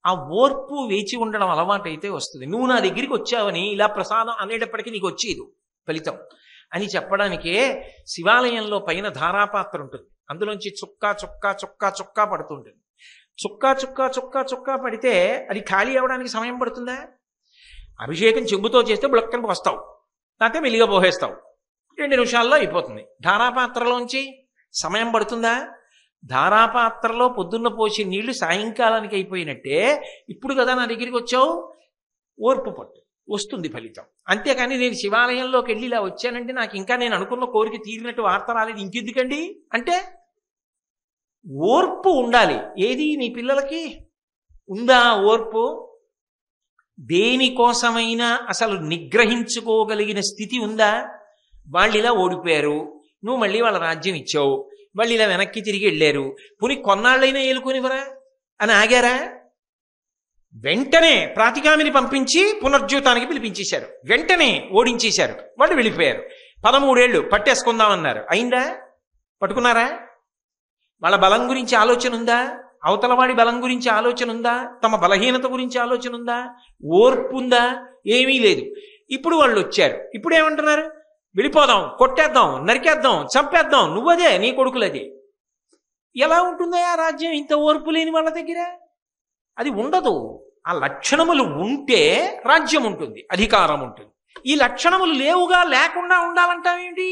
ఆ ఓర్పు వేచి ఉండడం అలవాటైతే వస్తుంది. నువ్వు నా దగ్గరికి వచ్చావని ఇలా ప్రసాదం అనేటప్పటికీ నీకు వచ్చేది ఫలితం అని చెప్పడానికే శివాలయంలో పైన ధారాపాత్ర ఉంటుంది. అందులోంచి చుక్కా చుక్కా చుక్కా చుక్కా పడుతుంటుంది. చుక్కా చుక్కా చుక్కా చుక్కా పడితే అది ఖాళీ అవ్వడానికి సమయం పడుతుందా? అభిషేకం చెంబుతో చేస్తే బుళక్కనికి వస్తావు, లేకపోతే మెల్లిగా పోహేస్తావు, 2 నిమిషాల్లో అయిపోతుంది. ధారాపాత్రలోంచి సమయం పడుతుందా? ధారాపాత్రలో పొద్దున్న పోసి నీళ్లు సాయంకాలానికి అయిపోయినట్టే ఇప్పుడు కదా నా దగ్గరికి వచ్చావు, ఓర్పు పట్టు, వస్తుంది ఫలితం. అంతేకాని నేను శివాలయంలోకి వెళ్ళి ఇలా వచ్చానంటే నాకు ఇంకా నేను అనుకున్న కోరిక తీరినట్టు వార్త రాలేదు, ఇంకెందుకండి అంటే ఓర్పు ఉండాలి. ఏది నీ పిల్లలకి ఉందా ఓర్పు? దేనికోసమైనా అసలు నిగ్రహించుకోగలిగిన స్థితి ఉందా? వాళ్ళు ఇలా ఓడిపోయారు, నువ్వు మళ్ళీ వాళ్ళ రాజ్యం ఇచ్చావు, వాళ్ళు ఇలా వెనక్కి తిరిగి వెళ్ళారు, పుని కొన్నాళ్ళైనా ఏలుకునివరా అని ఆగారా? వెంటనే ప్రాతిగామిని పంపించి పునర్జీవితానికి పిలిపించేశారు, వెంటనే ఓడించేశారు, వాళ్ళు వెళ్ళిపోయారు. 13 ఏళ్ళు పట్టేసుకుందామన్నారు, అయిందా? పట్టుకున్నారా? వాళ్ళ బలం గురించి ఆలోచన ఉందా? అవతలవాడి బలం గురించి ఆలోచన ఉందా? తమ బలహీనత గురించి ఆలోచన ఉందా? ఓర్పు ఉందా? ఏమీ లేదు. ఇప్పుడు వాళ్ళు వచ్చారు, ఇప్పుడు ఏమంటున్నారు? వెళ్ళిపోదాం, కొట్టేద్దాం, నరికేద్దాం, చంపేద్దాం, నువ్వదే, నీ కొడుకులదే. ఎలా ఉంటుందా ఆ రాజ్యం ఇంత ఓర్పు లేని వాళ్ళ దగ్గర? అది ఉండదు. ఆ లక్షణములు ఉంటే రాజ్యం ఉంటుంది, అధికారం ఉంటుంది. ఈ లక్షణములు లేవుగా, లేకుండా ఉండాలంటావేంటి?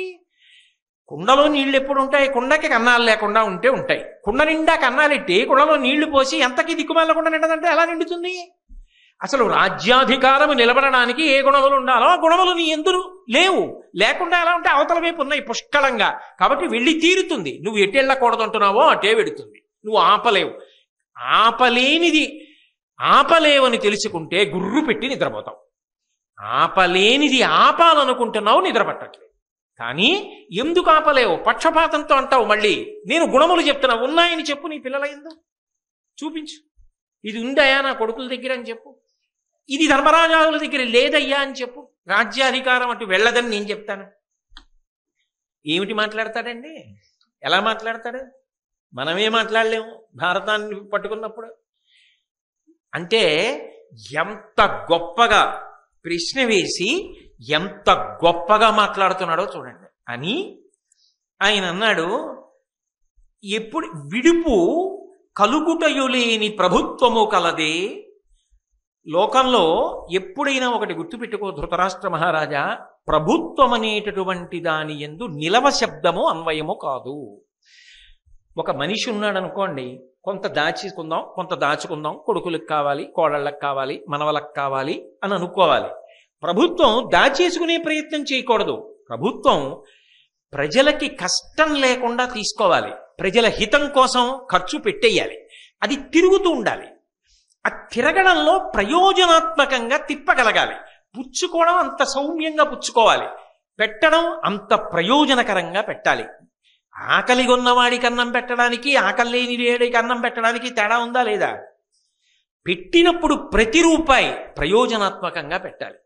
కుండలో నీళ్లు ఎప్పుడు ఉంటాయి? కుండకి కన్నాలు లేకుండా ఉంటే ఉంటాయి. కుండ నిండా కన్నాలెట్టి కుండలో నీళ్లు పోసి ఎంతకీ దిక్కుమాలకుండా నిండదంటే ఎలా నిండుతుంది? అసలు రాజ్యాధికారము నిలబడడానికి ఏ గుణములు ఉండాలో ఆ గుణములు నీ ఎందురు లేవు. లేకుండా ఎలా ఉంటే అవతల వైపు ఉన్నాయి పుష్కలంగా. కాబట్టి వెళ్ళి తీరుతుంది. నువ్వు ఎటు వెళ్ళకూడదు అంటున్నావో అటే వెడుతుంది. నువ్వు ఆపలేవు. ఆపలేవని తెలుసుకుంటే గుర్రు పెట్టి నిద్రపోతావు. ఆపలేనిది ఆపాలనుకుంటున్నావు, నిద్రపట్టట్లేదు. కానీ ఎందుకు ఆపలేవు? పక్షపాతంతో అంటావు. మళ్ళీ నేను గుణములు చెప్తున్నా, ఉన్నాయని చెప్పు. నీ పిల్లల ఎందు చూపించు. ఇది ఉందయ్యా నా కొడుకుల దగ్గర అని చెప్పు. ఇది ధర్మరాజాల దగ్గర లేదయ్యా అని చెప్పు. రాజ్యాధికారం అటు వెళ్ళదని నేను చెప్తాను. ఏమిటి మాట్లాడతాడండి? ఎలా మాట్లాడతాడు? మనమే మాట్లాడలేము భారతాన్ని పట్టుకున్నప్పుడు. అంటే ఎంత గొప్పగా ప్రశ్న వేసి ఎంత గొప్పగా మాట్లాడుతున్నాడో చూడండి అని ఆయన అన్నాడు. ఎప్పుడు విడుపు కలుగుటయులేని ప్రభుత్వము కలదే. లోకంలో ఎప్పుడైనా ఒకటి గుర్తుపెట్టుకో ధృతరాష్ట్ర మహారాజా, ప్రభుత్వం అనేటటువంటి దాని యందు నిలవ శబ్దము అన్వయము కాదు. ఒక మనిషి ఉన్నాడు అనుకోండి, కొంత దాచుకుందాం కొంత దాచుకుందాం, కొడుకులకు కావాలి, కోడళ్ళకు కావాలి, మనవలకు కావాలి అని అనుకోవాలి. ప్రభుత్వం దాచేసుకునే ప్రయత్నం చేయకూడదు. ప్రభుత్వం ప్రజలకి కష్టం లేకుండా తీసుకోవాలి, ప్రజల హితం కోసం ఖర్చు పెట్టేయాలి, అది తిరుగుతూ ఉండాలి. ఆ తిరగడంలో ప్రయోజనాత్మకంగా తిప్పగలగాలి. పుచ్చుకోవడం అంత సౌమ్యంగా పుచ్చుకోవాలి, పెట్టడం అంత ప్రయోజనకరంగా పెట్టాలి. ఆకలి కొన్నవాడికి అన్నం పెట్టడానికి, ఆకలి లేని వేడికి అన్నం పెట్టడానికి తేడా ఉందా లేదా? పెట్టినప్పుడు ప్రతి రూపాయి ప్రయోజనాత్మకంగా పెట్టాలి.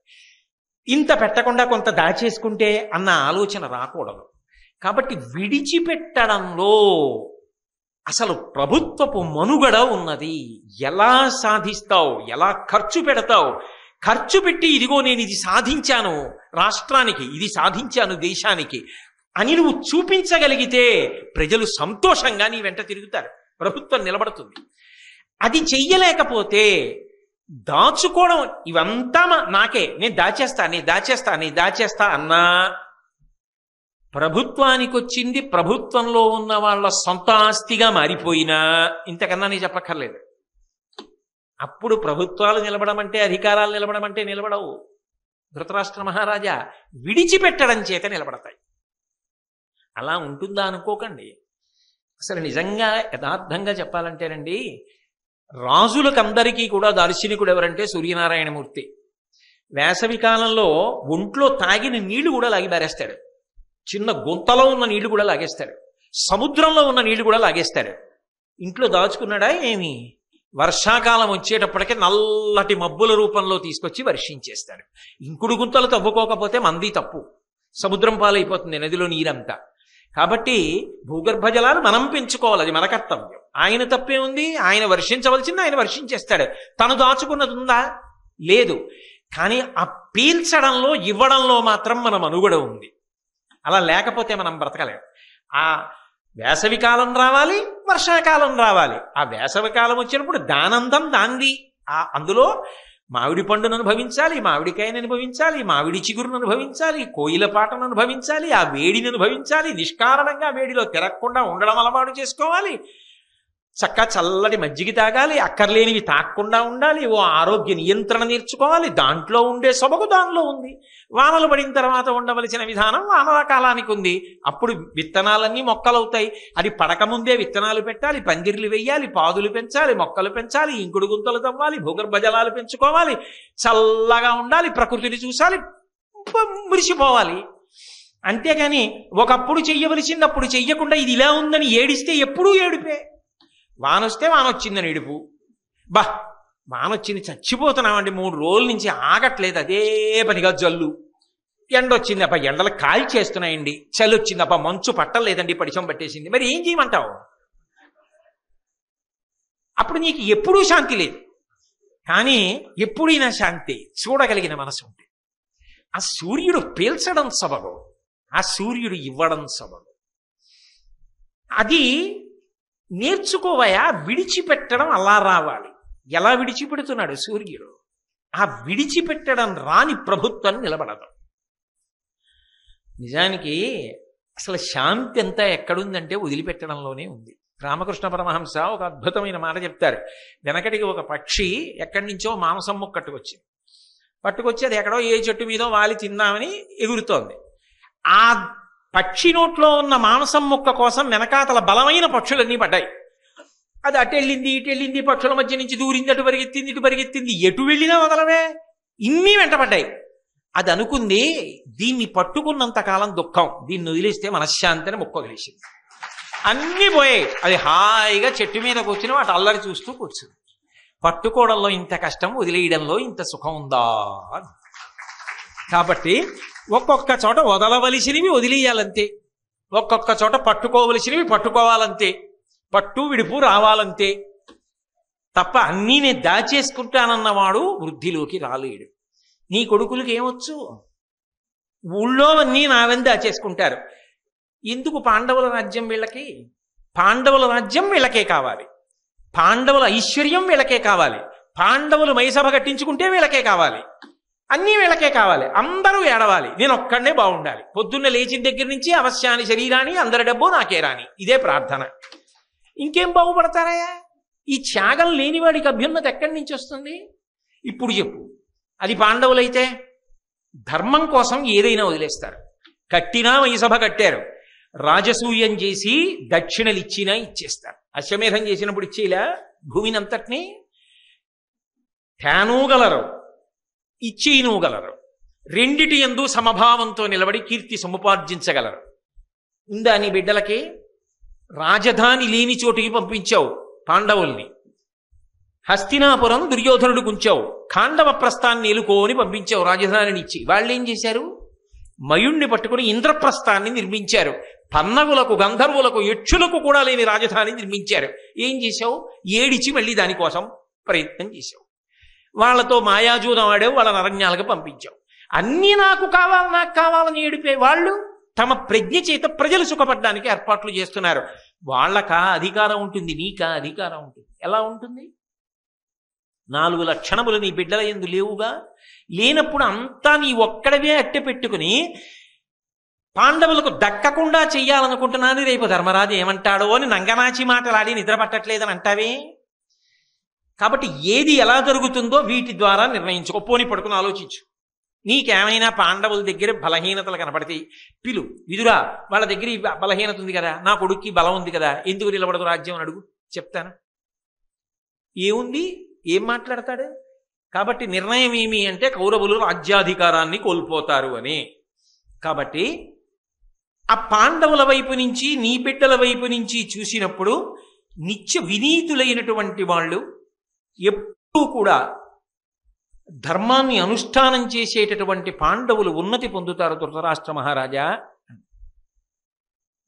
ఇంత పెట్టకుండా కొంత దాచేసుకుంటే అన్న ఆలోచన రాకూడదు. కాబట్టి విడిచిపెట్టడంలో అసలు ప్రభుత్వపు మనుగడ ఉన్నది. ఎలా సాధిస్తావు, ఎలా ఖర్చు పెడతావు, ఖర్చు పెట్టి ఇదిగో నేను ఇది సాధించాను రాష్ట్రానికి, ఇది సాధించాను దేశానికి అని నువ్వు చూపించగలిగితే ప్రజలు సంతోషంగా నీ వెంట తిరుగుతారు, ప్రభుత్వం నిలబడుతుంది. అది చెయ్యలేకపోతే దాచుకోవడం, ఇవంతా నాకే, నేను దాచేస్తా అన్నా ప్రభుత్వానికి వచ్చింది ప్రభుత్వంలో ఉన్న వాళ్ళ సొంత ఆస్తిగా మారిపోయినా ఇంతకన్నా నేను చెప్పక్కర్లేదు. అప్పుడు ప్రభుత్వాలు నిలబడమంటే, అధికారాలు నిలబడమంటే నిలబడవు. ధృతరాష్ట్ర మహారాజా విడిచిపెట్టడం చేత నిలబడతాయి. అలా ఉంటుందా అనుకోకండి. అసలు నిజంగా యథార్థంగా చెప్పాలంటేనండి, రాజులకందరికీ కూడా దార్శనికుడు ఎవరంటే సూర్యనారాయణమూర్తి. వేసవి కాలంలో ఒంట్లో తాగిన నీళ్లు కూడా లాగి బారేస్తాడు, చిన్న గుంతలో ఉన్న నీళ్లు కూడా లాగేస్తాడు, సముద్రంలో ఉన్న నీళ్లు కూడా లాగేస్తాడు. ఇంట్లో దాచుకున్నాడా ఏమి? వర్షాకాలం వచ్చేటప్పటికే నల్లటి మబ్బుల రూపంలో తీసుకొచ్చి వర్షించేస్తాడు. ఇంకుడు గుంతలు తవ్వుకోకపోతే మంది తప్పు, సముద్రం పాలైపోతుంది నదిలో నీరంతా. కాబట్టి భూగర్భ జలాలు మనం పెంచుకోవాలి, అది మన కర్తవ్యం. ఆయన తప్పే ఉంది? ఆయన వర్షించవలసింది ఆయన వర్షించేస్తాడు. తను దాచుకున్నది ఉందా? లేదు. కానీ ఆ పీల్చడంలో, ఇవ్వడంలో మాత్రం మన మనుగడ ఉంది. అలా లేకపోతే మనం బ్రతకలేం. ఆ వేసవికాలం రావాలి, వర్షాకాలం రావాలి. ఆ వేసవికాలం వచ్చినప్పుడు దానందం దాంది. అందులో మామిడి పండును అనుభవించాలి, మామిడికాయను అనుభవించాలి, మామిడి చిగురును అనుభవించాలి, కోయిల పాటను అనుభవించాలి, ఆ వేడిని అనుభవించాలి, నిష్కారణంగా వేడిలో తిరగకుండా ఉండడం అలవాటు చేసుకోవాలి, చక్కగా చల్లటి మజ్జిగ తాగాలి, అక్కర్లేనివి తాగకుండా ఉండాలి, ఓ ఆరోగ్య నియంత్రణ నేర్చుకోవాలి. దాంట్లో ఉండే సొబగు దానిలో ఉంది. వానలు పడిన తర్వాత ఉండవలసిన విధానం వానల కాలానికి ఉంది. అప్పుడు విత్తనాలన్నీ మొక్కలవుతాయి. అది పడకముందే విత్తనాలు పెట్టాలి, పందిర్లు వెయ్యాలి, పాదులు పెంచాలి, మొక్కలు పెంచాలి, ఇంకుడు గుంతలు తవ్వాలి, భూగర్భ జలాలు పెంచుకోవాలి, చల్లగా ఉండాలి, ప్రకృతిని చూసాలి, మురిసిపోవాలి. అంతేగాని ఒకప్పుడు చెయ్యవలసింది అప్పుడు చెయ్యకుండా ఇది ఇలా ఉందని ఏడిస్తే ఎప్పుడూ ఏడిపే. వానొస్తే వానొచ్చిందని ఏడుపు. వానొచ్చింది చచ్చిపోతున్నామండి, 3 రోజుల నుంచి ఆగట్లేదు, అదే పనిగా జల్లు. ఎండొచ్చింది అబ్బా, ఎండలు కాల్ చేస్తున్నాయండి. చలి వచ్చింది అబ్బా, మంచు పట్టలేదండి, పడిచం పట్టేసింది. మరి ఏం చేయమంటావు? అప్పుడు నీకు ఎప్పుడూ శాంతి లేదు. కానీ ఎప్పుడైనా శాంతి చూడగలిగిన మనసు ఉంది. ఆ సూర్యుడు పీల్చడం సబబు, ఆ సూర్యుడు ఇవ్వడం సబబు. అది నేర్చుకోవయా. విడిచిపెట్టడం అలా రావాలి. ఎలా విడిచిపెడుతున్నాడు సూర్యుడు? ఆ విడిచిపెట్టడం రాని ప్రభుత్వం నిలబడదు. నిజానికి అసలు శాంతి అంతా ఎక్కడుందంటే వదిలిపెట్టడంలోనే ఉంది. రామకృష్ణ పరమహంస ఒక అద్భుతమైన మాట చెప్తారు. వెనకటికి ఒక పక్షి ఎక్కడి నుంచో మాంసం ముక్క పట్టుకొచ్చి అది ఎక్కడో ఏ చెట్టు మీదో వాలి తిందామని ఎగురుతోంది. ఆ పక్షి నోట్లో ఉన్న మాంసం ముక్క కోసం వెనకాతల బలమైన పక్షులన్నీ పడ్డాయి. అది అటెళ్ళింది ఇటెళ్ళింది, పక్షుల మధ్య నుంచి దూరింది, అటు పరిగెత్తింది ఇటు పరిగెత్తింది, ఎటు వెళ్ళినా వదలవే, ఇన్ని వెంటపడ్డాయి. అది అనుకుంది, దీన్ని పట్టుకున్నంత కాలం దుఃఖం, దీన్ని వదిలేస్తే మనశ్శాంతిని ముక్కగలేసింది. అన్నీ పోయాయి. అది హాయిగా చెట్టు మీద కూర్చుని వాటి అల్లరి చూస్తూ కూర్చుంది. పట్టుకోవడంలో ఇంత కష్టం, వదిలేయడంలో ఇంత సుఖం ఉందా? కాబట్టి ఒక్కొక్క చోట వదలవలసినవి వదిలేయాలంతే. ఒక్కొక్క చోట పట్టుకోవలసినవి పట్టుకోవాలంతే, పట్టు విడుపు రావాలంతే తప్ప అన్నీ నేను దాచేసుకుంటానన్నవాడు వృద్ధిలోకి రాలేడు. నీ కొడుకులకి ఏమొచ్చు? ఊళ్ళో అన్నీ నావని దాచేసుకుంటారు. ఎందుకు పాండవుల రాజ్యం వీళ్ళకి? పాండవుల రాజ్యం వీళ్ళకే కావాలి, పాండవుల ఐశ్వర్యం వీళ్ళకే కావాలి, పాండవులు మైసభ కట్టించుకుంటే వీళ్ళకే కావాలి, అన్నీ వీళ్ళకే కావాలి. అందరూ ఏడవాలి, నేను ఒక్కడే బాగుండాలి. పొద్దున్న లేచిన దగ్గర నుంచి అవశ్యాని శరీరాన్ని, అందరి డబ్బు నాకే రాని, ఇదే ప్రార్థన. ఇంకేం బాగుపడతారయ్యా? ఈ త్యాగం లేనివాడికి అభ్యున్నతి ఎక్కడి నుంచి వస్తుంది? ఇప్పుడు చెప్పు. అది పాండవులైతే ధర్మం కోసం ఏదైనా వదిలేస్తారు. కట్టినా మైసభ కట్టారు, రాజసూయం చేసి దక్షిణలు ఇచ్చినా ఇచ్చేస్తారు. అశ్వమేధం చేసినప్పుడు ఇచ్చేలా భూమినంతటినీ తేనూగలరు, ఇచ్చేయనూగలరు. రెండిటి యందు సమభావంతో నిలబడి కీర్తి సముపార్జించగలరు. ఉందా నీ బిడ్డలకి? రాజధాని లేని చోటికి పంపించావు పాండవుల్ని, హస్తినాపురం దుర్యోధనుడు కుంచావు, ఖాండవ ప్రస్థాన్ని ఎలుకోని పంపించావు రాజధానిని ఇచ్చి. వాళ్ళు ఏం చేశారు? మయుణ్ణి పట్టుకుని ఇంద్రప్రస్థాన్ని నిర్మించారు. పన్నవులకు, గంధర్వులకు, యక్షులకు కూడా లేని రాజధాని నిర్మించారు. ఏం చేశావు? ఏడిచి మళ్ళీ దానికోసం ప్రయత్నం చేశావు. వాళ్లతో మాయాజూదం ఆడావు, వాళ్ళ అరణ్యాలకు పంపించావు. అన్నీ నాకు కావాలని ఏడిపే వాళ్ళు తమ ప్రజ్ఞ చేత ప్రజలు సుఖపడడానికి ఏర్పాట్లు చేస్తున్నారు. వాళ్ళకా అధికారం ఉంటుంది, నీకా అధికారం ఉంటుంది? ఎలా ఉంటుంది? 4 లక్షణములు నీ బిడ్డల యందు లేవుగా. లేనప్పుడు అంతా నీ ఒక్కడవే అట్టె పెట్టుకుని పాండవులకు దక్కకుండా చెయ్యాలనుకుంటున్నాను, రేపు ధర్మరాజు ఏమంటాడో అని నంగనాచి మాటలాడి నిద్ర పట్టట్లేదని అంటావే. కాబట్టి ఏది ఎలా జరుగుతుందో వీటి ద్వారా నిర్ణయించుకో. పోని పడుకుని ఆలోచించు. నీకేమైనా పాండవుల దగ్గర బలహీనతలు కనపడతాయి, పిలు. విదురా, వాళ్ళ దగ్గర ఈ బలహీనత ఉంది కదా, నా కొడుక్కి బలం ఉంది కదా, ఎందుకు నిలబడదు రాజ్యం అని అడుగు, చెప్తాను. ఏముంది? ఏం మాట్లాడతాడు? కాబట్టి నిర్ణయం ఏమి అంటే కౌరవులు రాజ్యాధికారాన్ని కోల్పోతారు అని. కాబట్టి ఆ పాండవుల వైపు నుంచి, నీ బిడ్డల వైపు నుంచి చూసినప్పుడు నిత్య వినీతులైనటువంటి వాళ్ళు ఎప్పుడూ కూడా ధర్మాన్ని అనుష్ఠానం చేసేటటువంటి పాండవులు ఉన్నతి పొందుతారు. ధృతరాష్ట్ర మహారాజా,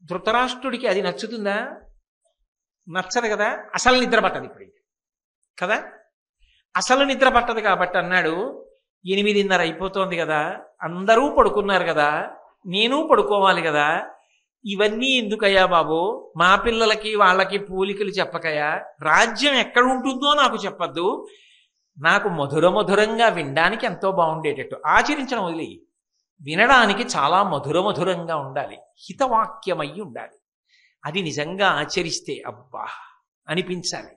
ధృతరాష్ట్రుడికి అది నచ్చుతుందా? నచ్చదు కదా. అసలు నిద్ర పట్టదు ఇప్పుడు కదా, అసలు నిద్ర పట్టదు. కాబట్టి అన్నాడు, 8:30 అయిపోతోంది కదా, అందరూ పడుకున్నారు కదా, నేను పడుకోవాలి కదా, ఇవన్నీ ఎందుకయ్యా బాబు? మా పిల్లలకి వాళ్ళకి పూలికలు చెప్పకయా, రాజ్యం ఎక్కడ ఉంటుందో నాకు చెప్పద్దు, నాకు మధురంగా వినడానికి ఎంతో బాగుండేటట్టు ఆచరించడం వదిలి, వినడానికి చాలా మధురంగా ఉండాలి, హితవాక్యమయ్యి ఉండాలి. అది నిజంగా ఆచరిస్తే అబ్బా అనిపించాలి.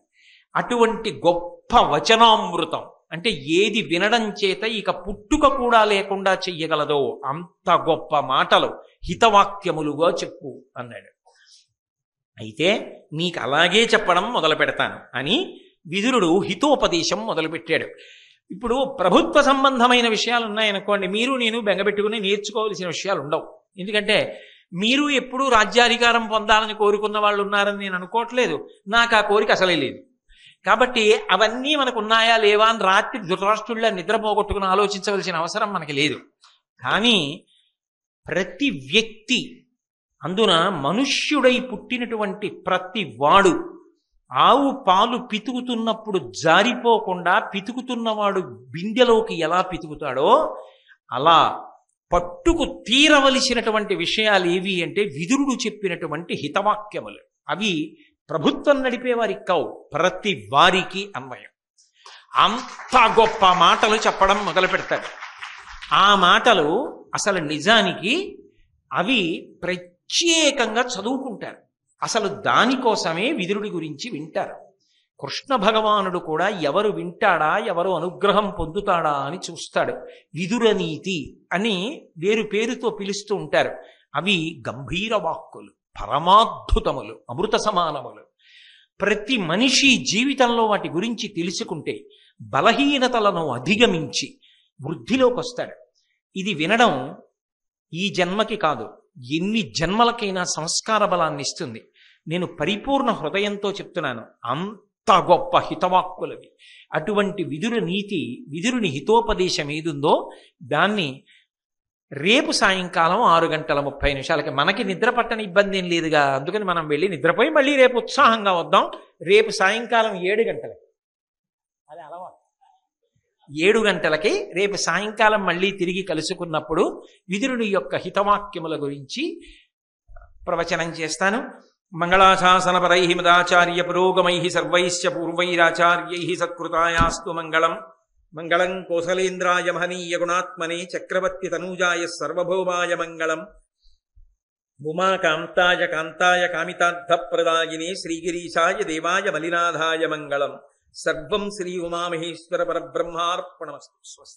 అటువంటి గొప్ప వచనామృతం అంటే ఏది వినడం చేత ఇక పుట్టుక కూడా లేకుండా చెయ్యగలదో అంత గొప్ప మాటలు హితవాక్యములుగా చెప్పు అన్నాడు. అయితే నీకు అలాగే చెప్పడం మొదలు పెడతాను అని విదురుడు హితోపదేశం మొదలుపెట్టాడు. ఇప్పుడు ప్రభుత్వ సంబంధమైన విషయాలు ఉన్నాయనుకోండి, మీరు నేను బెంగపెట్టుకుని నేర్చుకోవాల్సిన విషయాలు ఉండవు. ఎందుకంటే మీరు ఎప్పుడూ రాజ్యాధికారం పొందాలని కోరుకున్న వాళ్ళు ఉన్నారని నేను అనుకోవట్లేదు, నాకు ఆ కోరిక అసలే లేదు. కాబట్టి అవన్నీ మనకు ఉన్నాయా లేవా అని రాత్రి ధృతరాష్ట్రుడిలా నిద్రపోగొట్టుకుని ఆలోచించవలసిన అవసరం మనకి లేదు. కానీ ప్రతి వ్యక్తి, అందున మనుష్యుడై పుట్టినటువంటి ప్రతి వాడు ఆవు పాలు పితుకుతున్నప్పుడు జారిపోకుండా పితుకుతున్నవాడు బిందెలోకి ఎలా పితుకుతాడో అలా పట్టుకు తీరవలసినటువంటి విషయాలు ఏవి అంటే విదురుడు చెప్పినటువంటి హితవాక్యములు. అవి ప్రభుత్వం నడిపేవారికి కావు, ప్రతి వారికి అన్వయం. అంత గొప్ప మాటలు చెప్పడం మొదలు పెడతాడు. ఆ మాటలు అసలు నిజానికి అవి ప్రత్యేకంగా చదువుకుంటారు. అసలు దానికోసమే విదురుడి గురించి వింటారు. కృష్ణ భగవానుడు కూడా ఎవరు వింటాడా, ఎవరు అనుగ్రహం పొందుతాడా అని చూస్తాడు. విదురనీతి అని వేరు పేరుతో పిలుస్తూ ఉంటారు. అవి గంభీర వాక్కులు, పరమాద్భుతములు, అమృత సమానములు. ప్రతి మనిషి జీవితంలో వాటి గురించి తెలుసుకుంటే బలహీనతలను అధిగమించి వృద్ధిలోకి వస్తాడు. ఇది వినడం ఈ జన్మకి కాదు, ఎన్ని జన్మలకైనా సంస్కార బలాన్ని ఇస్తుంది. నేను పరిపూర్ణ హృదయంతో చెప్తున్నాను, అంత గొప్ప హితవాక్కులవి. అటువంటి విదురు నీతి, విదురుని హితోపదేశం ఏదుందో దాన్ని రేపు సాయంకాలం 6:30 మనకి నిద్ర పట్టని ఇబ్బంది ఏం లేదుగా, అందుకని మనం వెళ్ళి నిద్రపోయి మళ్ళీ రేపు ఉత్సాహంగా వద్దాం. రేపు సాయంకాలం 7 గంటలకి, అది అలవాటు, 7 గంటలకి రేపు సాయంకాలం మళ్ళీ తిరిగి కలుసుకున్నప్పుడు విదురుని యొక్క హితవాక్యముల గురించి ప్రవచనం చేస్తాను. మంగళాశాసనపరై మదాచార్య పురోగమై సర్వైశ్చ పూర్వైరాచార్యై సత్కృతాయాస్తు మంగళం. మంగళం కోసలేంద్రాయ మహనీయ గుణాత్మనే చక్రవర్తి తనూజాయ సర్వభౌమాయ మంగళం. ఉమాకాంతాయ కాంతాయ కామితార్థప్రదాయినే శ్రీగిరీశాయ దేవాయ మలినాథాయ మంగళం. సర్వం శ్రీ ఉమామహేశ్వర పరబ్రహ్మార్పణమస్తు. స్వస్తి.